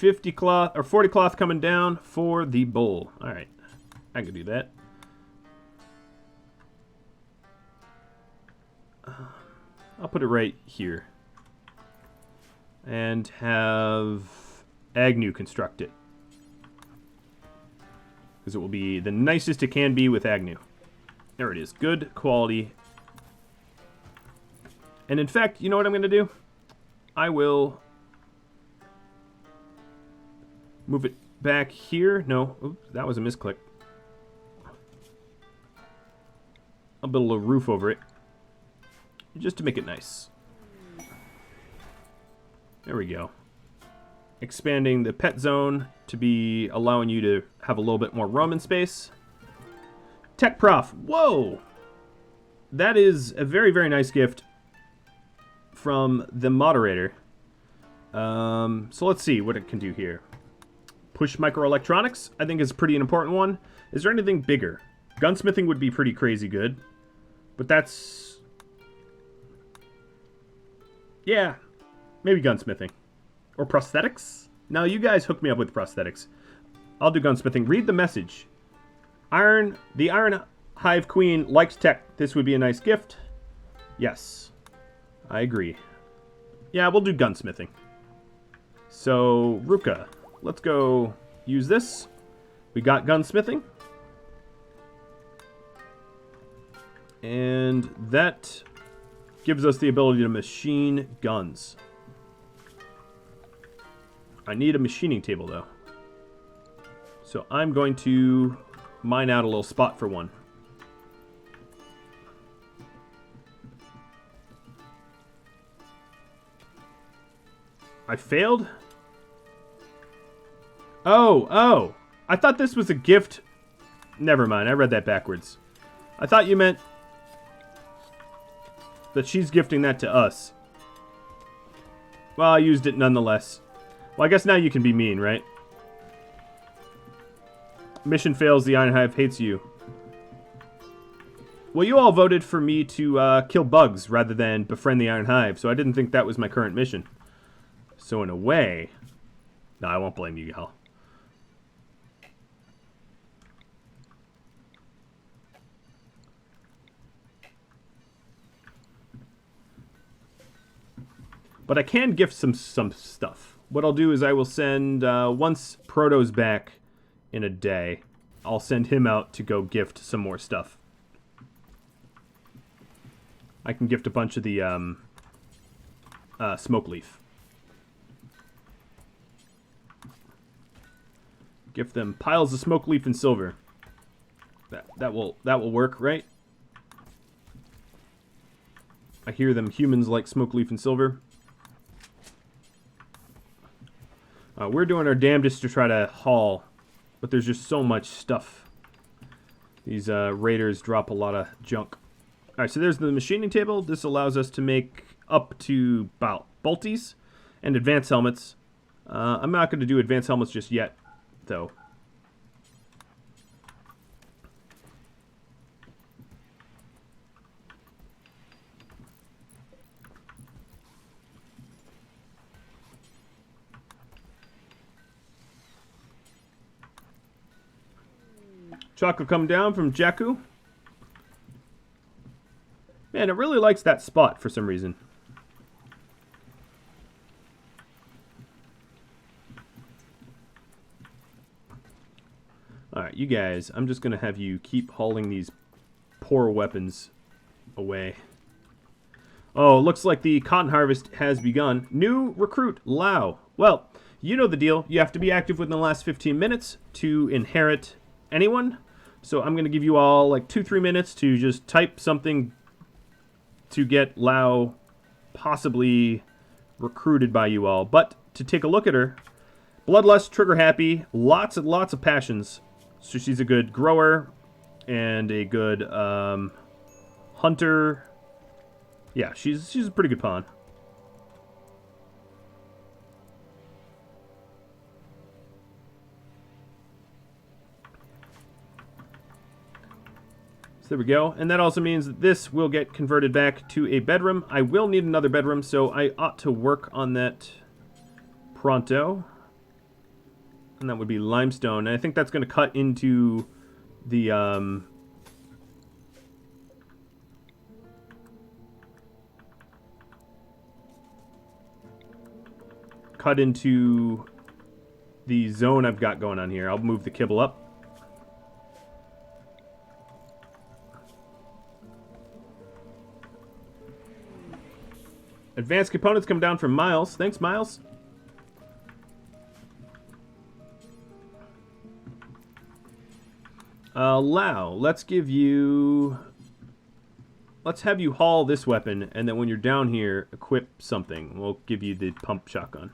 $50 cloth or 40 cloth coming down for the bowl. All right, I can do that. I'll put it right here and have Agnew construct it, because it will be the nicest it can be with Agnew. There it is. Good quality. And in fact, you know what I'm going to do? I will move it back here. No, oops, that was a misclick. I'll build a little roof over it, just to make it nice. There we go. Expanding the pet zone to be allowing you to have a little bit more room and space. Tech Prof. Whoa! That is a very, very nice gift from the moderator. So let's see what it can do here. Push microelectronics, I think, is pretty important one. Is there anything bigger? Gunsmithing would be pretty crazy good. But that's... yeah. Maybe gunsmithing. Or prosthetics? Now, you guys hook me up with prosthetics. I'll do gunsmithing. Read the message. The Iron Hive Queen likes tech. This would be a nice gift. Yes. I agree. Yeah, we'll do gunsmithing. So, Ruka, let's go use this. We got gunsmithing. And that gives us the ability to machine guns. I need a machining table, though. So I'm going to mine out a little spot for one. I failed? Oh. I thought this was a gift. Never mind, I read that backwards. I thought you meant that she's gifting that to us. Well, I used it nonetheless. Well, I guess now you can be mean, right? Mission fails, the Iron Hive hates you. Well, you all voted for me to kill bugs rather than befriend the Iron Hive, so I didn't think that was my current mission. So in a way... no, I won't blame you, y'all. But I can gift some stuff. What I'll do is I will send, once Proto's back in a day, I'll send him out to go gift some more stuff. I can gift a bunch of the smoke leaf. Gift them piles of smoke leaf and silver. That will work, right? I hear them humans like smoke leaf and silver. We're doing our damnedest to try to haul, but there's just so much stuff. These raiders drop a lot of junk. Alright, so there's the machining table. This allows us to make up to bolties and advanced helmets. I'm not going to do advanced helmets just yet, though. Chocolate come down from Jakku. Man, it really likes that spot for some reason. Alright, you guys, I'm just going to have you keep hauling these poor weapons away. Oh, looks like the cotton harvest has begun. New recruit, Lao. Well, you know the deal. You have to be active within the last 15 minutes to inherit anyone. So I'm going to give you all like 2-3 minutes to just type something to get Lao possibly recruited by you all. But to take a look at her, bloodlust, trigger happy, lots and lots of passions. So she's a good grower and a good hunter. Yeah, she's a pretty good pawn. So there we go. And that also means that this will get converted back to a bedroom. I will need another bedroom, so I ought to work on that pronto. And that would be limestone. And I think that's going to cut into the... cut into the zone I've got going on here. I'll move the kibble up. Advanced components come down from Miles. Thanks, Miles. Lau, let's give you... Let's have you haul this weapon, and then when you're down here, equip something. We'll give you the pump shotgun.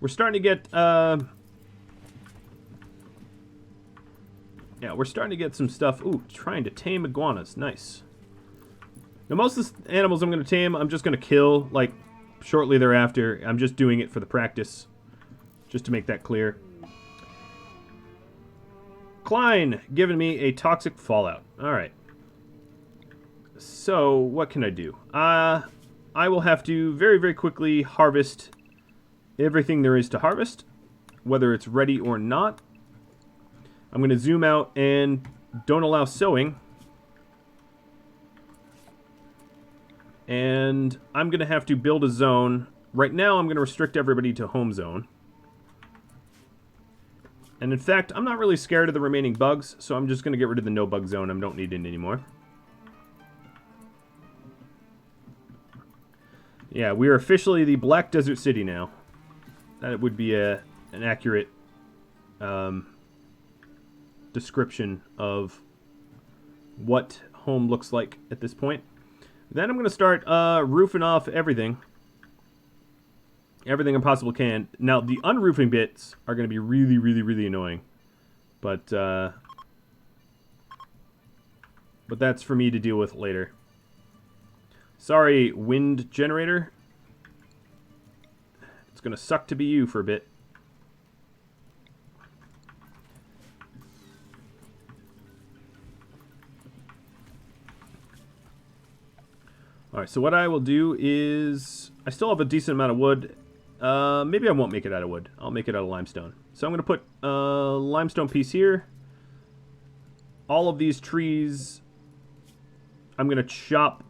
We're starting to get, yeah, we're starting to get some stuff. Ooh, trying to tame iguanas. Nice. Now, most of the animals I'm going to tame, I'm just going to kill, like, shortly thereafter. I'm just doing it for the practice, just to make that clear. Klein, giving me a toxic fallout. All right. So, what can I do? I will have to very, very quickly harvest everything there is to harvest, whether it's ready or not. I'm going to zoom out and don't allow sowing. And I'm going to have to build a zone. Right now, I'm going to restrict everybody to home zone. And in fact, I'm not really scared of the remaining bugs, so I'm just going to get rid of the no bug zone. I don't need it anymore. Yeah, we are officially the Black Desert City now. That would be an accurate description of what home looks like at this point. Then I'm going to start roofing off everything. Everything I possibly can. Now, the unroofing bits are going to be really, really, really annoying. But that's for me to deal with later. Sorry, wind generator. It's going to suck to be you for a bit. Alright, so what I will do is... I still have a decent amount of wood. Maybe I won't make it out of wood. I'll make it out of limestone. So I'm going to put a limestone piece here. All of these trees, I'm going to chop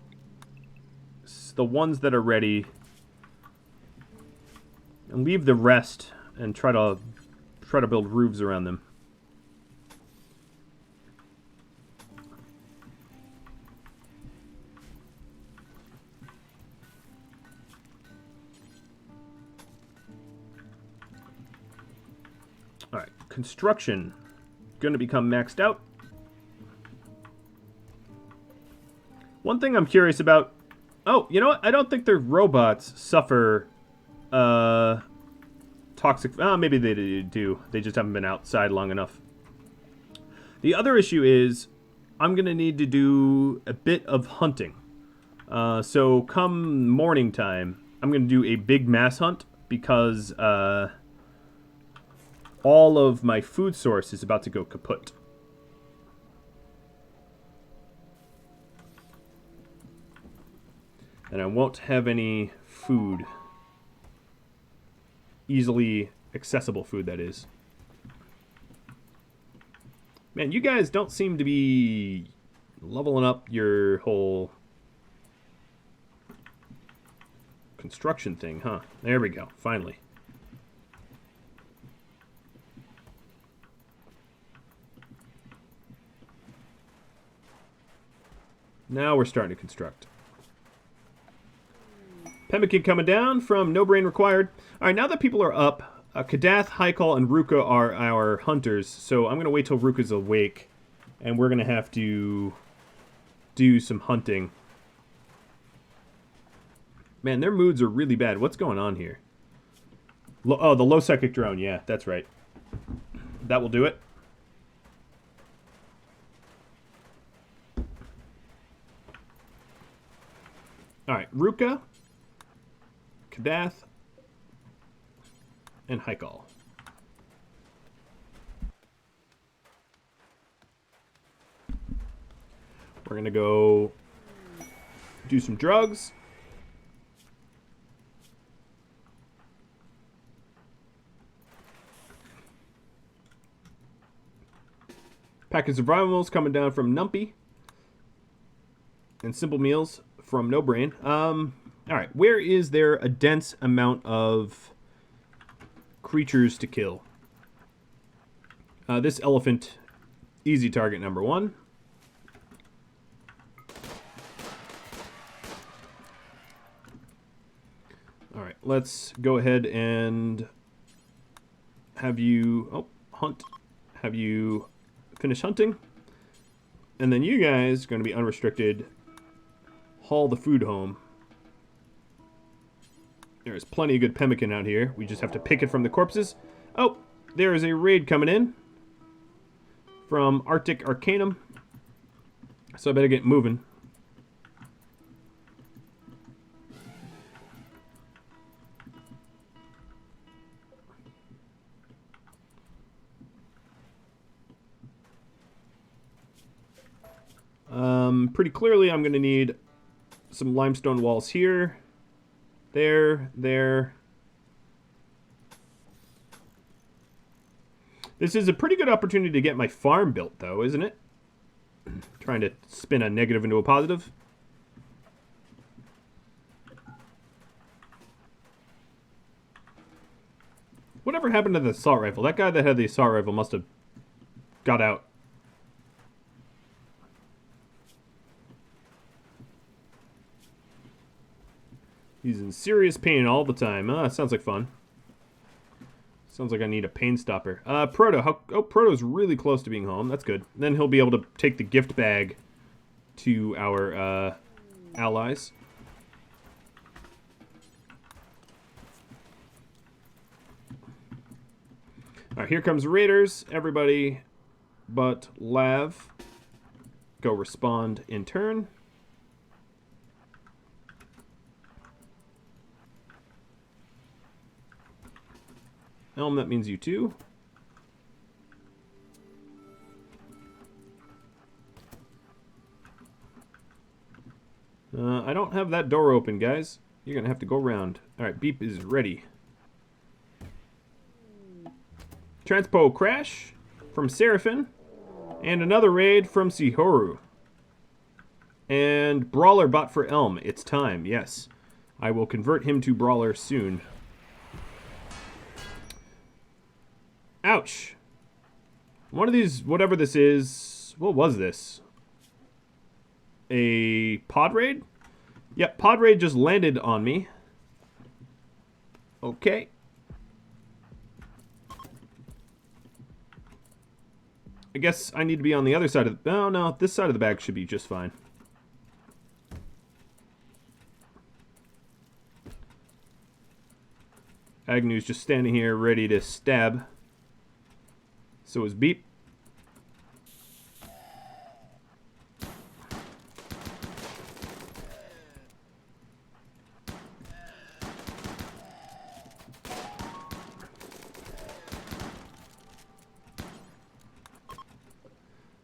the ones that are ready and leave the rest and try to build roofs around them. Alright, construction going to become maxed out. One thing I'm curious about... Oh, you know what? I don't think their robots suffer toxic... maybe they do. They just haven't been outside long enough. The other issue is I'm going to need to do a bit of hunting. So come morning time, I'm going to do a big mass hunt because all of my food source is about to go kaput. And I won't have any food. Easily accessible food, that is. Man, you guys don't seem to be leveling up your whole construction thing, huh? There we go, finally. Now we're starting to construct. Pemmican coming down from No Brain Required. Alright, now that people are up, Kadath, Haikal, and Ruka are our hunters, so I'm going to wait till Ruka's awake, and we're going to have to do some hunting. Man, their moods are really bad. What's going on here? Oh, the low psychic drone. Yeah, that's right. That will do it. Alright, Ruka, Kadath, and Haikal. We're going to go do some drugs. Pack of survivals coming down from Numpy. And simple meals from No Brain. Alright, where is there a dense amount of creatures to kill? This elephant, easy target number 1. Alright, let's go ahead and have you hunt. Have you finish hunting. And then you guys are going to be unrestricted. Haul the food home. There's plenty of good pemmican out here. We just have to pick it from the corpses. Oh, there is a raid coming in from Arctic Arcanum. So I better get moving. Pretty clearly I'm going to need some limestone walls here. There. This is a pretty good opportunity to get my farm built, though, isn't it? Trying to spin a negative into a positive. Whatever happened to the assault rifle? That guy that had the assault rifle must have got out. He's in serious pain all the time. Sounds like fun. Sounds like I need a pain stopper. Proto. Proto's really close to being home. That's good. Then he'll be able to take the gift bag to our allies. Alright, here comes Raiders. Everybody but Lav go respond in turn. Elm, that means you too. I don't have that door open, guys. You're going to have to go around. Alright, Beep is ready. Transpo Crash from Seraphin. And another raid from Sihoru. And Brawler bot for Elm. It's time, yes. I will convert him to Brawler soon. Ouch. One of these, whatever this is, what was this? A pod raid? Yep, pod raid just landed on me. Okay. I guess I need to be on the other side of the... Oh, no, this side of the bag should be just fine. Agnew's just standing here ready to stab. So is Beep.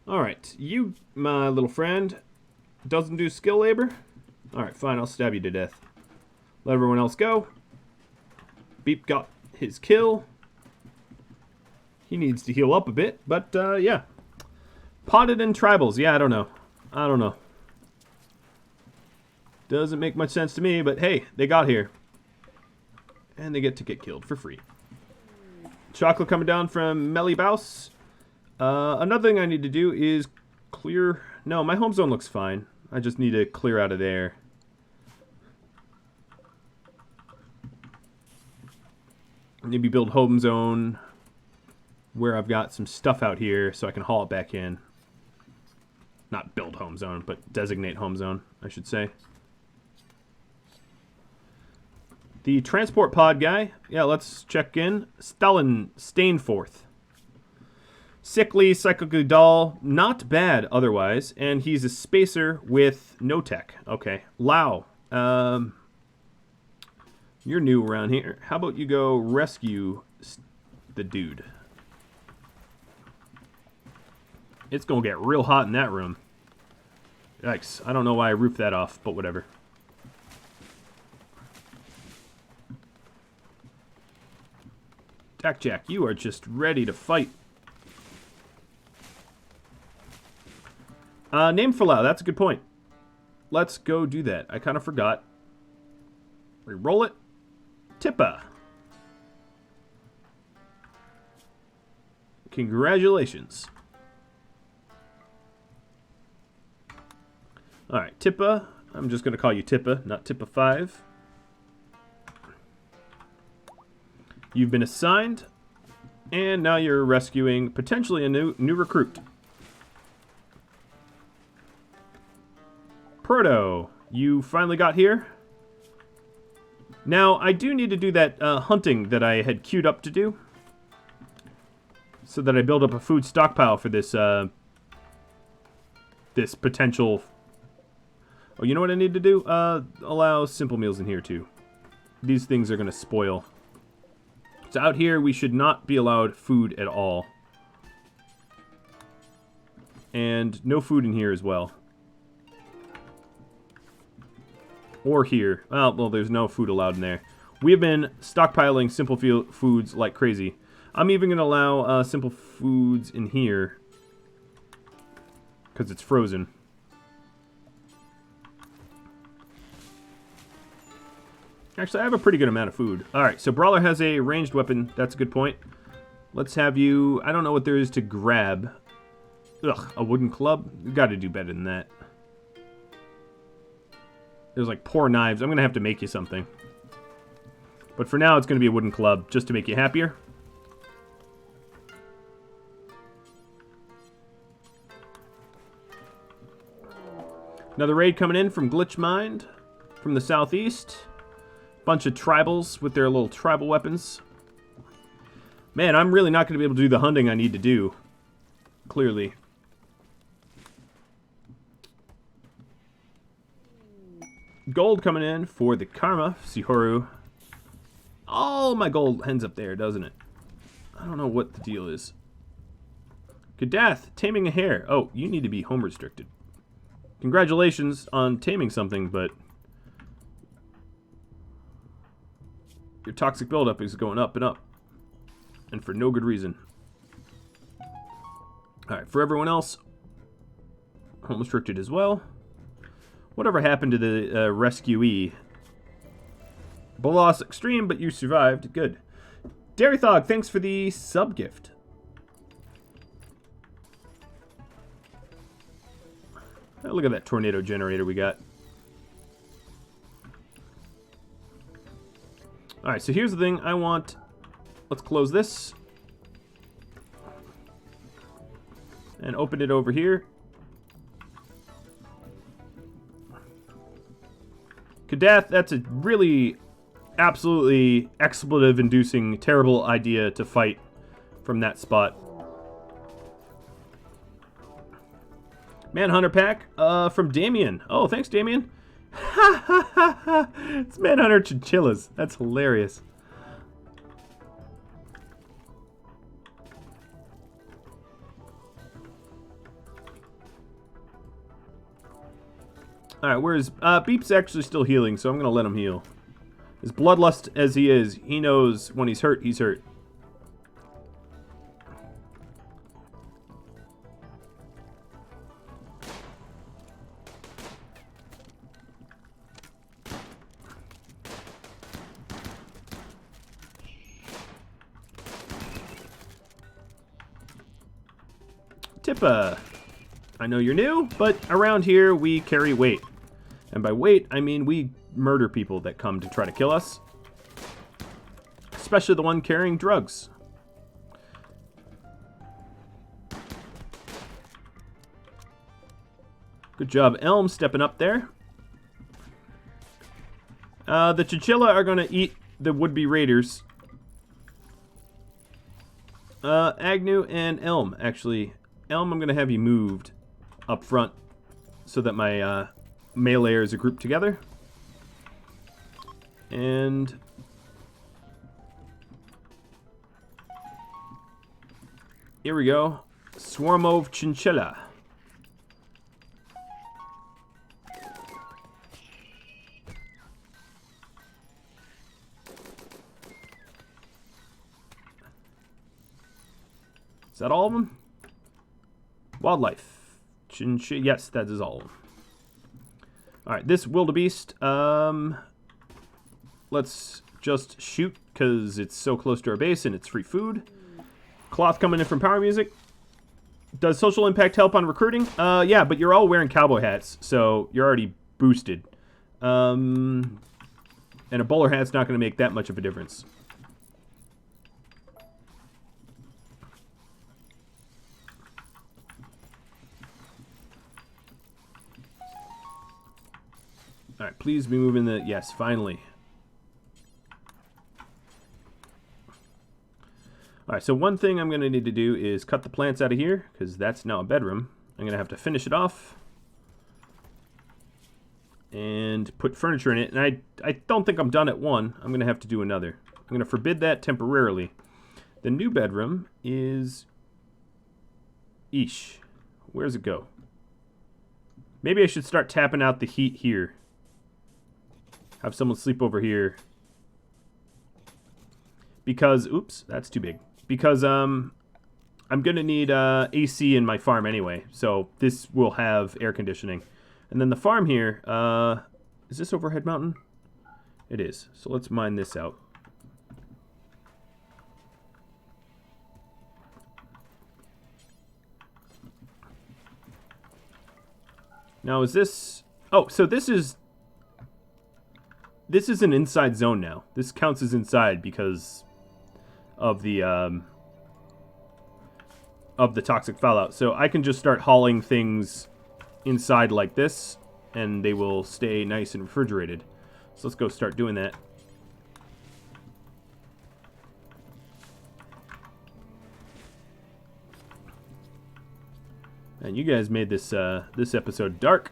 Alright, you, my little friend, doesn't do skill labor? Alright, fine, I'll stab you to death. Let everyone else go. Beep got his kill. He needs to heal up a bit, but, yeah. Potted and tribals, yeah, I don't know. Doesn't make much sense to me, but hey, they got here. And they get to get killed for free. Chocolate coming down from Mellybaus. Another thing I need to do is clear... No, my home zone looks fine. I just need to clear out of there. Maybe build home zone where I've got some stuff out here so I can haul it back in. Not build home zone, but designate home zone, I should say. The transport pod guy. Yeah, let's check in. Stalin Stainforth. Sickly, cyclically dull, not bad otherwise, and he's a spacer with no tech. Okay, Lao, you're new around here. How about you go rescue the dude? It's gonna get real hot in that room. Yikes. I don't know why I roofed that off, but whatever. Jack, you are just ready to fight. Name for Lau, that's a good point. Let's go do that. I kind of forgot. Reroll it. Tippa. Congratulations. Alright, Tippa. I'm just going to call you Tippa, not Tippa 5. You've been assigned, and now you're rescuing potentially a new recruit. Proto, you finally got here. Now, I do need to do that hunting that I had queued up to do, so that I build up a food stockpile for this this potential. Oh, you know what I need to do? Allow simple meals in here too. These things are going to spoil. So out here, we should not be allowed food at all. And no food in here as well. Or here. Well, there's no food allowed in there. We have been stockpiling simple foods like crazy. I'm even going to allow simple foods in here. Because it's frozen. Actually, I have a pretty good amount of food. Alright, so Brawler has a ranged weapon. That's a good point. Let's have you... I don't know what there is to grab. Ugh, a wooden club? You gotta do better than that. There's like poor knives. I'm gonna have to make you something. But for now, it's gonna be a wooden club, just to make you happier. Another raid coming in from Glitchmind from the southeast. Bunch of tribals with their little tribal weapons. Man, I'm really not going to be able to do the hunting I need to do. Clearly. Gold coming in for the Karma, Sihoru. All my gold ends up there, doesn't it? I don't know what the deal is. Kadath, taming a hare. Oh, you need to be home restricted. Congratulations on taming something, but... your toxic buildup is going up and up. And for no good reason. Alright, for everyone else, home restricted as well. Whatever happened to the rescuee? Loss extreme, but you survived. Good. Dairy Thog, thanks for the sub gift. Oh, look at that tornado generator we got. Alright, so here's the thing I want. Let's close this. And open it over here. Kadath, that's a really, absolutely expletive-inducing, terrible idea to fight from that spot. Manhunter pack from Damien. Oh, thanks, Damien. Ha ha ha ha! It's Manhunter chinchillas. That's hilarious. Alright, whereas Beep's actually still healing, so I'm going to let him heal. As bloodlust as he is, he knows when he's hurt, he's hurt. Tippa, I know you're new, but around here we carry weight. And by weight, I mean we murder people that come to try to kill us. Especially the one carrying drugs. Good job, Elm, stepping up there. The chinchilla are going to eat the would-be raiders. Agnew and Elm, actually. Elm, I'm going to have you moved up front so that my meleeers are grouped together. And here we go. Swarm of Chinchilla. Is that all of them? Wildlife. Yes, that is all of them. Alright, this wildebeest, let's just shoot, because it's so close to our base and it's free food. Cloth coming in from Power Music. Does social impact help on recruiting? Yeah, but you're all wearing cowboy hats, so you're already boosted. And a bowler hat's not going to make that much of a difference. Alright, please be moving the... Yes, finally. Alright, so one thing I'm going to need to do is cut the plants out of here, because that's now a bedroom. I'm going to have to finish it off. And put furniture in it. And I don't think I'm done at one. I'm going to have to do another. I'm going to forbid that temporarily. The new bedroom is... Eesh. Where does it go? Maybe I should start tapping out the heat here. Have someone sleep over here. Because, oops, that's too big. Because I'm going to need AC in my farm anyway. So this will have air conditioning. And then the farm here, is this overhead mountain? It is. So let's mine this out. Now is this... Oh, so this is an inside zone now. This counts as inside because of the toxic fallout. So I can just start hauling things inside like this, and they will stay nice and refrigerated. So let's go start doing that. And you guys made this this episode dark.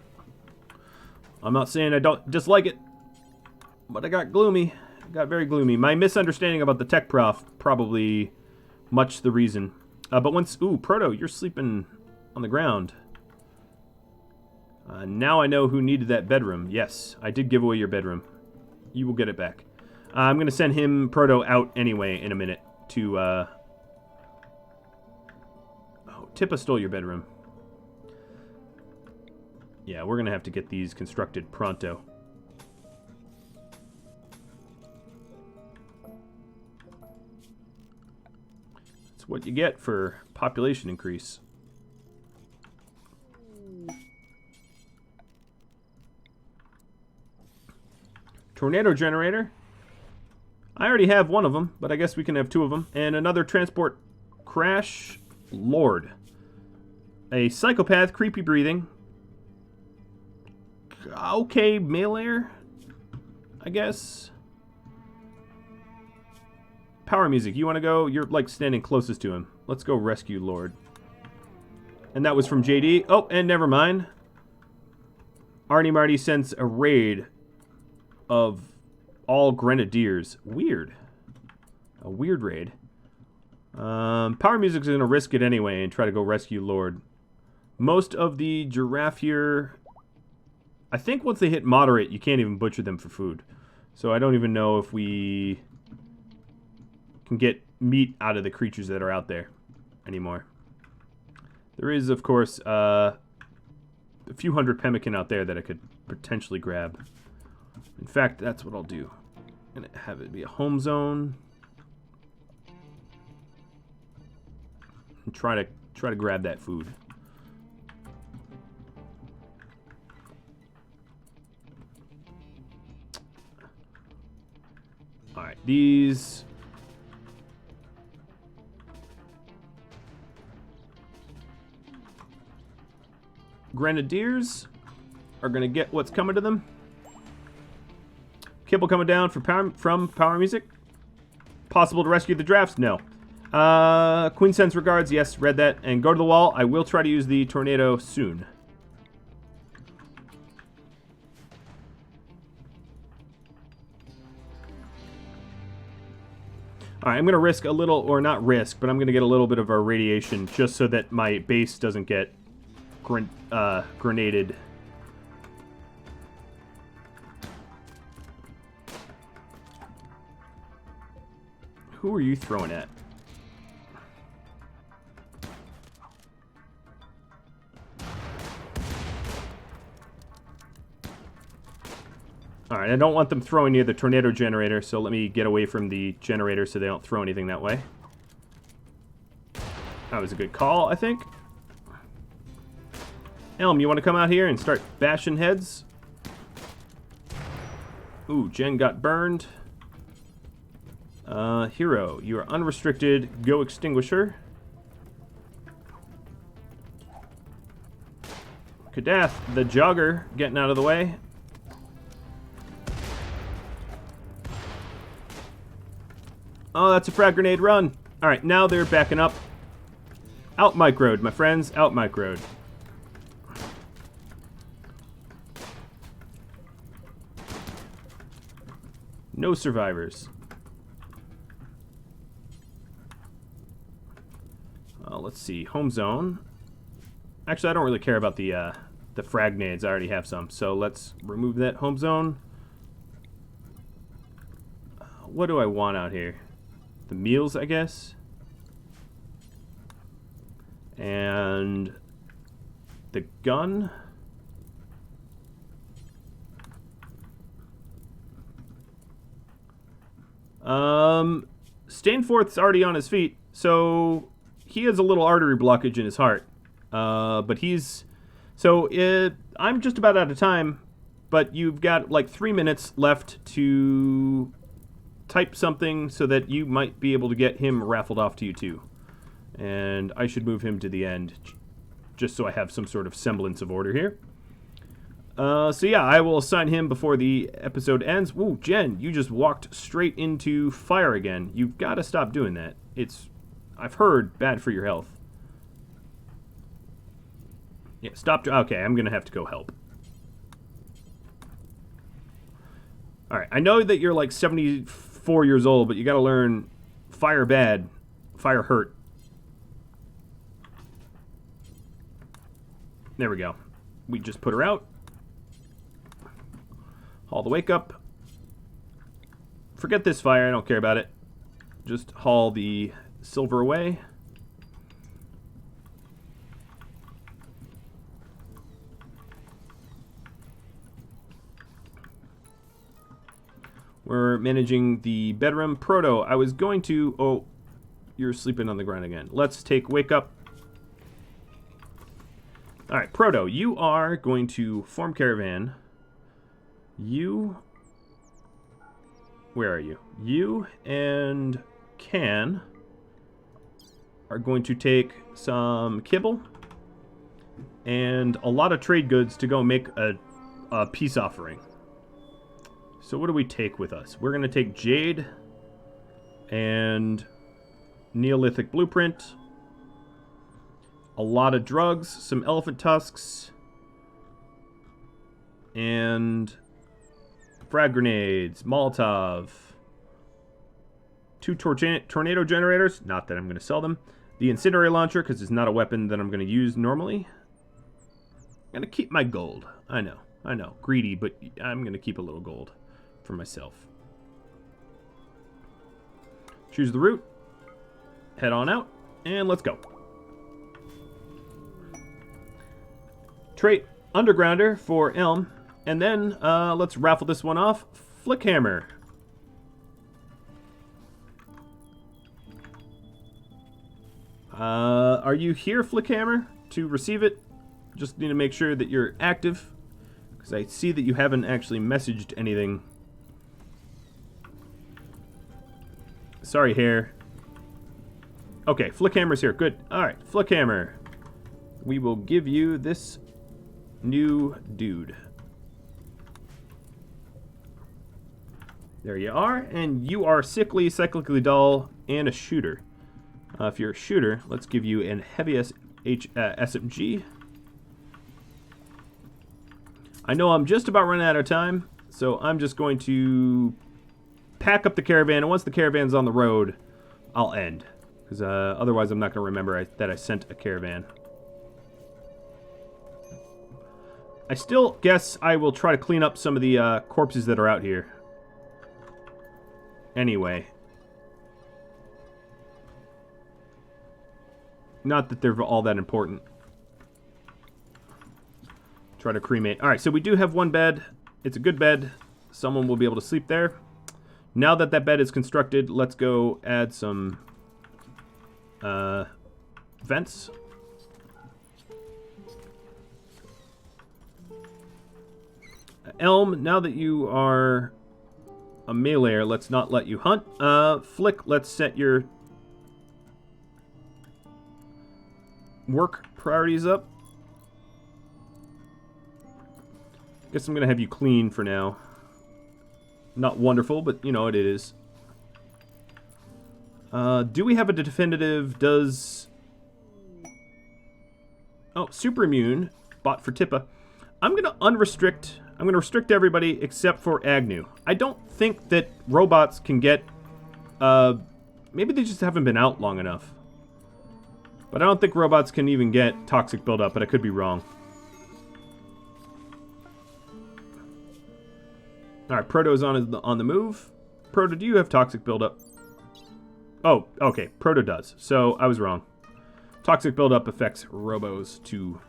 I'm not saying I don't dislike it, but I got gloomy. I got very gloomy. My misunderstanding about the tech prof probably much the reason. But once... Ooh, Proto, you're sleeping on the ground. Now I know who needed that bedroom. Yes, I did give away your bedroom. You will get it back. I'm going to send him, Proto, out anyway in a minute to... Oh, Tippa stole your bedroom. Yeah, we're going to have to get these constructed pronto. That's what you get for population increase. Tornado generator. I already have one of them, but I guess we can have two of them. And another transport crash lord. A psychopath, creepy breathing. Okay, melee, I guess. Power music. You want to go? You're like standing closest to him. Let's go rescue Lord. And that was from JD. Oh, and never mind. Arnie Marty sends a raid of all grenadiers. Weird. A weird raid. Power music's going to risk it anyway and try to go rescue Lord. Most of the giraffe here... I think once they hit moderate, you can't even butcher them for food. So I don't even know if we can get meat out of the creatures that are out there anymore. There is, of course, a few hundred pemmican out there that I could potentially grab. In fact, that's what I'll do. I'm going to have it be a home zone. And try to grab that food. Alright, these... Grenadiers are going to get what's coming to them. Kibble coming down from Power Music. Possible to rescue the drafts? No. Queen sends regards. Yes, read that. And go to the wall. I will try to use the tornado soon. Alright, I'm going to risk a little, or not risk, but I'm going to get a little bit of our radiation just so that my base doesn't get grenaded. Who are you throwing at? Alright, I don't want them throwing near the tornado generator, so let me get away from the generator so they don't throw anything that way. That was a good call, I think. Elm, you want to come out here and start bashing heads? Ooh, Jen got burned. Hero, you are unrestricted. Go extinguisher. Kadath, the jogger, getting out of the way. Oh, that's a frag grenade. Run. Alright, now they're backing up. Out microed, my friends. Out microed. No survivors. Let's see. Home zone. Actually, I don't really care about the frag nades. I already have some. So let's remove that home zone. What do I want out here? The meals, I guess. And the gun. Stainforth's already on his feet, so he has a little artery blockage in his heart. But he's... So, I'm just about out of time, but you've got like 3 minutes left to type something so that you might be able to get him raffled off to you too. And I should move him to the end, just so I have some sort of semblance of order here. So yeah, I will assign him before the episode ends. Ooh, Jen, you just walked straight into fire again. You've got to stop doing that. It's, I've heard, bad for your health. Yeah, stop. Okay, I'm going to have to go help. Alright, I know that you're like 74 years old, but you got to learn fire bad, fire hurt. There we go. We just put her out. Haul the wake up. Forget this fire, I don't care about it. Just haul the silver away. We're managing the bedroom. Proto, I was going to... Oh, you're sleeping on the ground again. Let's take wake up. Alright, Proto, you are going to form caravan. You... Where are you? You and Can are going to take some kibble and a lot of trade goods to go make a peace offering. So what do we take with us? We're going to take Jade and Neolithic Blueprint, a lot of drugs, some elephant tusks, and frag grenades, Molotov, 2 tornado generators, not that I'm going to sell them, the incendiary launcher, because it's not a weapon that I'm going to use normally. I'm going to keep my gold. I know, greedy, but I'm going to keep a little gold for myself. Choose the route, head on out, and let's go. Trait Undergrounder for Elm, and then let's raffle this one off. Flickhammer. Are you here, Flickhammer, to receive it? Just need to make sure that you're active, because I see that you haven't actually messaged anything. Sorry, Hair. Okay, Flickhammer's here. Good. Alright, Flickhammer. We will give you this new dude. There you are, and you are sickly, cyclically dull, and a shooter. If you're a shooter, let's give you an heavy SMG. I know I'm just about running out of time, so I'm just going to pack up the caravan, and once the caravan's on the road, I'll end. Because otherwise I'm not going to remember that I sent a caravan. I still guess I will try to clean up some of the corpses that are out here. Anyway. Not that they're all that important. Try to cremate. Alright, so we do have one bed. It's a good bed. someone will be able to sleep there. Now that that bed is constructed, let's go add some vents. Elm, now that you are a meleeer, let's not let you hunt. Flick, let's set your work priorities up. Guess I'm going to have you clean for now. Not wonderful, but you know it is. Do we have a definitive? Does... Oh, super immune. Bought for Tippa. I'm going to unrestrict... I'm going to restrict everybody except for Agnew. I don't think that robots can get... maybe they just haven't been out long enough. But I don't think robots can even get toxic buildup, but I could be wrong. Alright, Proto's on the move. Proto, do you have toxic buildup? Oh, okay, Proto does. So, I was wrong. Toxic buildup affects robos too.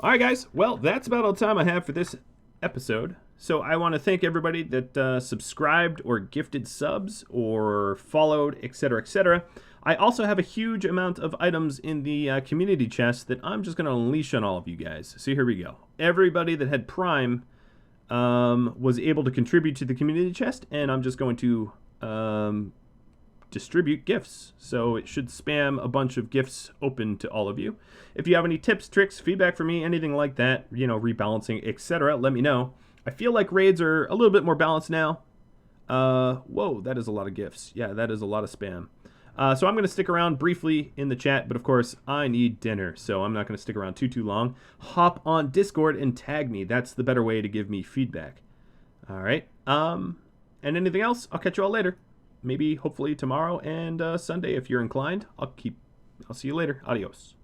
Alright guys, well, that's about all the time I have for this episode. So I want to thank everybody that subscribed or gifted subs or followed, etc., etc. I also have a huge amount of items in the community chest that I'm just going to unleash on all of you guys. So here we go. Everybody that had Prime was able to contribute to the community chest, and I'm just going to distribute gifts. So it should spam a bunch of gifts open to all of you. If you have any tips, tricks, feedback for me, anything like that, you know, rebalancing, etc., let me know. I feel like raids are a little bit more balanced now. Whoa, that is a lot of gifts. Yeah, that is a lot of spam. So I'm going to stick around briefly in the chat, but of course, I need dinner, so I'm not going to stick around too long. Hop on Discord and tag me. That's the better way to give me feedback. All right. And anything else, I'll catch you all later. Maybe, hopefully, tomorrow and Sunday if you're inclined. I'll see you later. Adios.